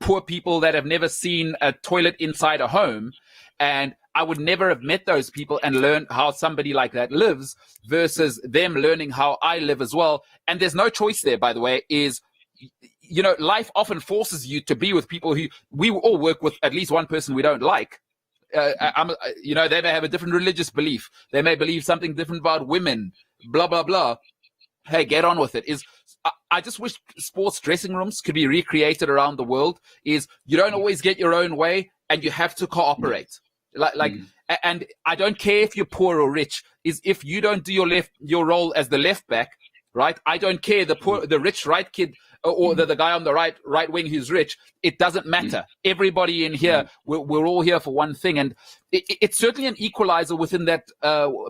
poor people that have never seen a toilet inside a home, and I would never have met those people and learned how somebody like that lives versus them learning how I live as well. And there's no choice there, by the way, is, you know, life often forces you to be with people who we all work with at least one person we don't like. You know, they may have a different religious belief. They may believe something different about women, blah, blah, blah. Hey, get on with it. I just wish sports dressing rooms could be recreated around the world. Is you don't always get your own way, and you have to cooperate. And I don't care if you're poor or rich. Is if you don't do your role as the left back, right? I don't care the rich right kid or the guy on the right wing who's rich. It doesn't matter. Everybody in here, we're all here for one thing, and it's certainly an equalizer within that.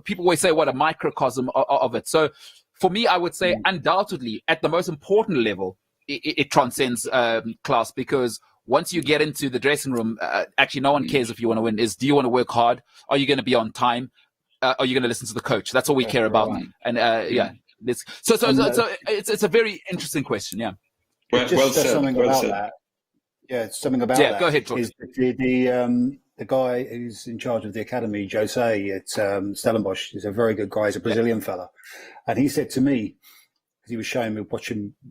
People always say what a microcosm of it. So for me, I would say undoubtedly at the most important level, it transcends class, because once you get into the dressing room, actually no one cares if you want to win. Do you want to work hard? Are you going to be on time? Are you going to listen to the coach? That's all we care about. And It's a very interesting question. Yeah. Well said. Something Well about said. that. Yeah, something about Yeah, that. go ahead, George. Is the guy who's in charge of the academy, Jose at Stellenbosch, is a very good guy. He's a Brazilian fella, and he said to me, because he was showing me we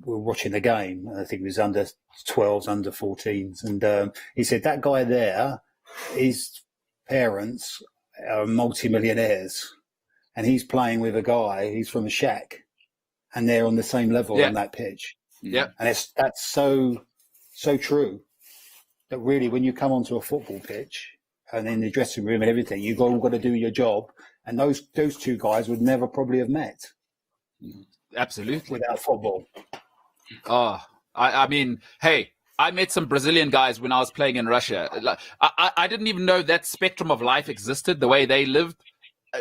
were watching the game. I think it was under 12s, under 14s, and he said that guy there, his parents are multi-millionaires, and he's playing with a guy. He's from a shack, and they're on the same level on that pitch. Yeah, and that's so true. That really, when you come onto a football pitch and in the dressing room and everything, you've all got to do your job. And those two guys would never probably have met. Absolutely. Without football. Oh, I mean, hey, I met some Brazilian guys when I was playing in Russia. I didn't even know that spectrum of life existed, the way they lived.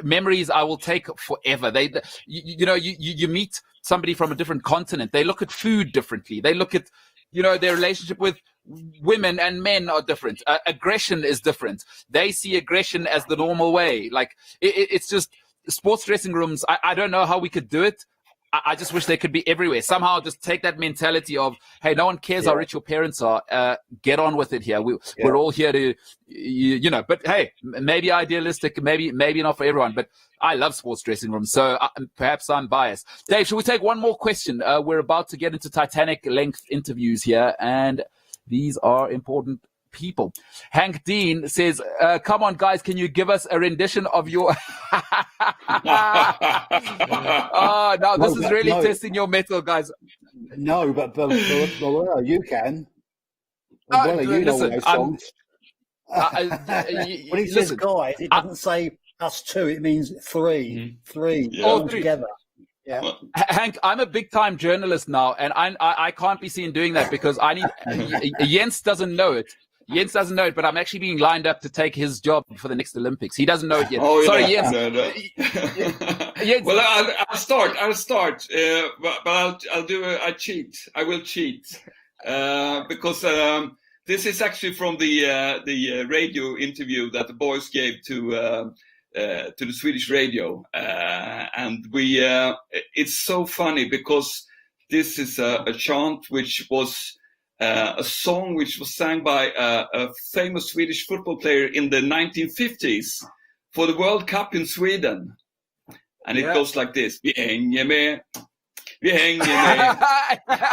Memories I will take forever. You meet somebody from a different continent. They look at food differently. They look at, their relationship with women and men are different. Aggression is different. They see aggression as the normal way. Like it's just sports dressing rooms. I don't know how we could do it. I just wish they could be everywhere. Somehow just take that mentality of, hey, no one cares how rich your parents are. Get on with it here. We're all here to, but hey, maybe idealistic, maybe not for everyone, but I love sports dressing rooms. So perhaps I'm biased. Dave, should we take one more question? We're about to get into Titanic length interviews here, and these are important people. Hank Dean says, come on, guys, can you give us a rendition of your... no, this is really testing your metal, guys. No, but you can. Well, you know those songs. When he says guys, it doesn't say us two, it means three all together. Yeah. Hank, I'm a big time journalist now, and I can't be seen doing that because I need... Jens doesn't know it. Jens doesn't know it, but I'm actually being lined up to take his job for the next Olympics. He doesn't know it yet. Oh, sorry, yeah. Jens. Jens. Well, I'll start, but I cheat. I will cheat because this is actually from the radio interview that the boys gave to the Swedish radio, and it's so funny because this is a chant which was. A song which was sung by a famous Swedish football player in the 1950s for the World Cup in Sweden. And it goes like this. Vi hänger med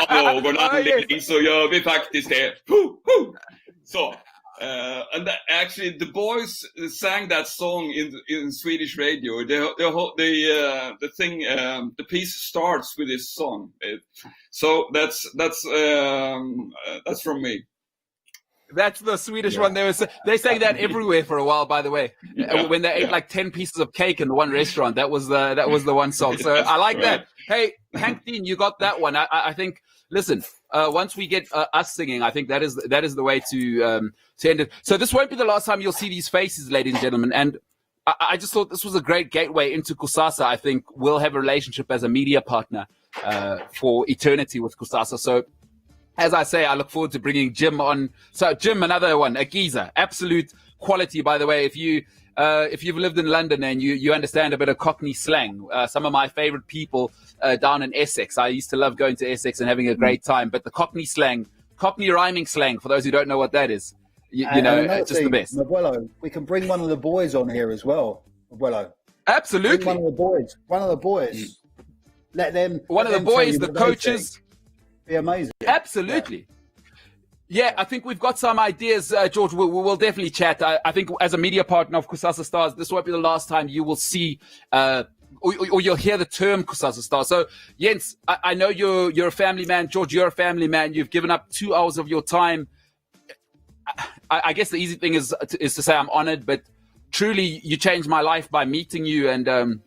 av någon anledning så gör vi faktiskt det. So, and actually the boys sang that song in Swedish radio. The piece starts with this song. So that's from me. That's the Swedish one. They sang that everywhere for a while, by the way. When they ate like 10 pieces of cake in the one restaurant, that was the one song. So I like that. Hey, Hank Dean, you got that one. I think. Listen, once we get us singing, I think that is the way to end it. So this won't be the last time you'll see these faces, ladies and gentlemen. And I just thought this was a great gateway into Kusasa. I think we'll have a relationship as a media partner for eternity with Kusasa. So, as I say, I look forward to bringing Jim on. So, Jim, another one, a geezer, absolute quality, by the way. If you've lived in London and you understand a bit of Cockney slang, some of my favorite people down in Essex. I used to love going to Essex and having a great time. But the Cockney slang, Cockney rhyming slang, for those who don't know what that is, it's just the best. Mabuelo, we can bring one of the boys on here as well. Mabuelo. Absolutely. Bring one of the boys. Let them. One of the boys, the coaches. Be amazing. Absolutely. Yeah, I think we've got some ideas, George. We'll definitely chat. I think as a media partner of Kusasa Stars, this won't be the last time you will see or you'll hear the term Kusasa Stars. So, Jens, I know you're a family man. George, you're a family man. You've given up 2 hours of your time. I guess the easy thing is to say I'm honored, but truly you changed my life by meeting you. And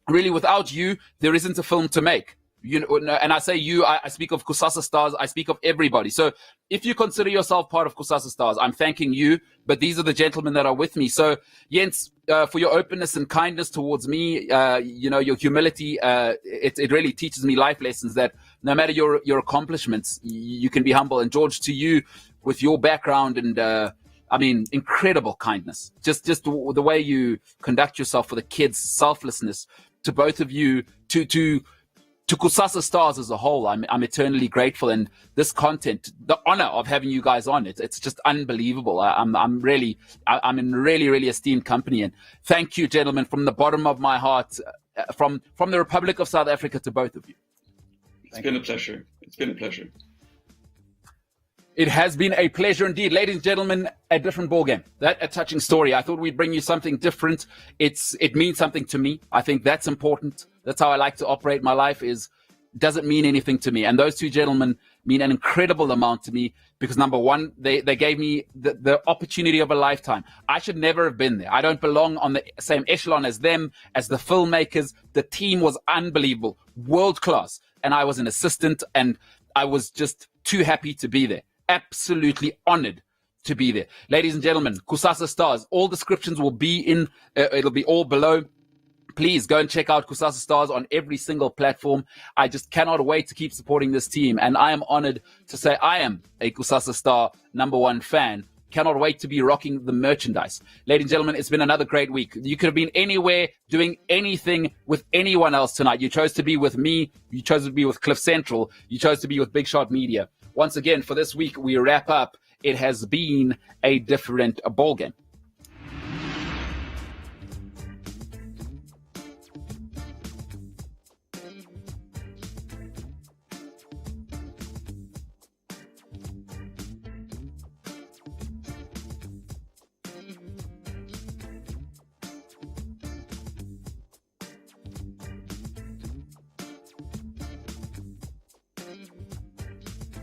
really, without you, there isn't a film to make. And I say you, I speak of Kusasa Stars, I speak of everybody. So if you consider yourself part of Kusasa Stars, I'm thanking you, but these are the gentlemen that are with me. So Jens, for your openness and kindness towards me, your humility, it really teaches me life lessons that no matter your accomplishments, you can be humble. And George, to you, with your background and, incredible kindness, just the way you conduct yourself for the kids, selflessness, to both of you, to to Kusasa Stars as a whole, I'm eternally grateful. And this content, the honor of having you guys on, it's just unbelievable. I'm in really, really esteemed company. And thank you, gentlemen, from the bottom of my heart, from the Republic of South Africa to both of you. It's been a pleasure. It's been a pleasure. It has been a pleasure indeed. Ladies and gentlemen, a different ballgame. That a touching story. I thought we'd bring you something different. It means something to me. I think that's important. That's how I like to operate my life, does it mean anything to me? And those two gentlemen mean an incredible amount to me because, number one, they gave me the opportunity of a lifetime. I should never have been there. I don't belong on the same echelon as them, as the filmmakers. The team was unbelievable, world class. And I was an assistant, and I was just too happy to be there. Absolutely honored to be there. Ladies and gentlemen, Kusasa Stars, all descriptions will be it'll be all below. Please go and check out Kusasa Stars on every single platform. I just cannot wait to keep supporting this team. And I am honored to say I am a Kusasa Star #1 fan. Cannot wait to be rocking the merchandise. Ladies and gentlemen, it's been another great week. You could have been anywhere doing anything with anyone else tonight. You chose to be with me. You chose to be with CliffCentral. You chose to be with Big Shot Media. Once again, for this week, we wrap up. It has been a different ballgame.